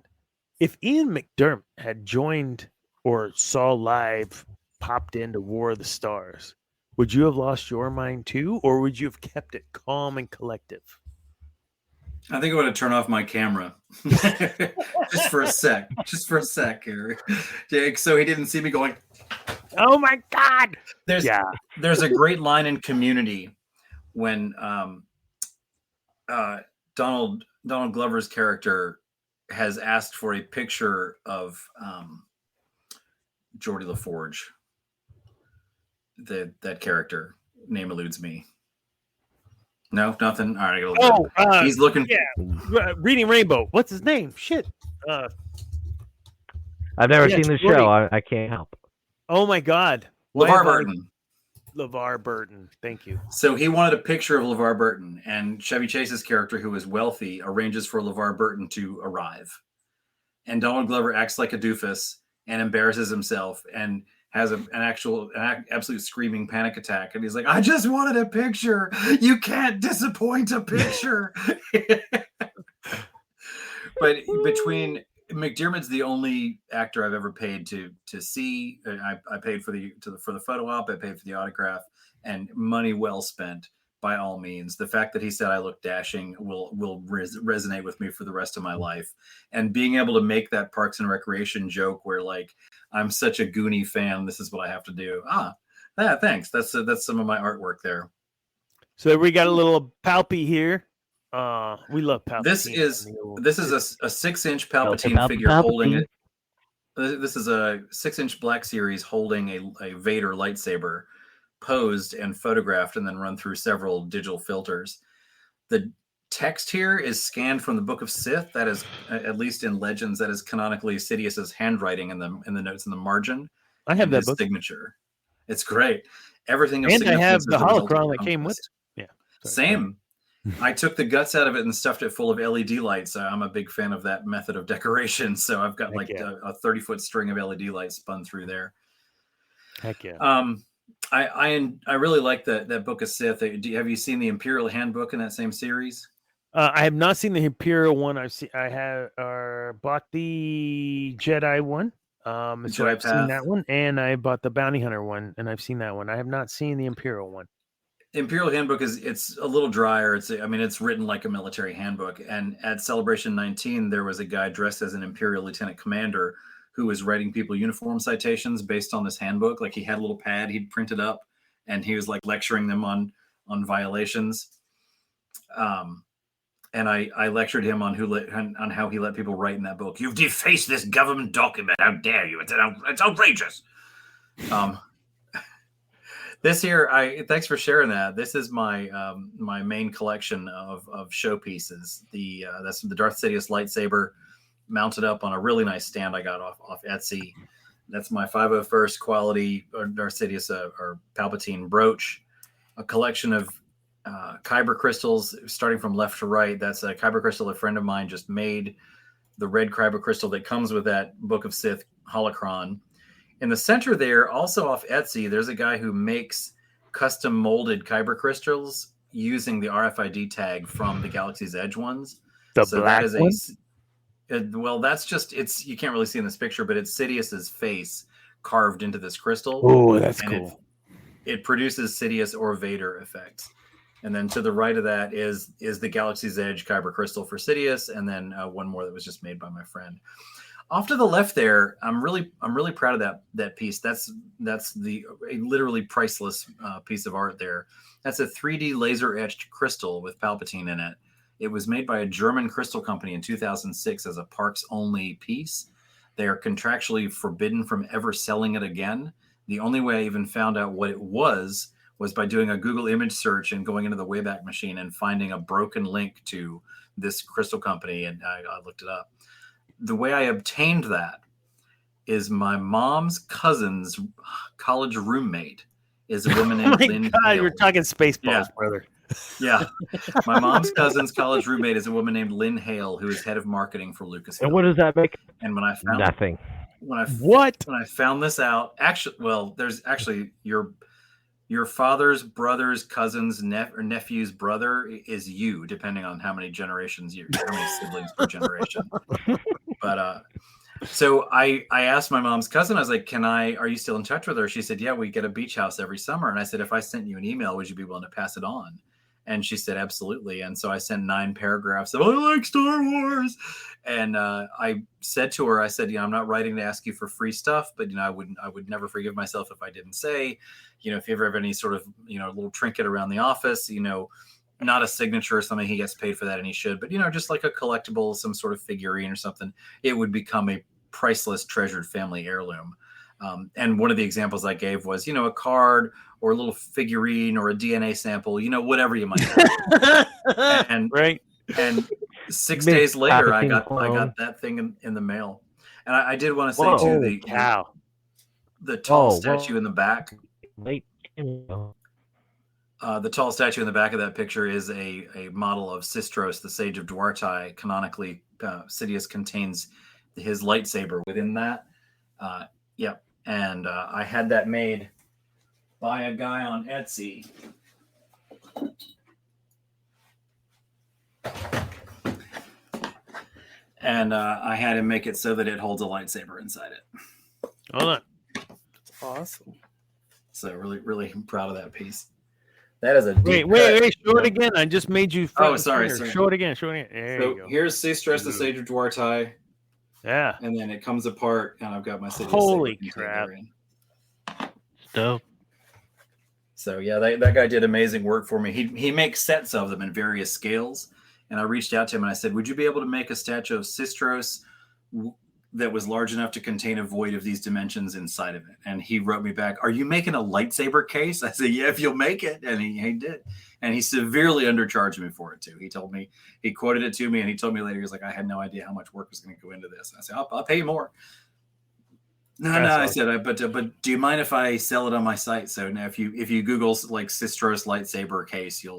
If Ian McDermott had joined or saw live, popped into War of the Stars, would you have lost your mind too, or would you have kept it calm and collective? I think I'm going to turn off my camera just for a sec. Just for a sec, Harry. Jake, so he didn't see me going. Oh my God! There's a great line in Community when Donald Glover's character has asked for a picture of Geordie LaForge. That character name eludes me. No, nothing. All right, I gotta look it up. He's looking. Yeah, Reading Rainbow. What's his name? Shit. I've never seen the show. I can't help. Oh my God. LeVar Burton. LeVar Burton. Thank you. So he wanted a picture of LeVar Burton, and Chevy Chase's character, who is wealthy, arranges for LeVar Burton to arrive. And Donald Glover acts like a doofus and embarrasses himself and has an absolute screaming panic attack. And he's like, I just wanted a picture. You can't disappoint a picture. But between McDiarmid's the only actor I've ever paid to see. I paid for the photo op. I paid for the autograph, and money well spent by all means. The fact that he said I look dashing will resonate with me for the rest of my life. And being able to make that Parks and Recreation joke where like, I'm such a Goonie fan, this is what I have to do. Thanks. That's some of my artwork there. So we got a little Palpy here. We love Palpatine. This is a 6-inch Palpatine figure holding it. This is a 6-inch Black Series holding a Vader lightsaber, posed and photographed, and then run through several digital filters. The text here is scanned from the Book of Sith. That is, at least in Legends, that is canonically Sidious's handwriting in the notes in the margin. I have that book. Signature. It's great. Everything. And I have the holocron that came with it. Yeah. Same. I took the guts out of it and stuffed it full of LED lights. I'm a big fan of that method of decoration. So I've got a 30-foot string of LED lights spun through there. Heck yeah. I really like that Book of Sith. Have you seen the Imperial Handbook in that same series? I have not seen the Imperial one. I have bought the Jedi one. So I've seen that one, and I bought the Bounty Hunter one, and I've seen that one. I have not seen the Imperial one. Imperial Handbook it's a little drier. It's written like a military handbook. And at Celebration 19, there was a guy dressed as an Imperial Lieutenant Commander who was writing people uniform citations based on this handbook. Like he had a little pad he'd printed up, and he was like lecturing them on violations. And I lectured him on how he let people write in that book. You've defaced this government document. How dare you? It's outrageous. This here, thanks for sharing that. This is my my main collection of showpieces. That's the Darth Sidious lightsaber mounted up on a really nice stand I got off Etsy. That's my 501st quality Darth Sidious or Palpatine brooch. A collection of Kyber crystals starting from left to right. That's a Kyber crystal a friend of mine just made. The red Kyber crystal that comes with that Book of Sith holocron. In the center there, also off Etsy, there's a guy who makes custom molded Kyber crystals using the RFID tag from the Galaxy's Edge ones. The black one? Well, that's just, you can't really see in this picture, but it's Sidious's face carved into this crystal. Oh, that's cool. It produces Sidious or Vader effects. And then to the right of that is the Galaxy's Edge Kyber crystal for Sidious, and then one more that was just made by my friend. Off to the left there, I'm really proud of that piece. That's a literally priceless piece of art there. That's a 3D laser etched crystal with Palpatine in it. It was made by a German crystal company in 2006 as a parks only piece. They are contractually forbidden from ever selling it again. The only way I even found out what it was by doing a Google image search and going into the Wayback Machine and finding a broken link to this crystal company, and I looked it up. The way I obtained that is my mom's cousin's college roommate is a woman named Lynn Hale. You're talking Spaceballs, brother. Yeah. My mom's cousin's college roommate is a woman named Lynn Hale, who is head of marketing for Lucasfilm. And what does that make? And when I found nothing. When I found this out, there's actually your father's brother's cousin's nephew's brother is you, depending on how many generations how many siblings per generation. But so I asked my mom's cousin, I was like, are you still in touch with her? She said, yeah, we get a beach house every summer. And I said, if I sent you an email, would you be willing to pass it on? And she said, absolutely. And so I sent 9 paragraphs of, I like Star Wars. And I said to her, I said, I'm not writing to ask you for free stuff, but, I would never forgive myself if I didn't say, if you ever have any sort of, little trinket around the office, not a signature or something, he gets paid for that and he should, but, just like a collectible, some sort of figurine or something, it would become a priceless, treasured family heirloom. And one of the examples I gave was, a card or a little figurine or a DNA sample, whatever you might have. and right. And 6 days later, I got that thing in the mail. And I did want to say too, the tall statue in the back. Wait. The tall statue in the back of that picture is a model of Sistros, the Sage of Duartai. Canonically, Sidious contains his lightsaber within that. Yep. And I had that made by a guy on Etsy. And I had him make it so that it holds a lightsaber inside it. Hold on. That's awesome. So really, really proud of that piece. That is a wait. Show it again. I just made you. Sorry. Show it again. There you go. Here's Sistros, the Sage of Duartai. Yeah. And then it comes apart, and I've got my Sidious. Holy crap! Dope. So yeah, that guy did amazing work for me. He makes sets of them in various scales. And I reached out to him and I said, would you be able to make a statue of Sistros that was large enough to contain a void of these dimensions inside of it? And he wrote me back, are you making a lightsaber case? I said, yeah, if you'll make it. And he did. And he severely undercharged me for it too. He told me, he quoted it to me and he told me later, he was like, I had no idea how much work was going to go into this. And I said, I'll pay you more. No, I said, but do you mind if I sell it on my site? So now if you Google like Sistros lightsaber case, you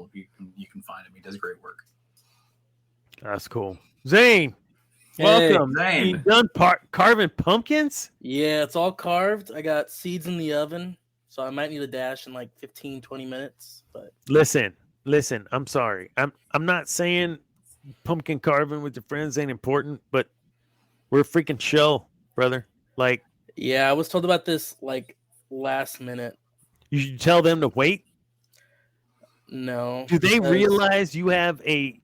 can find him. He does great work. That's cool. Zane, welcome. Zane. You done carving pumpkins? Yeah, it's all carved. I got seeds in the oven, so I might need a dash in like 15, 20 minutes. But listen. I'm sorry. I'm not saying pumpkin carving with your friends ain't important, but we're a freaking show, brother. Like, yeah, I was told about this like last minute. You should tell them to wait. No. Do they realize you have a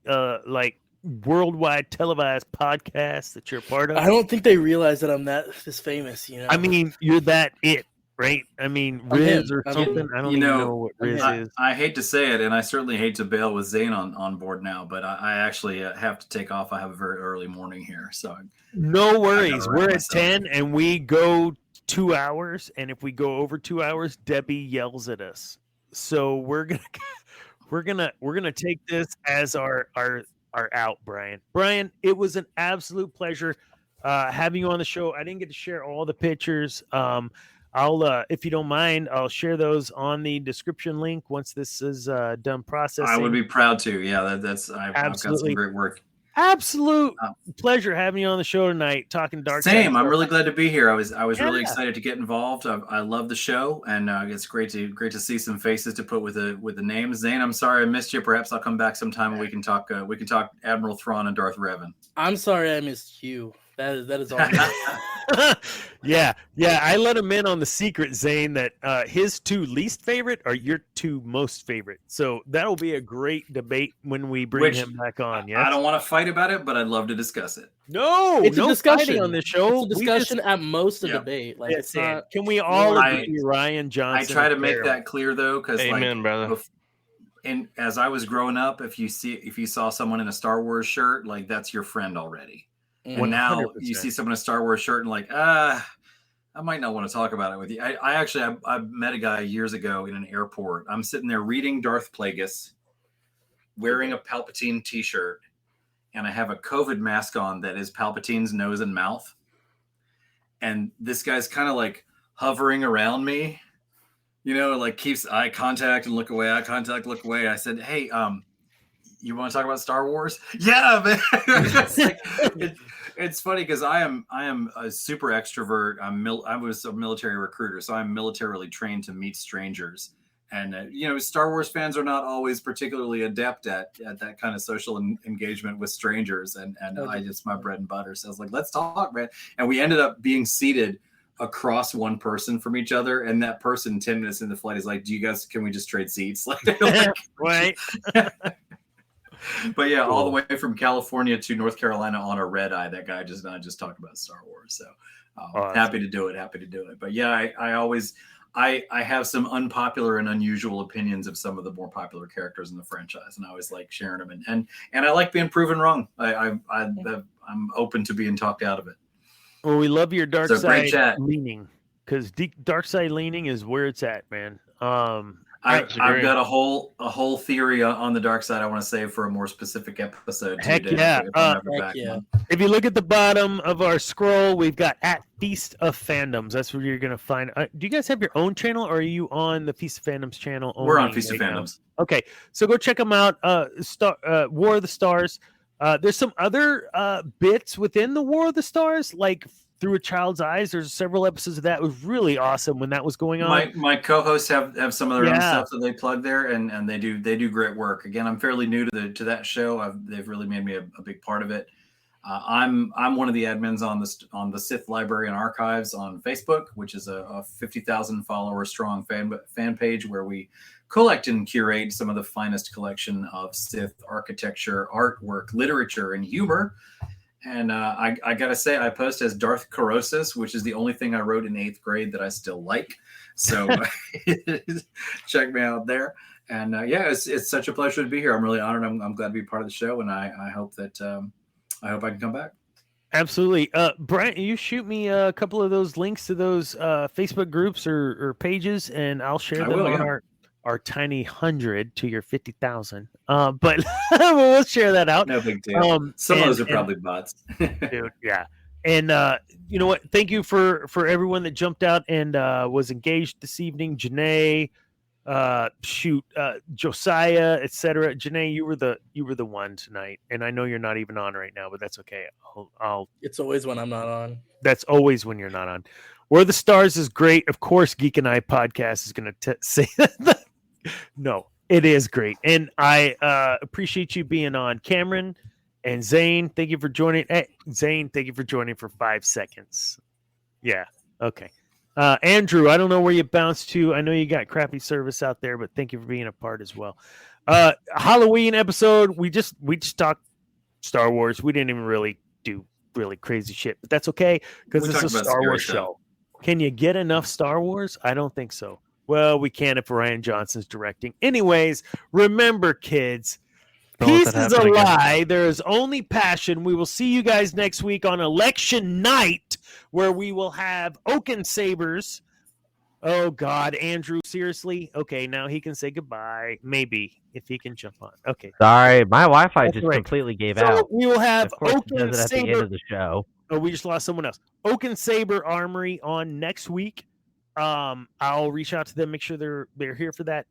worldwide televised podcast that you're a part of? I don't think they realize that I'm this famous, I mean, you're that it, right? I mean, Riz or something. I don't even know what Riz is. I hate to say it, and I certainly hate to bail with Zane on board now, but I actually have to take off. I have a very early morning here, so no worries. We're at 10, and we go 2 hours, and if we go over 2 hours, Debbie yells at us. So we're gonna take this as our out, Brian. Brian, it was an absolute pleasure having you on the show. I didn't get to share all the pictures. I'll, if you don't mind, I'll share those on the description link once this is done processing. I would be proud to. Yeah, I've got some great work. Absolute pleasure having you on the show tonight, talking dark. Same. I'm really glad to be here. I was really excited to get involved. I love the show, and it's great to see some faces to put with the names. Zane, I'm sorry I missed you. Perhaps I'll come back sometime and we can talk. Admiral Thrawn and Darth Revan. I'm sorry I missed you. That is all. Yeah. I let him in on the secret, Zane, that his 2 least favorite are your 2 most favorite. So that'll be a great debate when we bring him back on. Yeah, I don't want to fight about it, but I'd love to discuss it. No, it's a discussion on this show. It's a discussion at most, a debate. Like it's not. Can we all agree, Ryan Johnson? I try to make that clear though, because amen, brother. And as I was growing up, if you saw someone in a Star Wars shirt, like that's your friend already. And now 100%. You see someone in a Star Wars shirt and like, I might not want to talk about it with you. I met a guy years ago in an airport. I'm sitting there reading Darth Plagueis, wearing a Palpatine t-shirt, and I have a COVID mask on that is Palpatine's nose and mouth. And this guy's kind of like hovering around me, like keeps eye contact and look away, eye contact, look away. I said, hey, you want to talk about Star Wars? Yeah, man. It's funny because I am a super extrovert. I was a military recruiter, so I'm militarily trained to meet strangers. And Star Wars fans are not always particularly adept at that kind of social engagement with strangers. And it's my bread and butter. So I was like, let's talk, man. And we ended up being seated across one person from each other, and that person 10 minutes in the flight is like, can we just trade seats? Like, Right. But yeah, all the way from California to North Carolina on a red eye, that guy just not just talked about Star Wars. So happy to do it. But yeah, I have some unpopular and unusual opinions of some of the more popular characters in the franchise, and I always like sharing them. And I like being proven wrong. I'm open to being talked out of it. Well, we love your dark side leaning, because dark side leaning is where it's at, man. I've got a whole theory on the dark side I want to save for a more specific episode. Heck yeah. If you look at the bottom of our scroll, we've got at Feast of Fandoms. That's where you're going to find. Do you guys have your own channel, or are you on the Feast of Fandoms channel? We're on Feast of Fandoms. Okay, so go check them out. War of the Stars. There's some other bits within the War of the Stars, like Through a Child's Eyes. There's several episodes of that. It was really awesome when that was going on. My co-hosts have some of their own stuff that they plug there, and they do great work. Again, I'm fairly new to that show. They've really made me a big part of it. I'm one of the admins on the Sith Library and Archives on Facebook, which is a 50,000 follower strong fan page where we collect and curate some of the finest collection of Sith architecture, artwork, literature, and humor. And I gotta say, I post as Darth Carosis, which is the only thing I wrote in 8th grade that I still like. So check me out there. And it's such a pleasure to be here. I'm really honored. I'm glad to be part of the show, and I hope that I can come back. Absolutely. Brian, you shoot me a couple of those links to those Facebook groups or pages, and I'll share them on our tiny 100 to your 50,000. But we'll share that out. No big deal. Some of those are probably bots. Dude, yeah. And you know what? Thank you for everyone that jumped out and was engaged this evening. Janae, Josiah, etc. Janae, you were the one tonight, and I know you're not even on right now, but that's okay. It's always when I'm not on. That's always when you're not on. Where the Stars is great. Of course, Geek and I podcast is going to say that. No, it is great, and I appreciate you being on. Cameron and Zane, thank you for joining. Hey, Zane, thank you for joining for 5 seconds. Yeah, okay. Andrew, I don't know where you bounced to. I know you got crappy service out there, but thank you for being a part as well. Halloween episode, we just talked Star Wars. We didn't even really do really crazy shit, but that's okay because it's a Star Wars show. Can you get enough Star Wars? I don't think so. Well, we can if Rian Johnson's directing. Anyways, remember, kids, peace is a lie. There is only passion. We will see you guys next week on election night, where we will have Oaken Sabers. Oh, God, Andrew, seriously? Okay, now he can say goodbye. Maybe, if he can jump on. Okay. Sorry, my Wi-Fi just completely gave out. We will have Oaken Saber at the end of the show. Oh, we just lost someone else. Oaken Saber Armory on next week. I'll reach out to them, make sure they're here for that.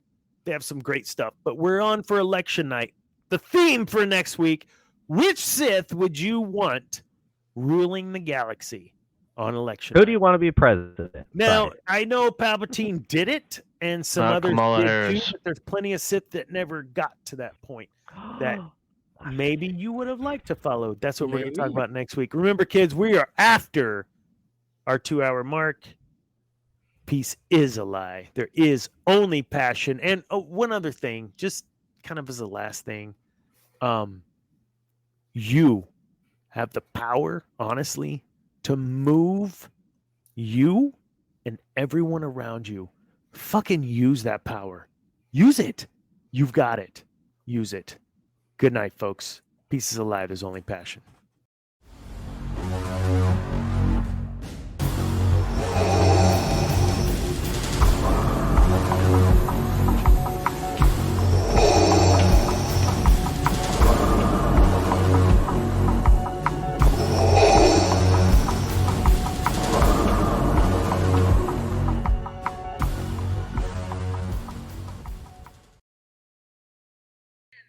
They have some great stuff. But we're on for election night. The theme for next week: which Sith would you want ruling the galaxy on election night? Who do you want to be president? Now, I know Palpatine did it, and some others did too, but there's plenty of Sith that never got to that point that maybe you would have liked to follow. That's what we're going to talk about next week. Remember, kids, we are after our 2-hour mark. Peace is a lie. There is only passion. And one other thing, just kind of as a last thing, you have the power, honestly, to move you and everyone around you. Fucking use that power. Use it. You've got it. Use it. Good night, folks. Peace is a lie. There's only passion.